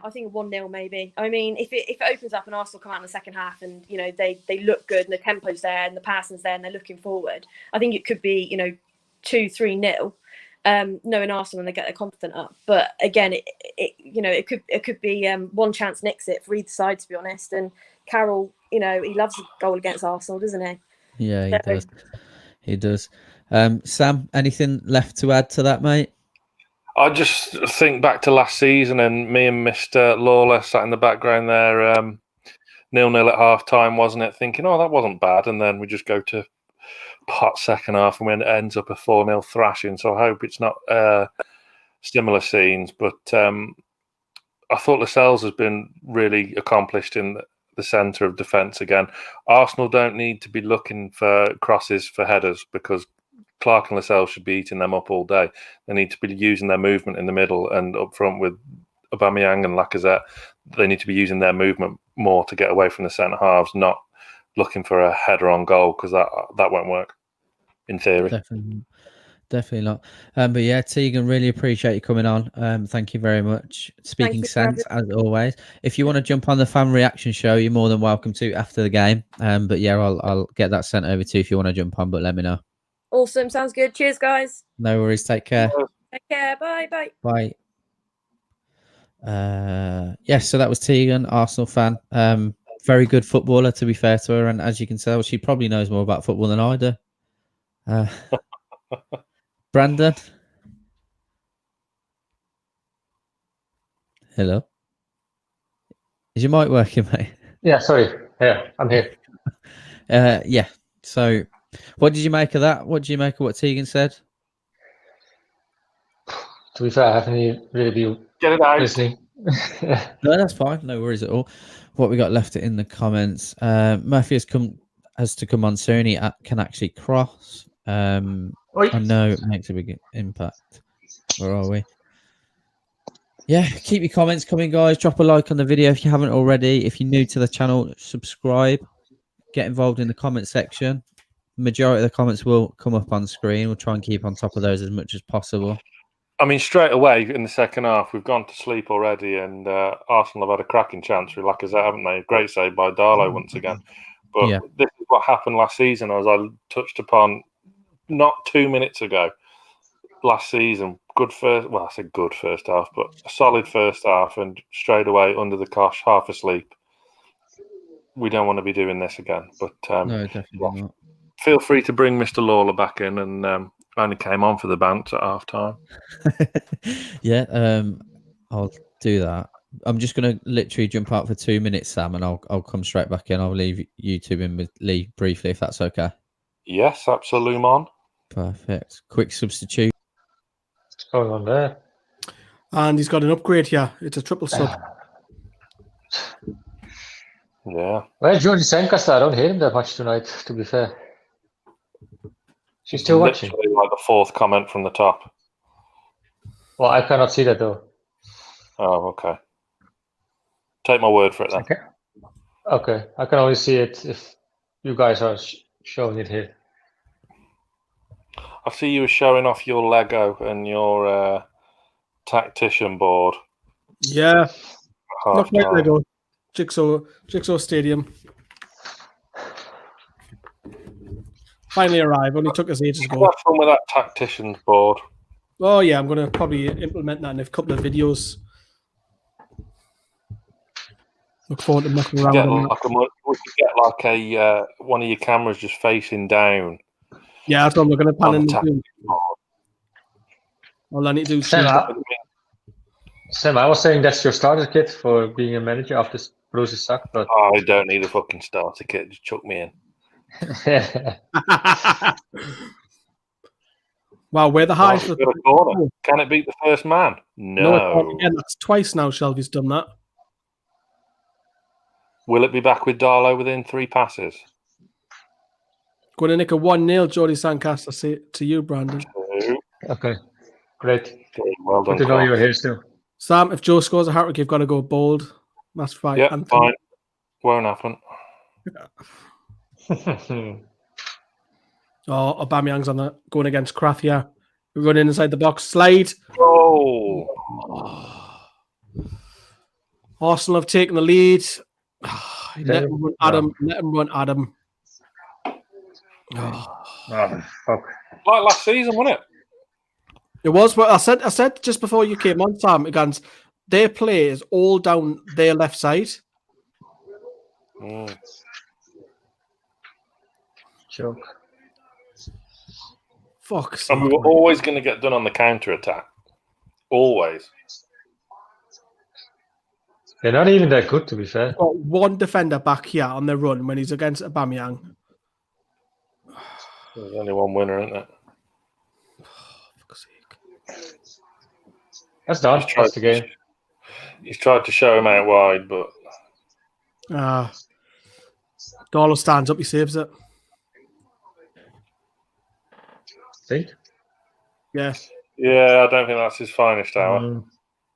I think 1-0 maybe. I mean, if it opens up and Arsenal come out in the second half and they look good and the tempo's there and the passing's there and they're looking forward, I think it could be 2-3-0. Knowing Arsenal when they get their confidence up, but again, it could be one chance nicks it for either side, to be honest. And Carroll, he loves a goal against Arsenal, doesn't he? Yeah, he does. He does. Sam, anything left to add to that, mate? I just think back to last season, and me and Mr. Lawler sat in the background there, 0-0 at half time, wasn't it? Thinking, oh, that wasn't bad, and then we just go to pot second half and when it ends up a 4-0 thrashing. So I hope it's not similar scenes. But I thought Lascelles has been really accomplished in the centre of defence again. Arsenal don't need to be looking for crosses for headers because Clark and Lascelles should be eating them up all day. They need to be using their movement in the middle and up front with Aubameyang and Lacazette. They need to be using their movement more to get away from the centre halves, not looking for a header on goal, because that won't work in theory. Definitely not. But yeah, Tegan, really appreciate you coming on. Thank you very much. Speaking sense as always. If you want to jump on the fan reaction show, you're more than welcome to after the game. But yeah, I'll get that sent over to you if you want to jump on. But let me know. Awesome, sounds good. Cheers, guys. No worries. Take care. Take care. Bye. Bye. Yes, so that was Tegan, Arsenal fan. Very good footballer, to be fair to her, and as you can tell, she probably knows more about football than I do. Brandon, hello. Is your mic working, mate? Yeah, sorry. Yeah, I'm here. Yeah. So, what did you make of that? What did you make of what Tegan said? To be fair, I haven't really been listening. No, that's fine. No worries at all. What we got left in the comments. Murphy has to come on soon. He can actually cross. I know it makes a big impact. Where are we? Yeah, keep your comments coming, guys. Drop a like on the video if you haven't already. If you're new to the channel, subscribe. Get involved in the comment section. Majority of the comments will come up on screen. We'll try and keep on top of those as much as possible. I mean, straight away in the second half, we've gone to sleep already, and Arsenal have had a cracking chance with Lacazette, haven't they? Great save by Darlow once again. But This is what happened last season, as I touched upon not 2 minutes ago. Last season, I said good first half, but a solid first half, and straight away under the cosh, half asleep. We don't want to be doing this again. But no, definitely not. Feel free to bring Mr. Lawler back in, and only came on for the bants at half time. Yeah, I'll do that. I'm just going to literally jump out for 2 minutes, Sam, and I'll come straight back in. I'll leave you two in with Lee briefly, if that's okay. Yes, absolutely, man. Perfect. Quick substitute. What's going on there? And he's got an upgrade here. It's a triple sub. Yeah. Well, Georgie Sanchez, I don't hate him that much tonight, to be fair. She's still watching. Like the fourth comment from the top. Well, I cannot see that though. Oh, okay. Take my word for it then. Okay. I can only see it if you guys are showing it here. I see you were showing off your Lego and your tactician board. Yeah. Not quite Lego. Jigsaw Stadium. Finally arrived. Only took us ages ago. Have fun with that tactician's board. Oh yeah, I'm going to probably implement that in a couple of videos. Look forward to mucking around. We could get like a one of your cameras just facing down. Yeah, that's what we're going to pan in the Zoom. All I need to do is Sam, I was saying that's your starter kit for being a manager after Bruce's suck, but I don't need a fucking starter kit. Just chuck me in. Wow, we're the high for the corner. Can it beat the first man? No. Again, that's twice now Shelby's done that. Will it be back with Darlow within 3 passes? Going to nick a 1-0, Jordi Sancaster. Say to you, Brandon. Okay, great. Well done. Good to know you're here still. Sam, if Joe scores a hat-trick, you've got to go bold. That's fine. Yeah, fine. Won't happen. Oh, Aubameyang's on the going against Krathia. Running inside the box. Slide. Oh, Arsenal have taken the lead. Let Okay. him run at him. Let him run at him. Oh. Oh, fuck. like last season, wasn't it? It was what I said just before you came on, Sam, against their play is all down their left side. Joke. Fuck. And we were always going to get done on the counter attack. Always. They're not even that good, to be fair. Got one defender back here on the run when he's against Aubameyang. There's only one winner, isn't it? Fuck's sake. That's done. That's the game. He's tried to show him out wide, but Darlow stands up, he saves it. Think? Yeah. yeah, I don't think that's his finest hour.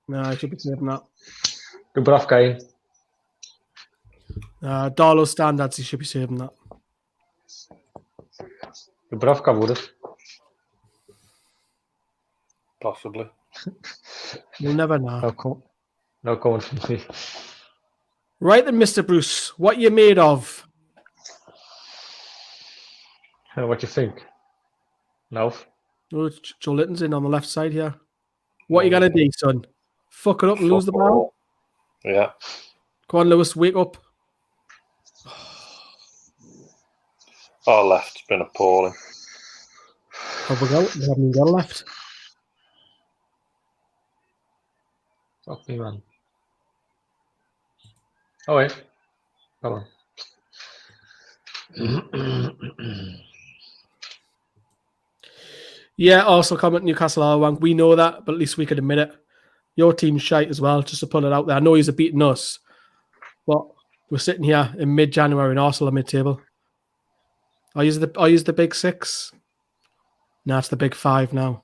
No, I should be saving that. Dubravka in. Darlow standards, he should be saving that. Dubravka would have. Possibly. You'll never know. No comment from me. Right then, Mr. Bruce, what you made of? What you think? No. Oh, Joe Litton's in on the left side here. What you gonna do, son? Fuck it up and lose the ball? Yeah. Come on, Lewis, wake up. Our left's been appalling. Have we got? We haven't even got a left. Fuck me, man. Oh, wait. Come on. Yeah, also comment Newcastle are wank. We know that, but at least we can admit it. Your team's shite as well, just to put it out there. I know he's beating us, but we're sitting here in mid-January and Arsenal are mid-table. I use the big six. No, it's the big five now.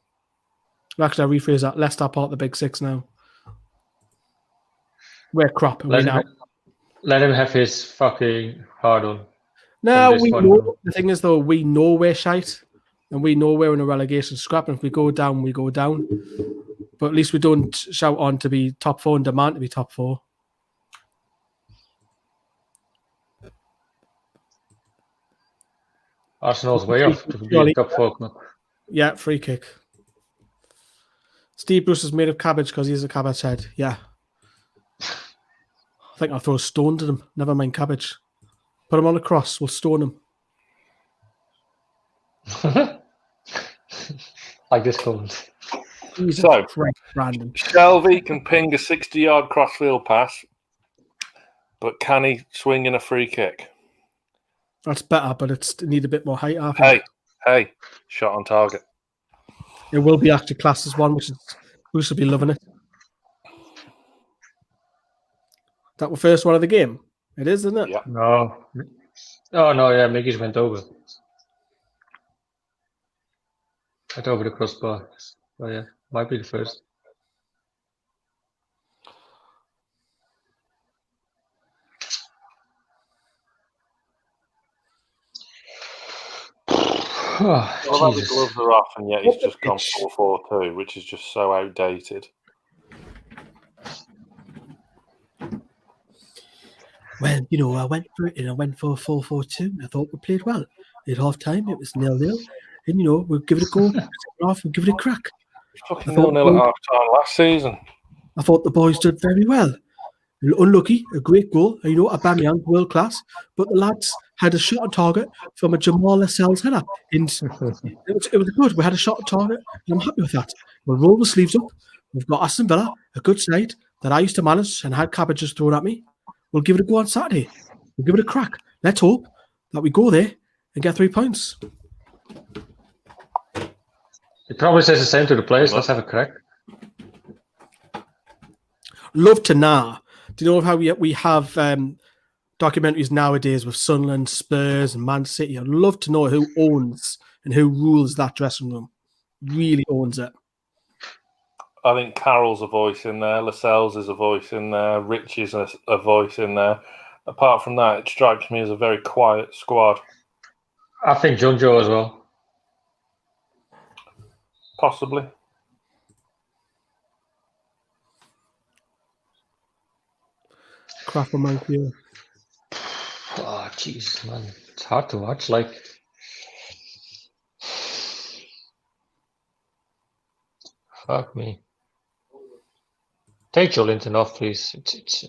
Actually, I rephrase that. Leicester part of the big six now. We're crap. Let him have his fucking hard on. No, we know. The thing is, though, we know we're shite. And we know we're in a relegation scrap. And if we go down, we go down. But at least we don't shout on to be top four and demand to be top four. Arsenal's way off to be top four. Yeah, free kick. Steve Bruce is made of cabbage because he's a cabbage head. Yeah. I think I'll throw a stone at him. Never mind cabbage. Put him on a cross. We'll stone him. Like this comment. So, Brandon. Shelby can ping a 60-yard crossfield pass, but can he swing in a free kick? That's better, but it need a bit more height. I think. Hey, shot on target. It will be actually classed as one, which is Bruce will be loving it. That was first one of the game. It is, isn't it? Yeah. No. Oh no, yeah, Mickey's went over. Went over the crossbar. Oh yeah, might be the first. Oh, Well, the Jesus. gloves are off, and yet he's just gone 4-4-2, which is just so outdated. Well, you know, I went for it and I went for a 4-4-2. I thought we played well. At half time, it was 0-0. And, you know, we'll give it a go. Second half, we'll give it a crack. Fucking 0-0 at half time last season. I thought the boys did very well. Unlucky, a great goal. And, you know, Aubameyang, world class. But the lads had a shot on target from a Jamal Lascelles header. And it was good. We had a shot on target, and I'm happy with that. We'll roll the sleeves up. We've got Aston Villa, a good side that I used to manage and had cabbages thrown at me. We'll give it a go on Saturday. We'll give it a crack. Let's hope that we go there and get 3 points. It probably says the same to the players. Let's have a crack. Love to know. Do you know how we have documentaries nowadays with Sunderland, Spurs, and Man City? I'd love to know who owns and who rules that dressing room. Really owns it. I think Carroll's a voice in there. Lascelles is a voice in there. Rich is a voice in there. Apart from that, it strikes me as a very quiet squad. I think John Joe as well. Possibly. Crap amount here. Oh, jeez, man. It's hard to watch. Like, fuck me. Take Joelinton off, please. It's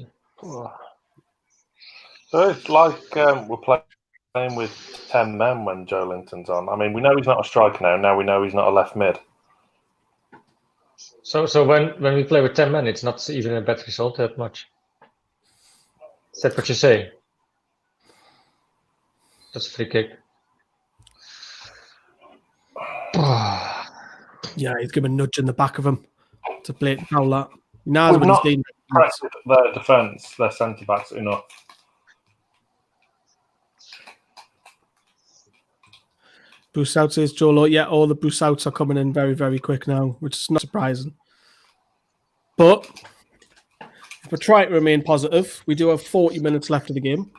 So it's like we're playing with 10 men when Joelinton's on. I mean, we know he's not a striker now. Now we know he's not a left mid. So when we play with 10 men, it's not even a bad result that much. Is that what you say? That's a free kick. Yeah, he's giving a nudge in the back of him to play it foul that. Now We've when he's not doing pressed their defence, their centre backs enough. Bruce Out says Jolo. Yeah, all the Bruce Outs are coming in very, very quick now, which is not surprising. But if we try to remain positive, we do have 40 minutes left of the game.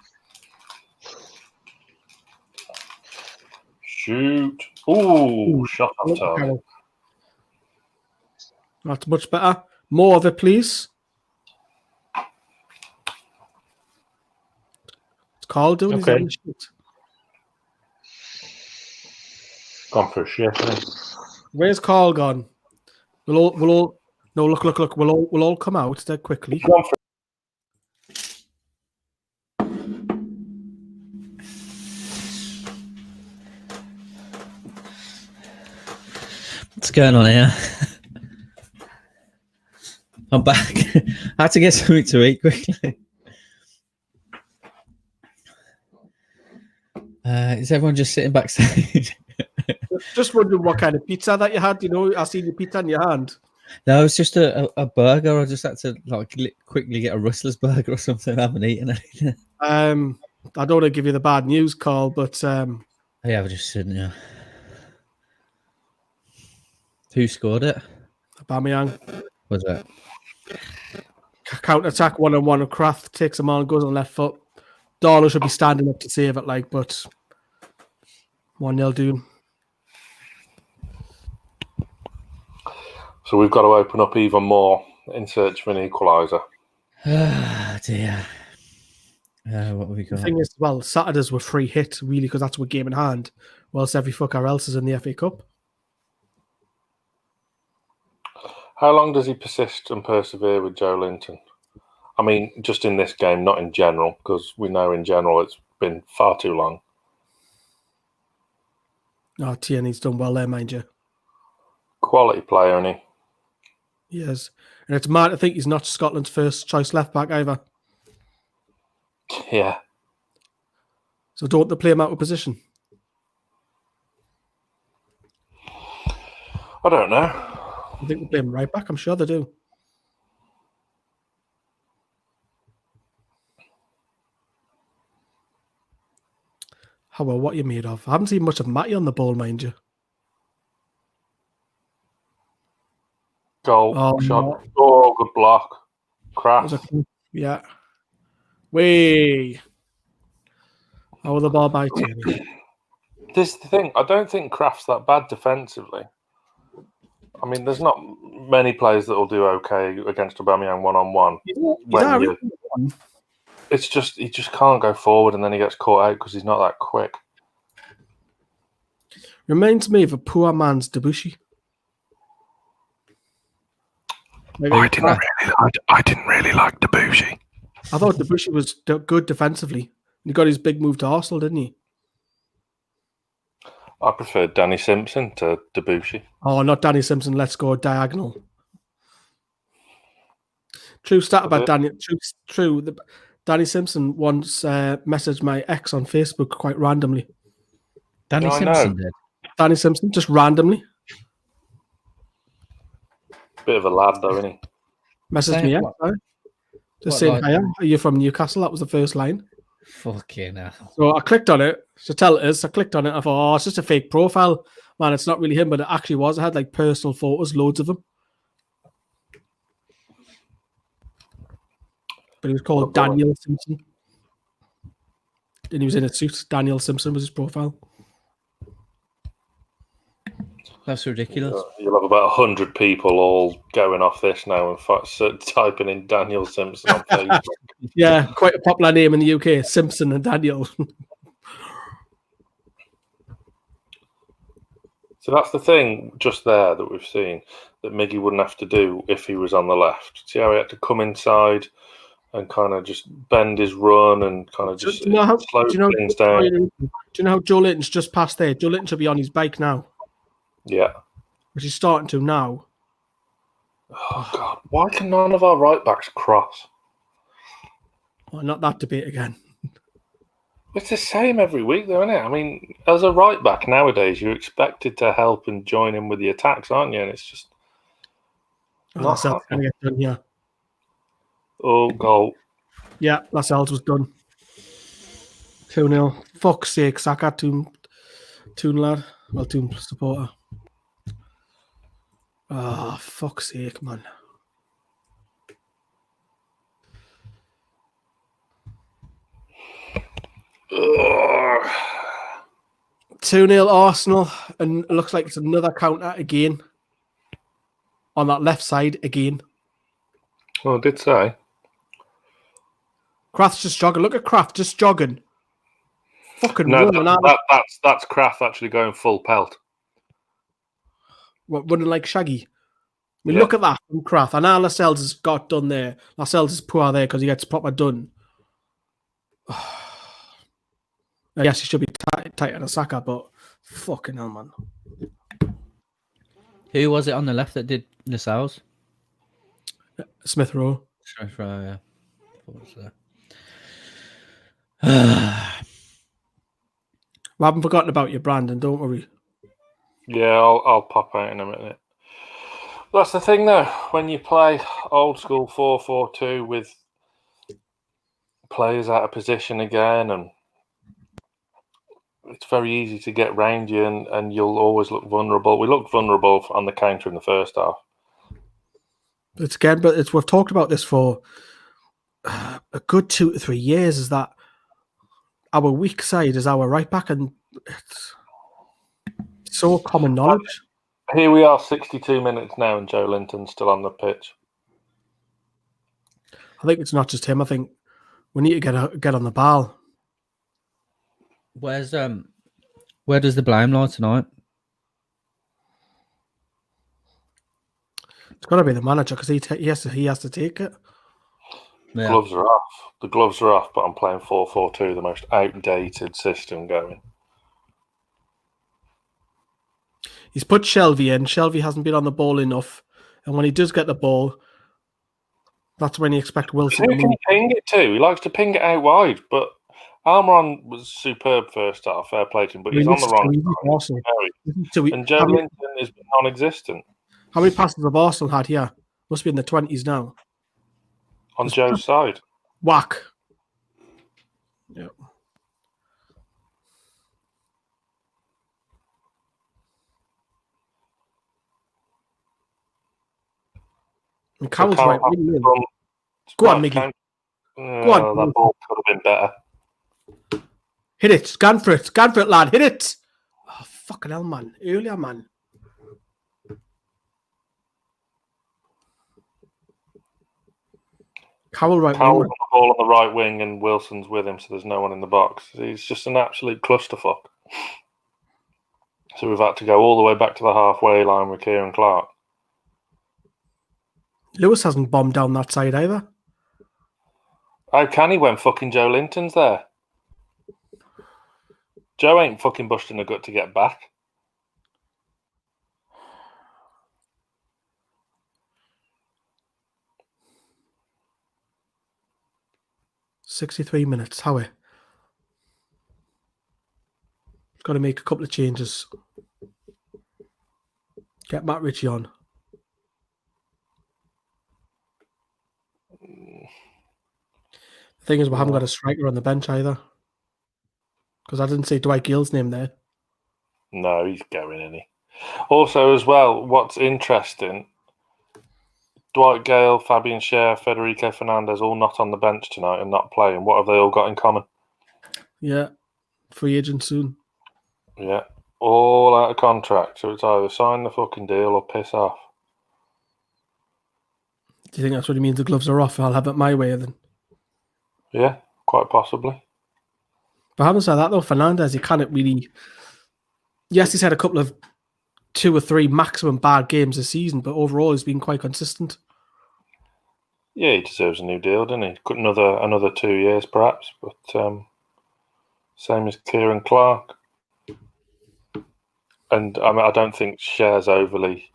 Shoot. Ooh, shot on target. That's much better. More of it, please. It's Carl doing his own shit. Gone for a shit, isn't he? Where's Carl gone? We'll all. No, look. We'll all come out dead quickly. Gone for What's going on here? I'm back. I had to get something to eat quickly. Is everyone just sitting backstage? Just wondering what kind of pizza that you had. You know, I seen the pizza in your hand. No, it's just a burger. I just had to quickly get a Rustler's burger or something. I haven't eaten anything. I don't want to give you the bad news, Carl, but yeah, we're just sitting here. Who scored it? Aubameyang. Was it? Counter attack 1-on-1 of Kraft takes him on, goes on left foot. Darlow should be standing up to save it, but 1-0 Doom. So we've got to open up even more in search of an equaliser. Ah, dear. What have we got? The thing is, Saturdays were free hit, really, because that's what game in hand, whilst every fucker else is in the FA Cup. How long does he persist and persevere with Joelinton? I mean, just in this game, not in general, because we know in general it's been far too long. Oh, Tierney's done well there, mind you. Quality player, isn't he? Yes. And it's mad to think he's not Scotland's first choice left back either. Yeah. So don't they play him out of position? I don't know. I think they play him right back. I'm sure they do. How well, what are you made of? I haven't seen much of Matty on the ball, mind you. Goal, shot. Oh, good block. Crash. Yeah. Way. Oh, the ball by Tierney. This is the thing. I don't think Kraft's that bad defensively. I mean, there's not many players that will do okay against Aubameyang one-on-one. It's just he just can't go forward, and then he gets caught out because he's not that quick. Reminds me of a poor man's Debussy. I didn't really like Debussy. I thought Debussy was good defensively. He got his big move to Arsenal, didn't he? I prefer Danny Simpson to Debussy. Oh, not Danny Simpson. Let's go diagonal. True stat about Danny. True. Danny Simpson once messaged my ex on Facebook quite randomly. Danny Simpson did. Danny Simpson, just randomly. Bit of a lad, though, isn't he? Messaged me, yeah. Just saying, hiya. Are you from Newcastle? That was the first line. Fucking hell. So I clicked on it. To tell it is, I clicked on it. I thought, it's just a fake profile. Man, it's not really him, but it actually was. I had personal photos, loads of them. But he was called Daniel Simpson. And he was in a suit. Daniel Simpson was his profile. That's ridiculous. You'll have about 100 people all going off this now and typing in Daniel Simpson on Facebook. Yeah, quite a popular name in the UK, Simpson and Daniel. So that's the thing just there that we've seen that Miggy wouldn't have to do if he was on the left. See how he had to come inside and kind of just bend his run and kind of just slow things down. Do you know how Joe Linton's just passed there? Joe Linton should be on his bike now. Yeah. Which he's starting to now. Oh, God. Why can none of our right backs cross? Well, not that debate again. It's the same every week, though, isn't it? I mean, as a right back nowadays, you're expected to help and join in with the attacks, aren't you? And it's just not happening. Done, yeah. Oh, goal. Yeah, Lascelles was done. 2-0. Fuck's sake, Saka, Toon lad. Well, Toon supporter. Oh, fuck's sake, man. Ugh. 2-0 Arsenal, and it looks like it's another counter again. On that left side again. Well, I did say. Kraft's just jogging. Look at Kraft just jogging. Fucking no, running that's Kraft actually going full pelt. What, running like Shaggy. I mean, look at that from Kraft. I know Lascelles has got done there. Lascelles is poor there because he gets proper done. Yes, he should be tight on a Saka, but fucking hell, man. Who was it on the left that did Lascelles? Smith Rowe. Smith Rowe, yeah. We haven't forgotten about you, Brandon. Don't worry. Yeah, I'll pop out in a minute. That's the thing, though. When you play old school 4-4-2 with players out of position again, and it's very easy to get round you, and you'll always look vulnerable. We looked vulnerable on the counter in the first half. We've talked about this for a good 2 to 3 years. Is that our weak side is our right back, and it's so common knowledge. Here we are, 62 minutes now, and Joe Linton's still on the pitch. I think it's not just him. I think we need to get on the ball. Where does the blame lie tonight? It's got to be the manager because he has to take it. Yeah. Gloves are off. The gloves are off, but I'm playing 4-4-2, the most outdated system going. He's put Shelby in. Shelby hasn't been on the ball enough, and when he does get the ball, that's when you expect Wilson. Who can he ping it to? He likes to ping it out wide, but Almiron was superb first half. Fair play to him, but he's on the wrong side. And Joe Linton is non-existent. How many passes have Arsenal had here? Must be in the 20s now. On Joe's side. Whack. Yeah. And Carroll's right. Go on, Miggy. Go on. That ball could have been better. Hit it. Scan for it, lad. Hit it. Oh, fucking hell, man. Earlier, man. Carroll on the ball on the right wing, and Wilson's with him, so there's no one in the box. He's just an absolute clusterfuck. So we've had to go all the way back to the halfway line with Kieran Clark. Lewis hasn't bombed down that side either. How can he when fucking Joe Linton's there? Joe ain't fucking busting a gut to get back. $63 minutes. Howie. Got to make a couple of changes. Get Matt Ritchie on. The thing is, we haven't got a striker on the bench either. Because I didn't see Dwight Gill's name there. No, he's going, isn't he? Also, as well, what's interesting, Dwight Gale, Fabian Schär, Federico Fernandez all not on the bench tonight and not playing. What have they all got in common? Yeah. Free agent soon. Yeah. all out of contract, so it's either sign the fucking deal or piss off. Do you think that's what he means? The gloves are off. I'll have it my way then. Yeah, quite possibly. But having said that, though, Fernandes, he can't really. Yes, he's had a couple of 2 or 3 maximum bad games this season, but overall he's been quite consistent. Yeah, he deserves a new deal, doesn't he? Could another 2 years perhaps, but same as Kieran Clark. And I mean, I don't think Cher's overly.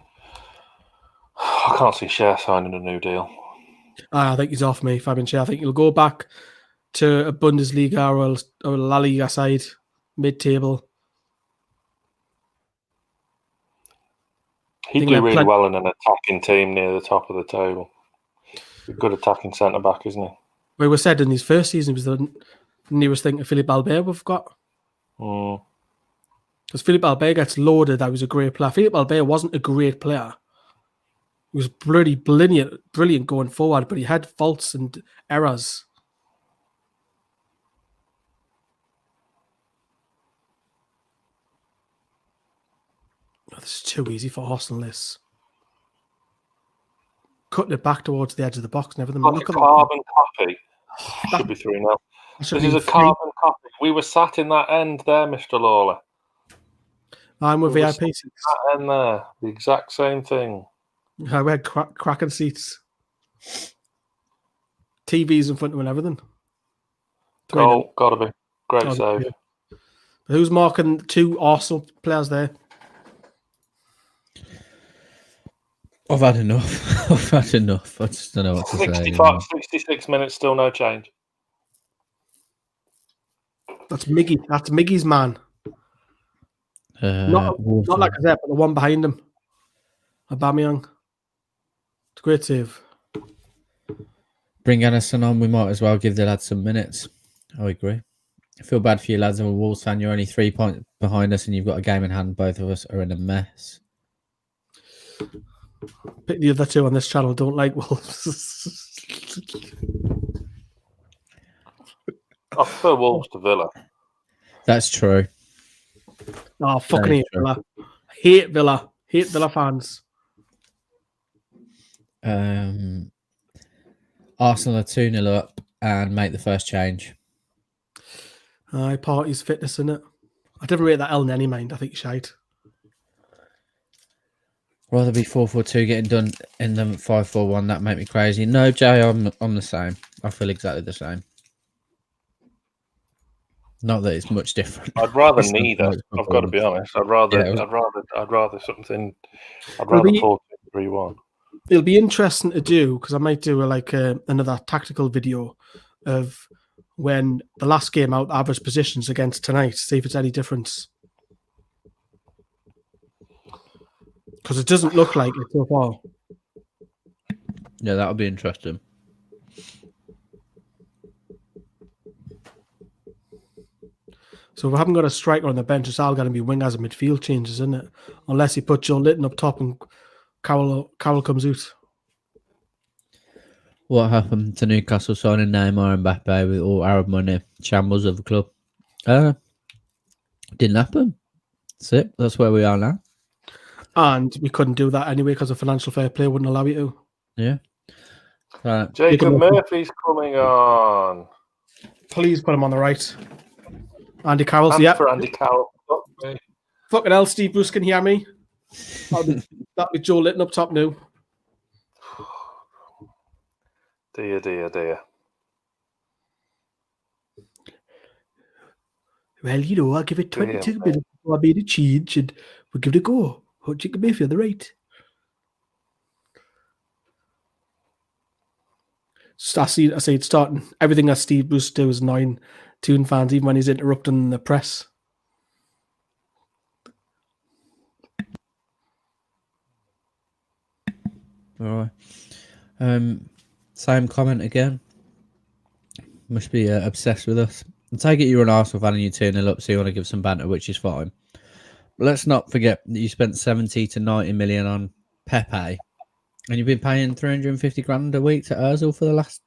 I can't see Cher signing a new deal. I think he's off me, Fabian Cher. I think he'll go back to a Bundesliga or a La Liga side, mid-table. He'd do really well in an attacking team near the top of the table. A good attacking centre-back, isn't he? Well, we said in his first season, he was the nearest thing to Philippe Albert we've got. Because Philippe Albert gets loaded, that was a great player. Philippe Albert wasn't a great player. He was bloody brilliant going forward, but he had faults and errors. Oh, this is too easy for Arsenal, this. Cutting it back towards the edge of the box and everything. Look at carbon copy. Should be 3-0. This is a carbon copy. We were sat in that end there, Mr. Lawler. I'm with VIP seats. That end there. The exact same thing. I had cracking seats. TVs in front of him and everything. Goal, gotta be. Great save. Yeah. Who's marking 2 Arsenal players there? I've had enough. I've had enough. I just don't know what to say. 66 minutes, still no change. That's Miggy. That's Miggy's man. Not like I said, but the one behind him. Aubameyang. It's a great save. Bring Anderson on. We might as well give the lads some minutes. I agree. I feel bad for you lads. I'm a Wolves fan. You're only 3 points behind us and you've got a game in hand. Both of us are in a mess. Pick the other 2 on this channel don't like Wolves. I prefer Wolves to Villa. That's true. Oh, fucking hate Villa. Hate Villa. Hate Villa fans. Arsenal are 2-0 up and make the first change. Party's fitness in it. I didn't rate that El Neni mind. I think shite. Rather be 4-4-2 getting done in the 5-4-1. That make me crazy. No, Jay, I'm the same. I feel exactly the same. Not that it's much different. I'd rather neither. I've got to be honest. I'd rather 4-2-3-1. It'll be interesting to do because I might do another tactical video of when the last game out, average positions against tonight. See if it's any difference. Because it doesn't look like it so far. Yeah, that'll be interesting. So we haven't got a striker on the bench. It's all going to be wingers and midfield changes, isn't it? Unless you put Joe Litton up top and Carroll comes out. What happened to Newcastle signing Neymar and Mbappe with all Arab money? Shambles of the club. Didn't happen. That's it. That's where we are now. And we couldn't do that anyway because of financial fair play wouldn't allow you to. Yeah. Right. Jacob Murphy's coming on. Please put him on the right. Andy Carroll's for Andy Carroll. Fucking hell, Steve Bruce can hear me. That'll be Joe Litton up top now. Dear. Well, you know, I'll give it 22 minutes before I made a change and we'll give it a go. Jacob Murphy on the right. I see it starting. Everything that Steve Bruce does is annoying Toon fans, even when he's interrupting the press. All right. Same comment again. Must be obsessed with us. I take it you're an Arsenal fan and you're 2-0 up, so you want to give some banter, which is fine. But let's not forget that you spent 70 to 90 million on Pepe, and you've been paying 350 grand a week to Ozil for the last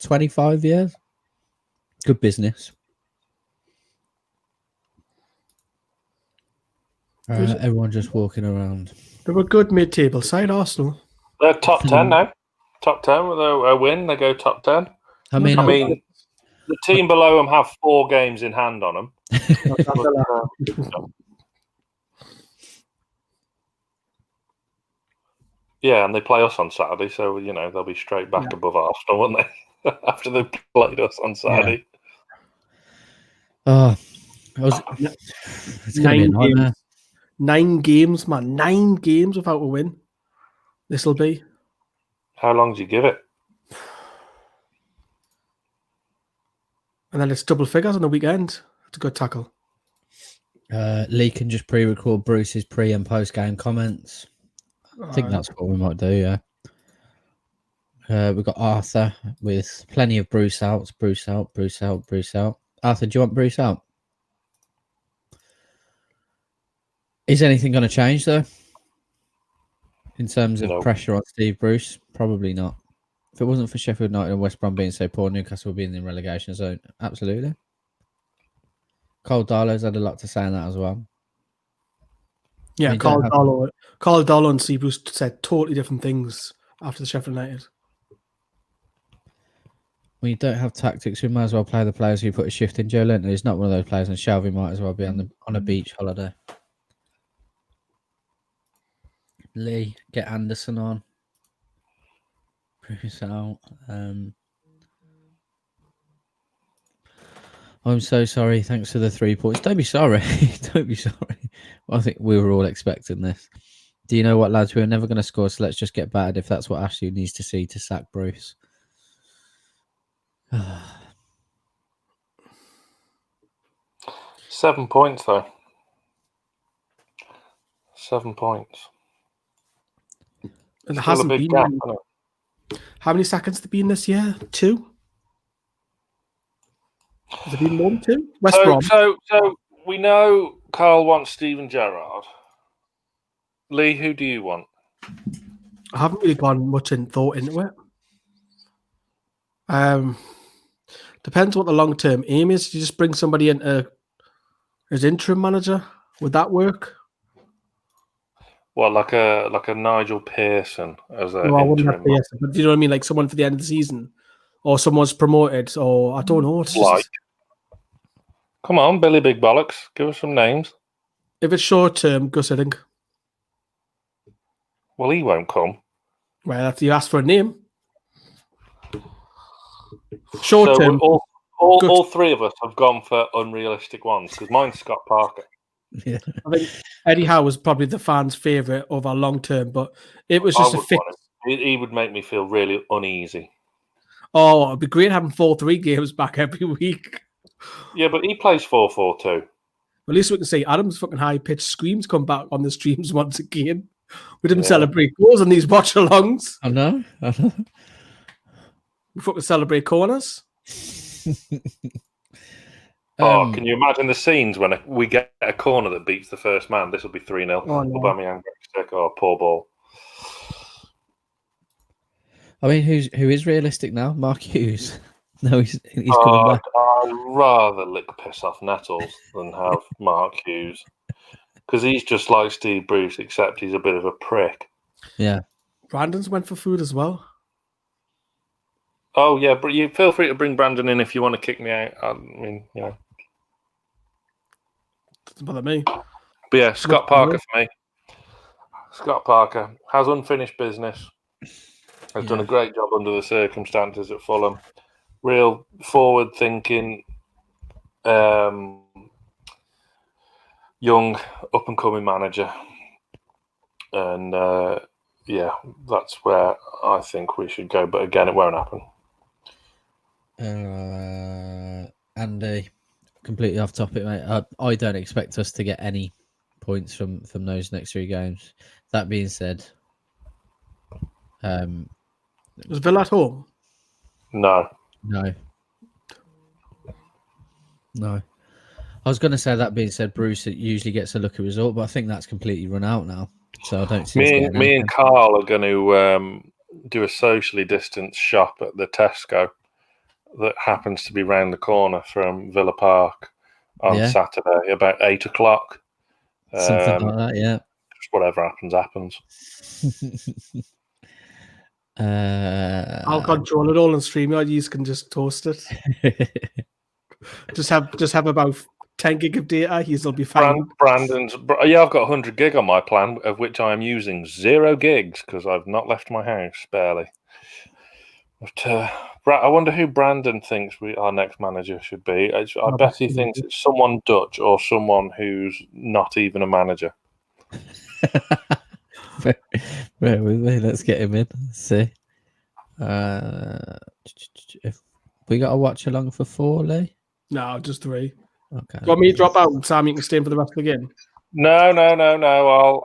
25 years. Good business. Everyone just walking around. They were good mid-table side, Arsenal. They're top 10 now. Top 10 with a win. They go top 10. I mean, the team below them have 4 games in hand on them. Yeah, and they play us on Saturday, so they'll be straight back above Arsenal, won't they? After they've played us on Saturday. Yeah. It's going to be a nightmare. 9 games, man. 9 games without a win. This'll be. How long do you give it? And then it's double figures on the weekend. That's a good tackle. Lee can just pre-record Bruce's pre- and post-game comments. I think that's what we might do, yeah. We've got Arthur with plenty of Bruce outs. Bruce out, Bruce out, Bruce out. Arthur, do you want Bruce out? Is anything going to change, though? In terms of pressure on Steve Bruce? Probably not. If it wasn't for Sheffield United and West Brom being so poor, Newcastle would be in the relegation zone. Absolutely. Cole Darlow's had a lot to say on that as well. Yeah, Carl Darlow and Steve Bruce said totally different things after the Sheffield United. When you don't have tactics, we might as well play the players who put a shift in. Joe Linton is not one of those players, and Shelby might as well be on a beach holiday. Lee, get Anderson on. Bruce out. I'm so sorry. Thanks for the 3 points. Don't be sorry. Don't be sorry. Well, I think we were all expecting this. Do you know what, lads? We're never going to score, so let's just get battered if that's what Ashley needs to see to sack Bruce. 7 points, though. 7 points. And there hasn't been gap, how many seconds have there been this year? 2? Has there been more than 2? West Brom. So we know Carl wants Steven Gerrard. Lee, who do you want? I haven't really gone much in thought into it. Depends what the long-term aim is. You just bring somebody in as interim manager. Would that work? Well, like a Nigel Pearson as an No, I wouldn't have interim. Pearson, but do you know what I mean? Like someone for the end of the season, or someone's promoted, or I don't know. It's just, come on, Billy Big Bollocks, give us some names. If it's short term, Gus Hiddink. Well, he won't come. Well, you asked for a name. Short term. All 3 of us have gone for unrealistic ones because mine's Scott Parker. Yeah. I think Eddie Howe was probably the fans' favourite of our long term, but it was just a fit. He would make me feel really uneasy. Oh, it'd be great having 4-3 games back every week. Yeah, but he plays 4-4-2. Well, at least we can say Adam's fucking high-pitched screams come back on the streams once again. We didn't celebrate goals on these watch-alongs. I know. We fucking celebrate corners. Can you imagine the scenes when we get a corner that beats the first man? This will be 3-0. Oh, no. Aubameyang, poor ball. I mean, who is realistic now? Mark Hughes. No, he's coming back. I'd rather lick piss off Nettles than have Mark Hughes because he's just like Steve Bruce, except he's a bit of a prick. Yeah. Brandon's went for food as well. Oh yeah, but you feel free to bring Brandon in if you want to kick me out. I mean, Doesn't bother me. But yeah, Scott Parker for me. Scott Parker has unfinished business. Has done a great job under the circumstances at Fulham. Real forward-thinking, young, up-and-coming manager. And, that's where I think we should go. But again, it won't happen. Andy, completely off topic, mate. I don't expect us to get any points from those next 3 games. That being said, Was Villa at home? No. I was going to say, that being said, Bruce usually gets a lucky result, but I think that's completely run out now. So I don't see me and Carl are going to do a socially distanced shop at the Tesco that happens to be round the corner from Villa Park on Saturday about 8 o'clock. Something like that, yeah. Just whatever happens, happens. I'll control it all on StreamYard. You can just toast it. just have about 10 gig of data. You'll be fine. I've got 100 gig on my plan, of which I am using 0 gigs because I've not left my house barely. But I wonder who Brandon thinks our next manager should be. I bet he thinks it's someone Dutch or someone who's not even a manager. Bear with me. Let's get him in. Let's see. If we got a watch along for 4, Lee? No, just 3. Okay. Do you want me to drop out, Sam? You can stay in for the rest of the game. No.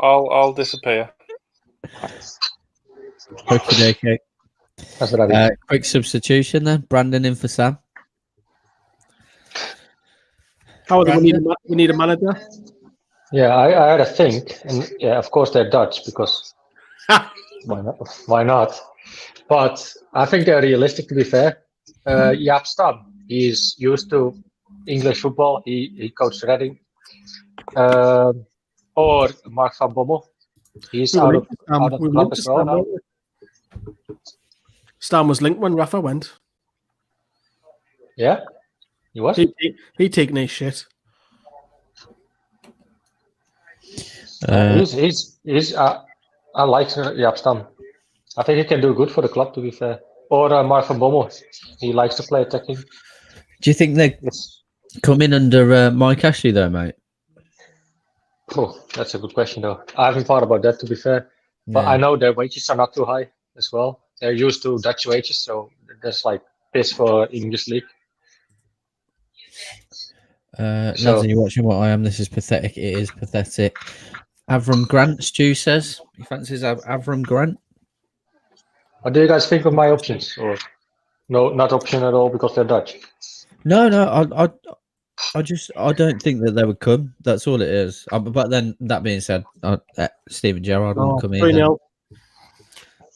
I'll disappear. Okay. That's what I mean. Quick substitution then. Brandon in for Sam. How do we need a manager? Yeah, I had a think, and yeah, of course they're Dutch because why not? But I think they're realistic. To be fair, Jaap Stam, he's used to English football. He coached Reading. Or Mark van Bommel, he's out of the club as well now. Stam was linked when Rafa went. Yeah, he was. He taken his shit. He's I like Jaap Stam. I think he can do good for the club, to be fair. Or Mark van Bommel, he likes to play attacking. Do you think they come in under Mike Ashley though, mate? Oh, that's a good question though. I haven't thought about that, to be fair. But I know their wages are not too high as well. They're used to Dutch wages, so that's like piss for English league. Lads, are you watching what I am? This is pathetic. It is pathetic. Avram Grant, Stu says. He fancies Avram Grant. What do you guys think of my options? Or no, not option at all because they're Dutch? No, I don't think that they would come. That's all it is. But then, that being said, Steven Gerrard won't come in. 3-0.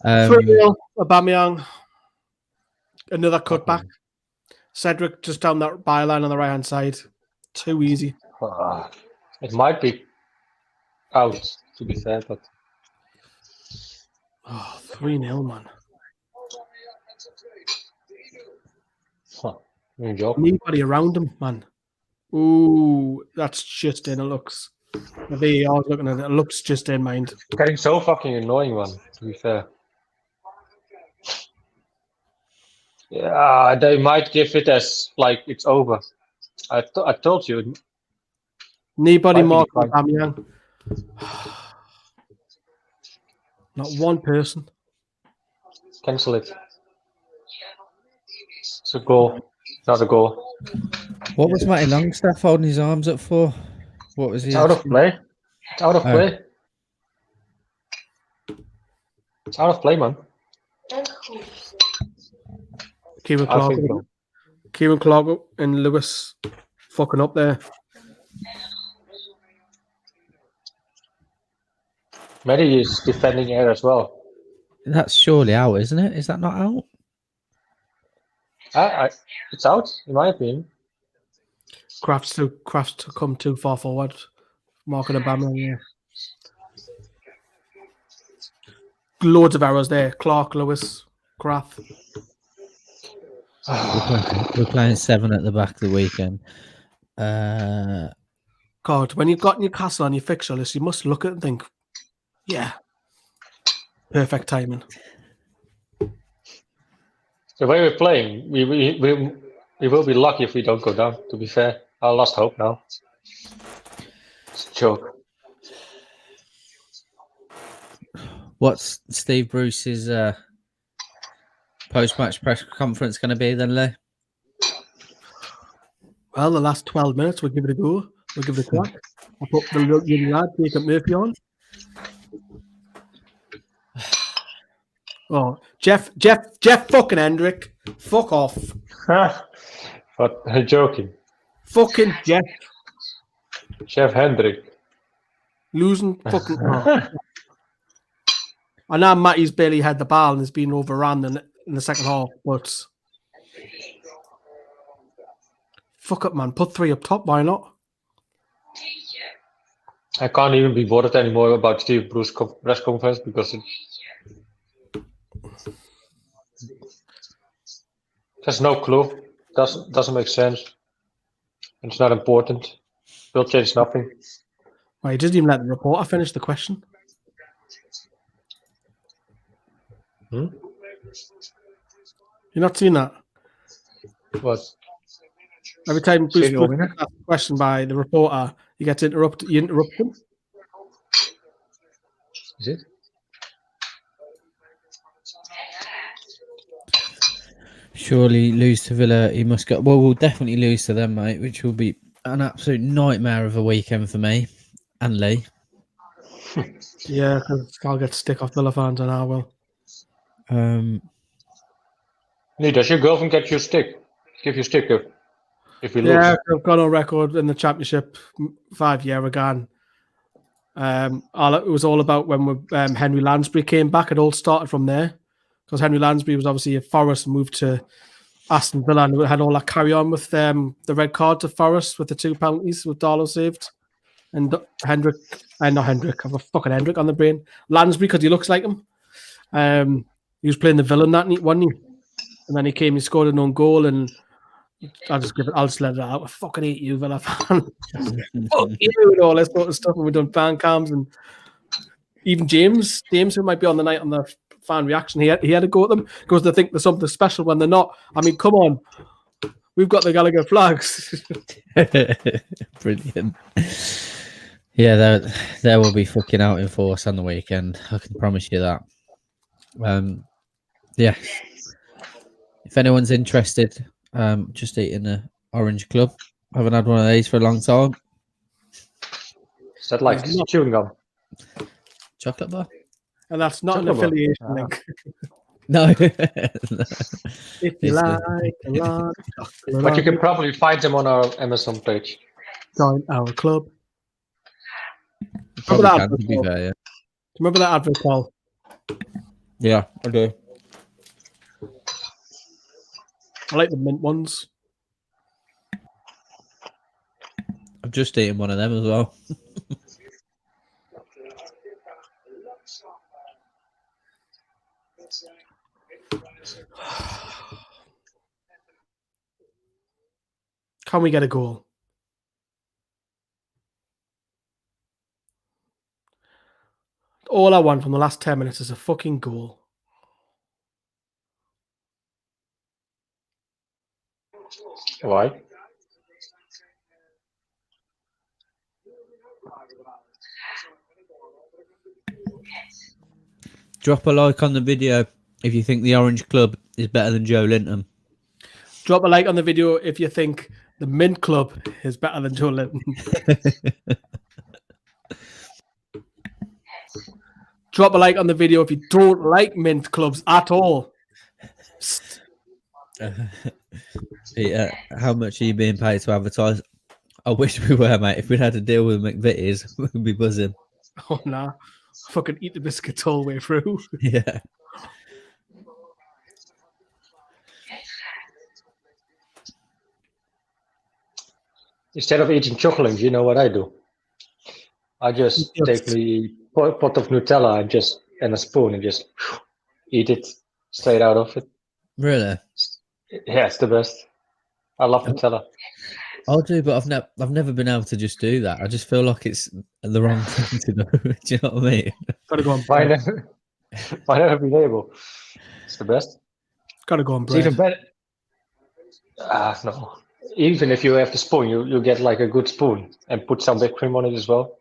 3-0. Aubameyang. Another cutback. Cedric just down that byline on the right hand side. Too easy. It might be out, to be fair, but 3-0, man. Nobody around him, man. Ooh, that's just in. It looks. The VAR is looking at it. It looks just in, mind. Getting so fucking annoying, one. To be fair. Yeah, they might give it as like it's over. I told you. Nobody more than Aubameyang. Not one person. Cancel it. It's a goal. Not a goal. What was Matty Longstaff holding his arms up for? What was he? It's out of play. It's out of play. It's out of play, man. Kieran Clark and Lewis fucking up there. Matty is defending air as well. That's surely out, isn't it? Is that not out? It's out, in my opinion. Crafts to come too far forward. Marking Aubameyang, yeah. Loads of errors there. Clark, Lewis, Kraft. We're playing 7 at the back of the weekend. God, when you've got Newcastle on your fixture list, you must look at it and think, yeah, perfect timing. The way we're playing, we will be lucky if we don't go down, to be fair. I lost hope now. It's a joke. What's Steve Bruce's post-match press conference going to be then, Lee? Well, the last 12 minutes, we'll give it a go. We'll give it a crack. I'll put the young lad, Jacob Murphy, on. Oh, Jeff fucking Hendrick. Fuck off. But I'm joking. Fucking Jeff. Chef Hendrick. Losing fucking... I know Matty's barely had the ball and has been overrun in the second half, but... Fuck up, man. Put 3 up top. Why not? I can't even be bothered anymore about Steve Bruce's press conference because there's no clue. Doesn't make sense. It's not important. Will change nothing. Well, he doesn't even let the reporter finish the question. Hmm? You're not seeing that? What? Every time Bruce Say it over Brooks again. gets asked a question by the reporter, you get to interrupt. You interrupt him. Is it? Surely lose to Villa, he must go. Well, we'll definitely lose to them, mate, which will be an absolute nightmare of a weekend for me and Lee. Yeah, because I'll get stick off Villa fans and I will. Nee, does your girlfriend get you stick? Give you stick if we lose. Yeah, I've gone on record in the Championship 5 years ago. It was all about when Henry Lansbury came back. It all started from there because Henry Lansbury was obviously at Forest and moved to Aston Villa and had all that carry on with the red card to Forest with the 2 penalties with Darlow saved. And Hendrick, not Hendrick, I have a fucking Hendrick on the brain. Lansbury, because he looks like him. He was playing the villain that night, wasn't he? And then he came, he scored an own goal, and I'll just let it out. I fucking hate you, Villa fan. Fuck you, and all that sort of stuff. And we've done fan cams, and even James, who might be on the night on the fan reaction, he had to go at them because they think there's something special when they're not. I mean, come on. We've got the Gallagher flags. Brilliant. Yeah, there will be fucking out in force on the weekend. I can promise you that. Yeah. If anyone's interested, just eating an Orange Club. I haven't had one of these for a long time. Is that like chewing gum? Chocolate bar? And that's not Chocolate an bar. affiliation link. No. If you like a lot of chocolate, But you can probably find them on our Amazon page. join our club. Probably that can, advert, to be Paul? fair, yeah. Remember that advert, Paul? Yeah, I do. I like the mint ones. I've just eaten one of them as well. Can we get a goal? All I want from the last 10 minutes is a fucking goal. Why? Drop a like on the video if you think the Orange Club is better than Joe Linton. Drop a like on the video if you think the Mint Club is better than Joe Linton. Drop a like on the video if you don't like Mint Clubs at all. Yeah, how much are you being paid to advertise? I wish we were, mate. If we'd had to deal with McVitie's, we'd be buzzing. Oh, nah. Fucking eat the biscuits all the way through. Yeah. Instead of eating chocolate, you know what I do? I just take the pot of Nutella and a spoon and just eat it straight out of it. Really? Yeah, it's the best. I love Nutella. I'll do, but I've never been able to just do that. I just feel like it's the wrong thing to do. Do you know what I mean? Gotta go on Why bread. never been able? It's the best. Gotta go on It's bread. even better. No. Even if you have the spoon, you get like a good spoon and put some whipped cream on it as well.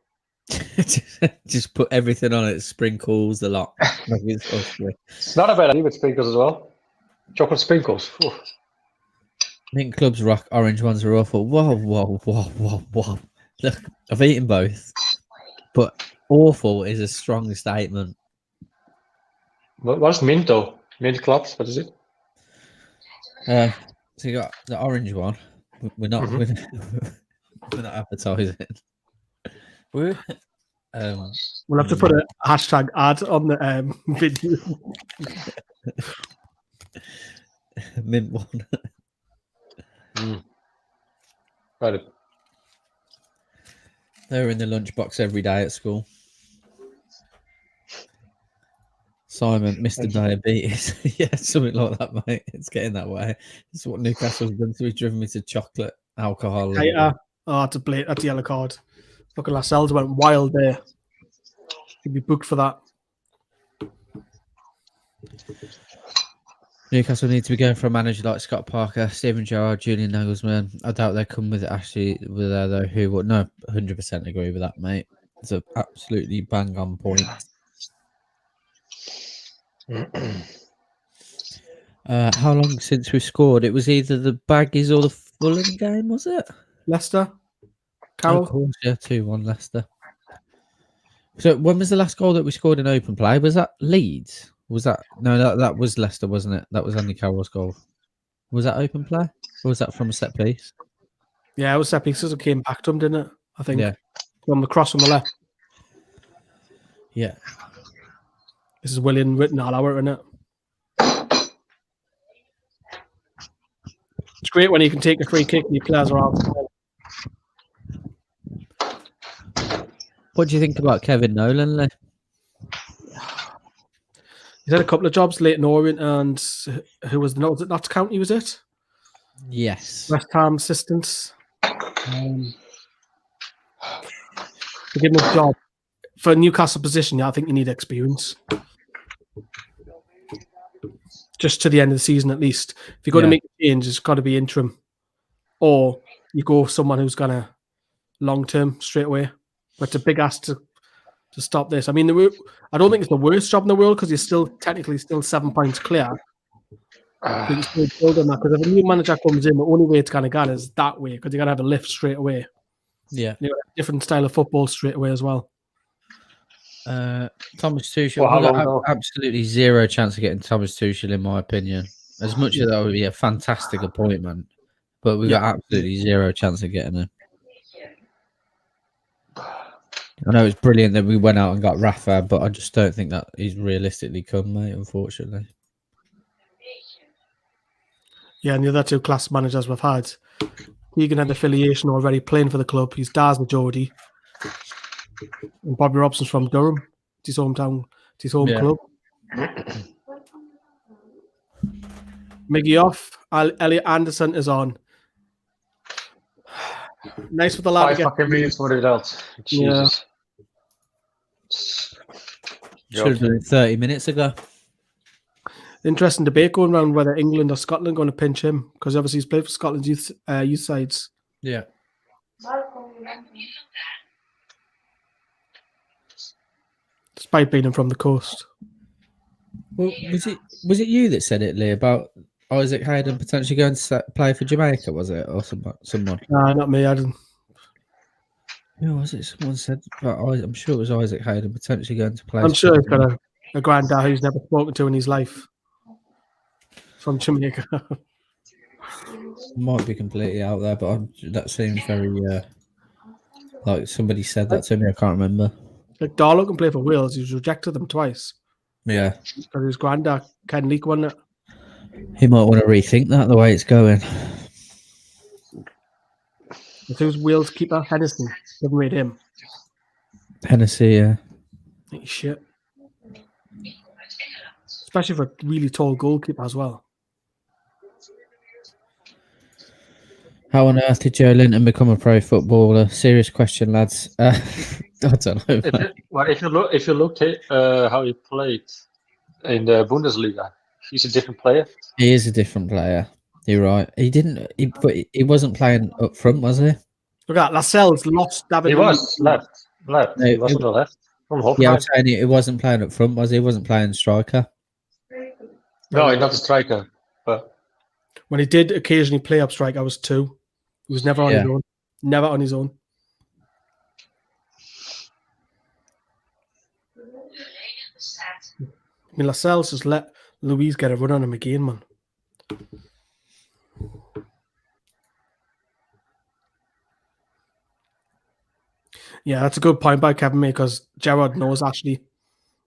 Just put everything on it, sprinkles a lot. It's not a bad idea with sprinkles as well. Chocolate sprinkles. Ooh. Mint Club's rock orange ones are awful. Whoa. Look, I've eaten both, but awful is a strong statement. What's mint though? Mint clubs? What is it? So you got the orange one. We're not we're not advertising. We'll have to put a hashtag ad on the video. Mint one. Got it. They were in the lunchbox every day at school. Simon, Mr. Diabetes. Yeah, something like that, mate. It's getting that way. It's what Newcastle's done to me, driven me to chocolate, alcohol. And... Oh, that's that's a yellow card. Look at Lascelles went wild there. He'd be booked for that. Newcastle need to be going for a manager like Scott Parker, Steven Gerrard, Julian Nagelsmann. I doubt they come with Ashley with there though. Who would? No, 100% agree with that, mate. It's an absolutely bang on point. How long since we scored? It was either the Baggies or the Fulham game, was it? Leicester. Carroll. Of course, yeah, 2-1 Leicester. So when was the last goal that we scored in open play? Was that Leeds? Was that that was Leicester, wasn't it? That was Andy Carroll's goal. Was that open play? Or was that from a set piece? Yeah, it was set pieces. It came back to him, didn't it? I think. Yeah. From the cross on the left. Yeah. This is William written all over, isn't it? It's great when you can take a free kick and your players are out. What do you think about Kevin Nolan, Lee? He's had a couple of jobs, Leighton Orient, and who was it Notts County, was it? Yes. West Ham assistants. To give him a job for a Newcastle position, yeah, I think you need experience. Just to the end of the season, at least. If you're going to make a change, it's got to be interim, or you go someone who's gonna long term straight away. But it's a big ask to stop this. I mean, I don't think it's the worst job in the world because you're still technically 7 points clear. But you're still building that, because if a new manager comes in, the only way it's going to go is that way, because you got to have a lift straight away. Yeah, you know, a different style of football straight away as well. Thomas Tuchel, we've got absolutely zero chance of getting Thomas Tuchel, in my opinion. As much as that would be a fantastic appointment, but we've got absolutely zero chance of getting him. I know it's brilliant that we went out and got Rafa, but I just don't think that he's realistically come, mate, unfortunately. Yeah, and the other two class managers we've had, Keegan had affiliation already playing for the club. His dad's with Geordie. And Bobby Robson's from Durham. It's his hometown. It's his home club. Miggy off. Elliot Anderson is on. Nice for the lad. 5 fucking minutes for it out. Jesus. Should have done it 30 minutes ago. Interesting debate going around whether England or Scotland are going to pinch him, because obviously he's played for Scotland's youth sides. Yeah. Despite being from the coast. Well, was it you that said it, Lee, about Isaac Hayden potentially going to play for Jamaica, was it? Or someone? No, not me. I didn't. Who was it? Someone said, I'm sure it was Isaac Hayden potentially going to play. I'm sure he's got a granddad who's never spoken to in his life from Jamaica. Might be completely out there, but that seems very like somebody said that to me. I can't remember. Like Darlow can play for Wales. He's rejected them twice. Yeah. Because his granddad, Ken Leake, won it. He might want to rethink that the way it's going. Who's Wales keeper? Hennessy. Never made him. Hennessy, yeah. Shit. Especially for a really tall goalkeeper as well. How on earth did Joe Linton become a pro footballer? Serious question, lads. I don't know. Well, if you look at how he played in the Bundesliga, he's a different player. He is a different player. You're right. He wasn't playing up front, was he? Look at that. Lascelles lost David. He was left. No, he wasn't the left. From yeah, I'm saying he wasn't playing up front, was he? He wasn't playing striker. No, he's not a striker. But when he did occasionally play up striker, I was 2. He was never on his own. Never on his own. I mean, Lascelles just let Louise get a run on him again, man. Yeah, that's a good point by Kevin May, because Gerrard knows actually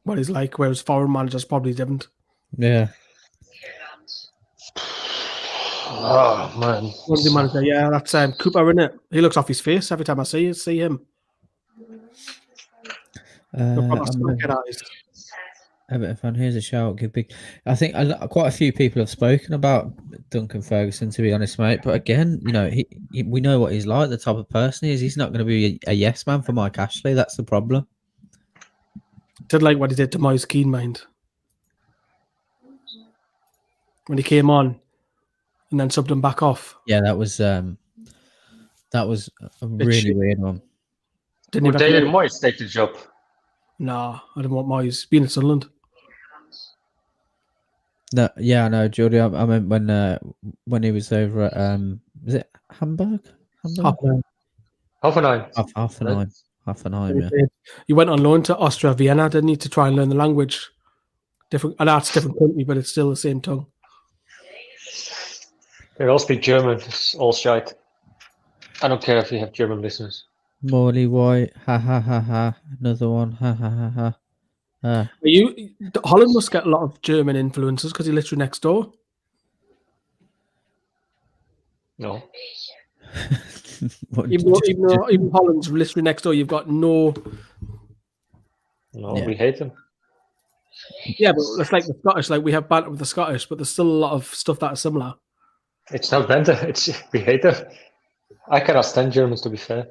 what he's like, whereas foreign managers probably didn't. Yeah. Oh man. What's the manager? Yeah, that's Cooper, isn't it? He looks off his face every time I see him. Everton fan, here's a shout. Give big. I think quite a few people have spoken about Duncan Ferguson, to be honest, mate. But again, we know what he's like. The type of person he is. He's not going to be a yes man for Mike Ashley. That's the problem. Did like what he did to Moise Keane, mind, when he came on and then subbed him back off. Yeah, that was a really weird one. Would David Moyes take the job? No, I didn't want Moyes being at Sunderland. No, yeah, I know, Jordy. I meant when he was over at was it Hamburg? Hoffenheim. Hoffenheim. Yeah. He went on loan to Austria Vienna, didn't he, to try and learn the language. Different, and that's a different country, but it's still the same tongue. They all speak German. It's all shite. I don't care if you have German listeners. Morley White, ha ha ha ha. Another one, ha ha ha ha. Holland must get a lot of German influences because he's literally next door. No. even Holland's literally next door, you've got no. No, we hate them. Yeah, but it's like the Scottish. Like we have banter with the Scottish, but there's still a lot of stuff that is similar. It's not banter. We hate them. I cannot stand Germans, to be fair.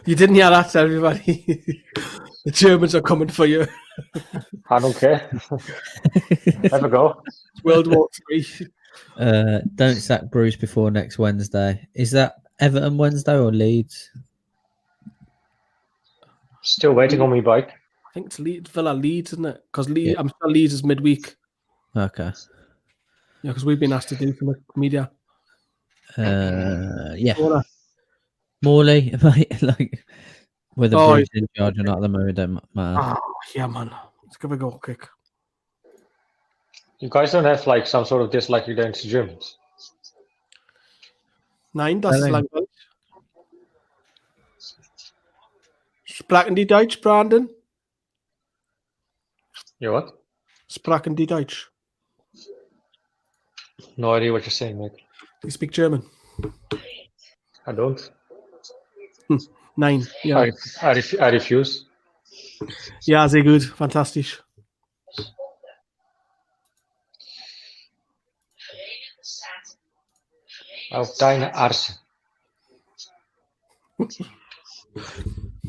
You didn't hear that, everybody. The Germans are coming for you. I don't care. Have a go. World War III. Don't sack Bruce before next Wednesday. Is that Everton Wednesday or Leeds? Still waiting on me bike. I think it's Villa Leeds, isn't it? Because I'm sure Leeds is midweek. Okay. Yeah, because we've been asked to do some media. Yeah. Morley, mate, like whether Bruce is in charge or not at the moment don't matter. Yeah, man. Let's give a goal kick. You guys don't have like some sort of dislike against Germans? Nein, das ist langweilig. Sprachen die Deutsch, Brandon? You what? Sprachen die Deutsch? No idea what you're saying, mate. You speak German? I don't. Nein. Ja. I refuse. Ja, sehr gut. Fantastisch. Auf deine Arse.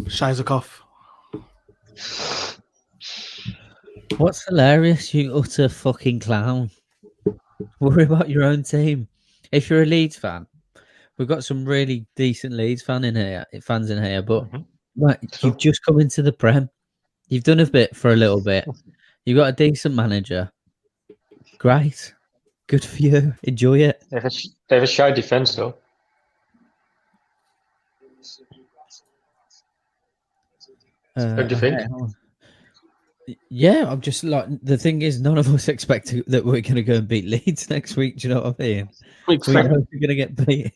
Scheißekopf. What's hilarious, you utter fucking clown? Worry about your own team. If you're a Leeds fan, we've got some really decent Leeds fans in here, but right, you've just come into the Prem. You've done a bit for a little bit. You've got a decent manager. Great. Good for you. Enjoy it. They have a shy defense, though. What do you think? Yeah, I'm just like, the thing is, none of us expect that we're going to go and beat Leeds next week. Do you know what I mean? We know we're going to get beat.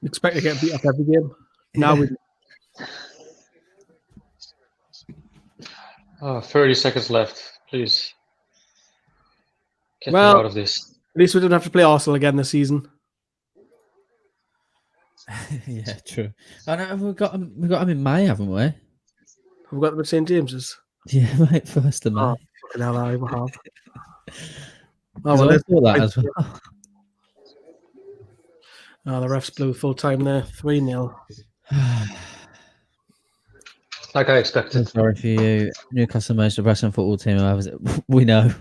We expect to get beat up every game. Now we. 30 seconds left, please. Get me out of this. At least we don't have to play Arsenal again this season. Yeah, true. I know we've got them in May, haven't we? We've got them at St James's. Yeah, mate. 1st of May. Oh, fucking hell, I have. Oh, well, I thought that as well. Oh, the refs blew full time there, 3-0. Like I expected. Sorry for you, Newcastle most depressing football team. We know,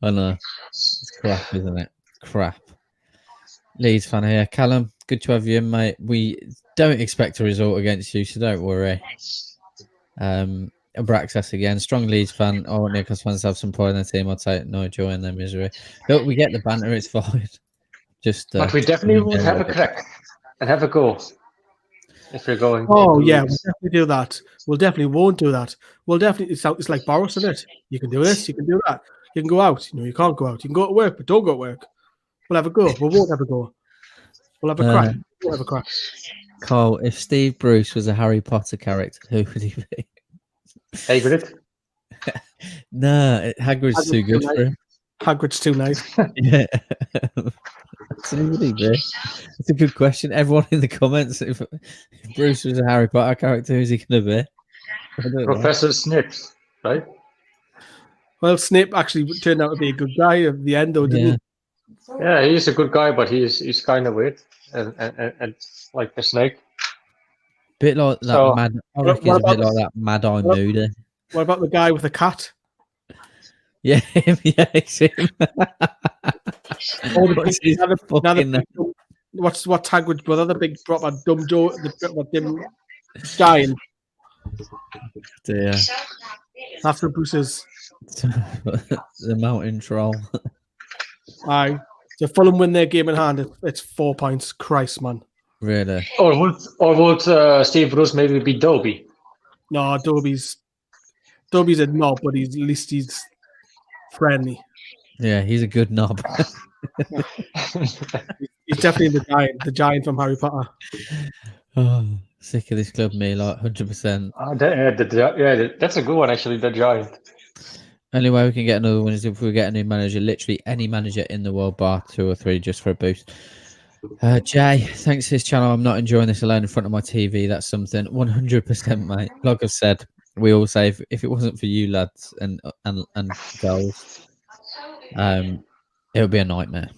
I know. It's crap, isn't it? Crap. Leeds fan here, Callum. Good to have you in, mate. We don't expect a result against you, so don't worry. Abraxas again, strong Leeds fan. Oh, Newcastle fans have some pride in the team. I'll take no joy in their misery. Look, we get the banter. It's fine. But we definitely would have a crack and have a goal. If you're going. Oh yeah, we'll definitely do that. We'll definitely won't do that. We'll definitely. It's like Boris, isn't it? You can do this. You can do that. You can go out. You can't go out. You can go to work, but don't go to work. We'll have a go. We won't have a go. We'll have a crack. We'll have a crack. Carl, if Steve Bruce was a Harry Potter character, who would he be? Hagrid? No, Hagrid's too good for him. Hagrid's too nice. Yeah. It's a good question. Everyone in the comments, if Bruce was a Harry Potter character, who's he going to be? I don't know. Professor Snips, right? Well, Snape actually turned out to be a good guy at the end, though, didn't Yeah, he's a good guy, but he's kind of weird and like a snake. Bit like that So- mad. I What- reckon what it's a bit about- like that Mad Eye what- Moody. he? What about the guy with the cat? Yeah, him. Yeah, it's him. Oh, the What's big- his now the fucking big dumb- what's Hagrid's brother? The big proper dumb door, the proper dim giant. dear. That's what Bruce is. The mountain troll. Aye. So Fulham win their game in hand. It's 4 points. Christ, man. Really? Or would Steve Bruce maybe be Dobie? No, Dobie's a knob, but at least he's friendly. Yeah, he's a good knob. He's definitely the giant from Harry Potter. Oh, sick of this club, me, like 100%. That's a good one actually. The Giant. Only way we can get another one is if we get a new manager, literally any manager in the world, bar 2 or 3, just for a boost. Jay, thanks to this channel. I'm not enjoying this alone in front of my TV. That's something. 100%, mate. Like I've said, we all say if it wasn't for you lads and girls, it would be a nightmare.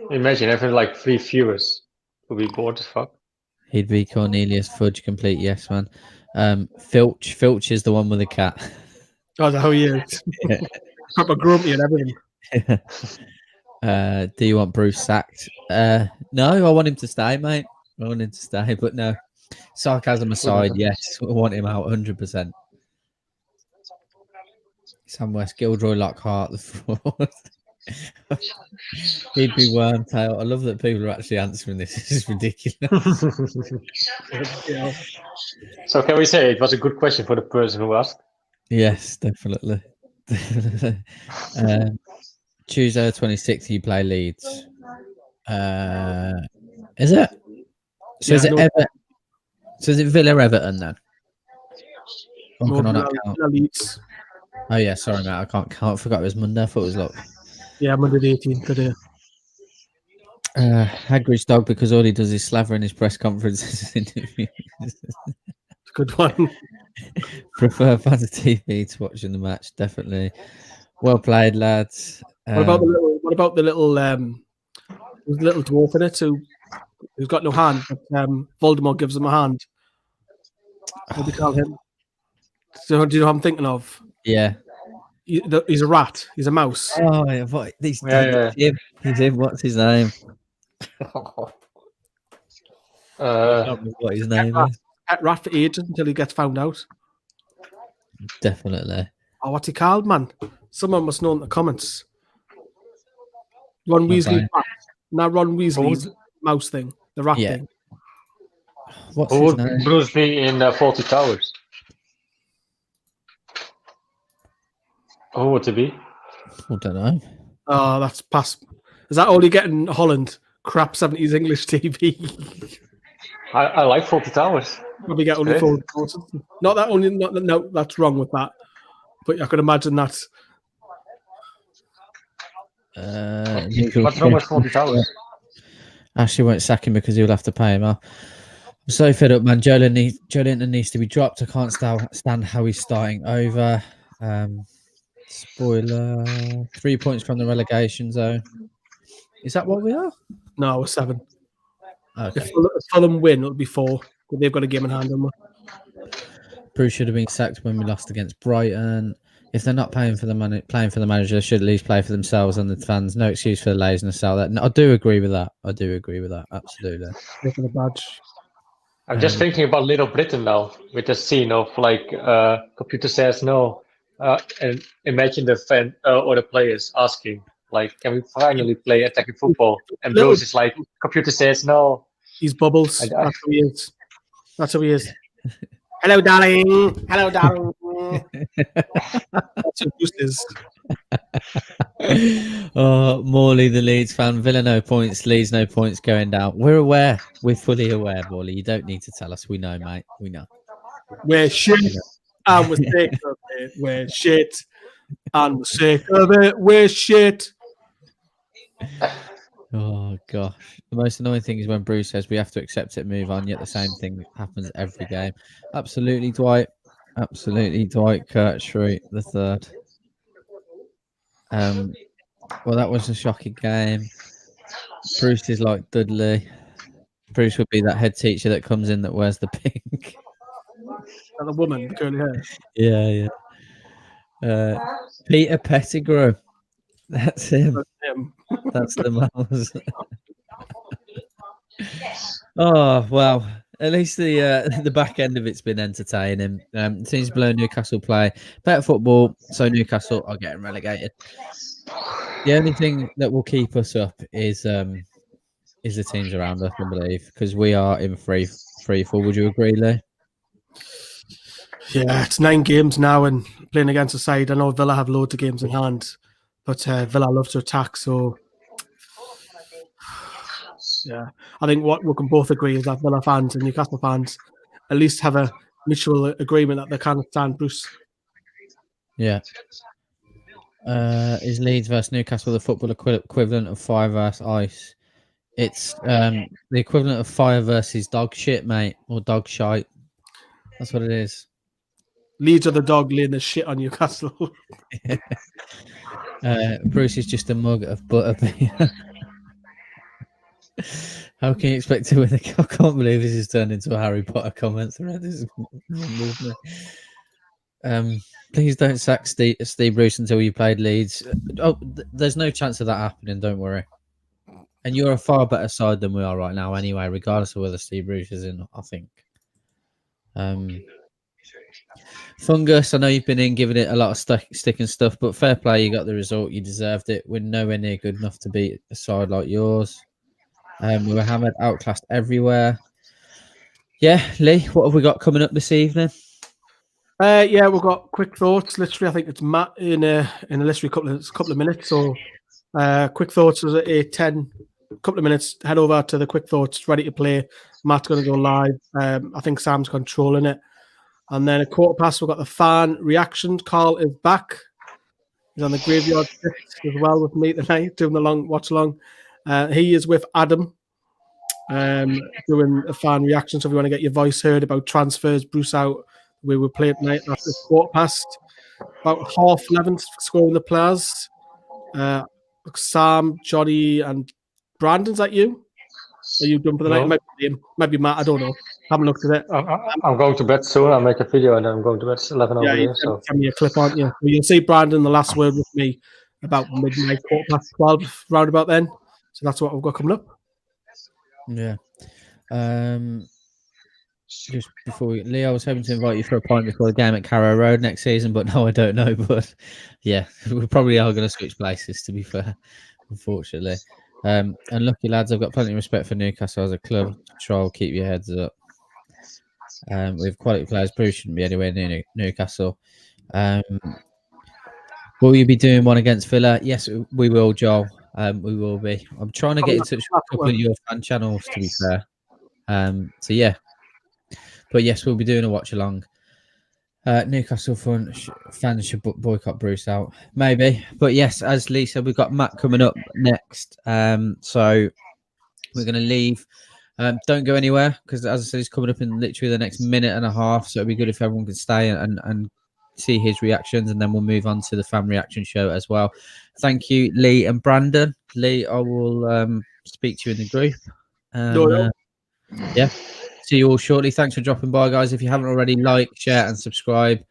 Imagine having like 3 viewers. Would be bored as fuck. He'd be Cornelius Fudge, complete yes man. Filch is the one with the cat. Oh, that's how he is. Yeah. Proper grumpy and everything. Do you want Bruce sacked? No, I want him to stay, mate. I want him to stay, but no. Sarcasm aside, yes, I want him out 100%. Sam West, Gilroy Lockhart, the fraud. He'd be Wormtail. I love that people are actually answering this. This is ridiculous. Yeah. So can we say it was a good question for the person who asked? Yes, definitely. Tuesday the 26th, you play Leeds. Is it? So is it So is it Villa Everton then? No, Can I not Villa count? Leeds. Oh yeah, sorry mate, I can't count. I forgot it was Monday. I thought it was like Yeah, Monday the 18th today. Hagrid's dog because all he does is slaver in his press conferences. It's a good one. Prefer fantasy TV to watching the match, definitely. Well played, lads. What about the little there's a little dwarf in it who's got no hand, but Voldemort gives him a hand. What do you call him? So do you know what I'm thinking of? Yeah. He's a rat. He's a mouse. Oh, yeah, what? He's Yeah. He's him. What's his name? What his name is? Pet rat for ages until he gets found out. Definitely. Oh, what's he called, man? Someone must know in the comments. Ron Not Weasley. bad. Rat. Not Ron Weasley's mouse thing. The rat Yeah. thing. What's Who his would name? Bruce be in 40 Towers? Who would it be? I don't know. Oh, that's past. Is that all you get in Holland? Crap 70s English TV. I like 40 Towers. Probably get only Okay. 4 courses. Not that only. No, that's wrong with that. But I could imagine that. What's wrong with 40 Towers? Ashley won't sack him because he'll have to pay him off. I'm so fed up, man. Joe Linton needs to be dropped. I can't stand how he's starting over. Spoiler: 3 points from the relegation zone. Is that what we are? No, we're 7. Okay. If Fulham win, it'll be 4. But they've got a game in hand. Bruce should have been sacked when we lost against Brighton. If they're not playing for the manager, they should at least play for themselves and the fans. No excuse for the laziness out there. No, I do agree with that. Absolutely. Taking a badge. I'm just thinking about Little Britain now, with the scene of like computer says no, and imagine the fan or the players asking like, "Can we finally play attacking football?" And Bruce is like, "Computer says no." He's Bubbles. That's who he is. That's who he is. Hello, darling. Hello, darling. That's who Bruce is. Oh, Morley, the Leeds fan. Villa no points. Leeds no points going down. We're aware. We're fully aware, Morley. You don't need to tell us. We know, mate. We know. We're shit. And we're sick of it. We're shit. And the sake of it, we're shit. Oh gosh, the most annoying thing is when Bruce says we have to accept it, and move on. Yet the same thing happens every game. Absolutely, Dwight. Absolutely, Dwight Kirkstreet the third. Well, that was a shocking game. Bruce is like Dudley. Bruce would be that head teacher that comes in that wears the pink. And the woman, the curly hair. Yeah. Peter Pettigrew. That's him. That's the mouse. Oh well, at least the back end of it's been entertaining. It seems below Newcastle play better football, so Newcastle are getting relegated. The only thing that will keep us up is the teams around us, I believe, because we are in free fall. Would you agree, Lee? Yeah, it's 9 games now, and playing against a side. I know Villa have loads of games in hand, but Villa love to attack. So, yeah, I think what we can both agree is that Villa fans and Newcastle fans at least have a mutual agreement that they can't stand Bruce. Yeah. Is Leeds versus Newcastle the football equivalent of fire versus ice? It's the equivalent of fire versus dog shit, mate, or dog shite. That's what it is. Leeds are the dog laying the shit on Newcastle. Bruce is just a mug of butterbeer. How can you expect to win? I can't believe this has turned into a Harry Potter comment thread. This is please don't sack Steve Bruce until you played Leeds. There's no chance of that happening. Don't worry. And you're a far better side than we are right now, anyway, regardless of whether Steve Bruce is in. I think. Fungus, I know you've been in giving it a lot of stick and stuff, but fair play, you got the result, you deserved it. We're nowhere near good enough to beat a side like yours. We were hammered, outclassed everywhere. Yeah, Lee, what have we got coming up this evening? Yeah, we've got quick thoughts. Literally, I think it's Matt in a literally couple of minutes. So, quick thoughts is a 10 couple of minutes. Head over to the quick thoughts, ready to play. Matt's going to go live. I think Sam's controlling it. And then a quarter past, we've got the fan reaction. Carl is back. He's on the graveyard shift as well with me tonight, doing the long watch along. He is with Adam, doing a fan reaction. So if you want to get your voice heard about transfers, Bruce out, we will play tonight after quarter past. About 11:30, scoring the players. Sam, Johnny, and Brandon's that you? Are you done for the night? Might be Matt. I don't know. Haven't looked at it. I'm going to bed soon. I'll make a video and then I'm going to bed. It's 11 over here. So send me a clip, aren't you? You'll see Brandon the last word with me about midnight, 12:15, round about then. So that's what we've got coming up. Yeah. Just before Lee, I was hoping to invite you for a pint before the game at Carrow Road next season, but no, I don't know. But yeah, we probably are going to switch places, to be fair, unfortunately. And lucky lads, I've got plenty of respect for Newcastle as a club. Troll, keep your heads up. We have quality players. Bruce shouldn't be anywhere near Newcastle. Will you be doing one against Villa? Yes, we will, Joel. We will be. I'm trying to get in touch with a couple of your fan channels, to be fair. So yeah. But yes, we'll be doing a watch along. Newcastle fans should boycott Bruce out, maybe. But yes, as Lee said, we've got Matt coming up next. So we're going to leave. Don't go anywhere because, as I said, he's coming up in literally the next minute and a half. So it'd be good if everyone could stay and see his reactions, and then we'll move on to the fan reaction show as well. Thank you, Lee and Brandon. Lee, I will speak to you in the group. Yeah. See you all shortly. Thanks for dropping by, guys. If you haven't already, like, share, and subscribe.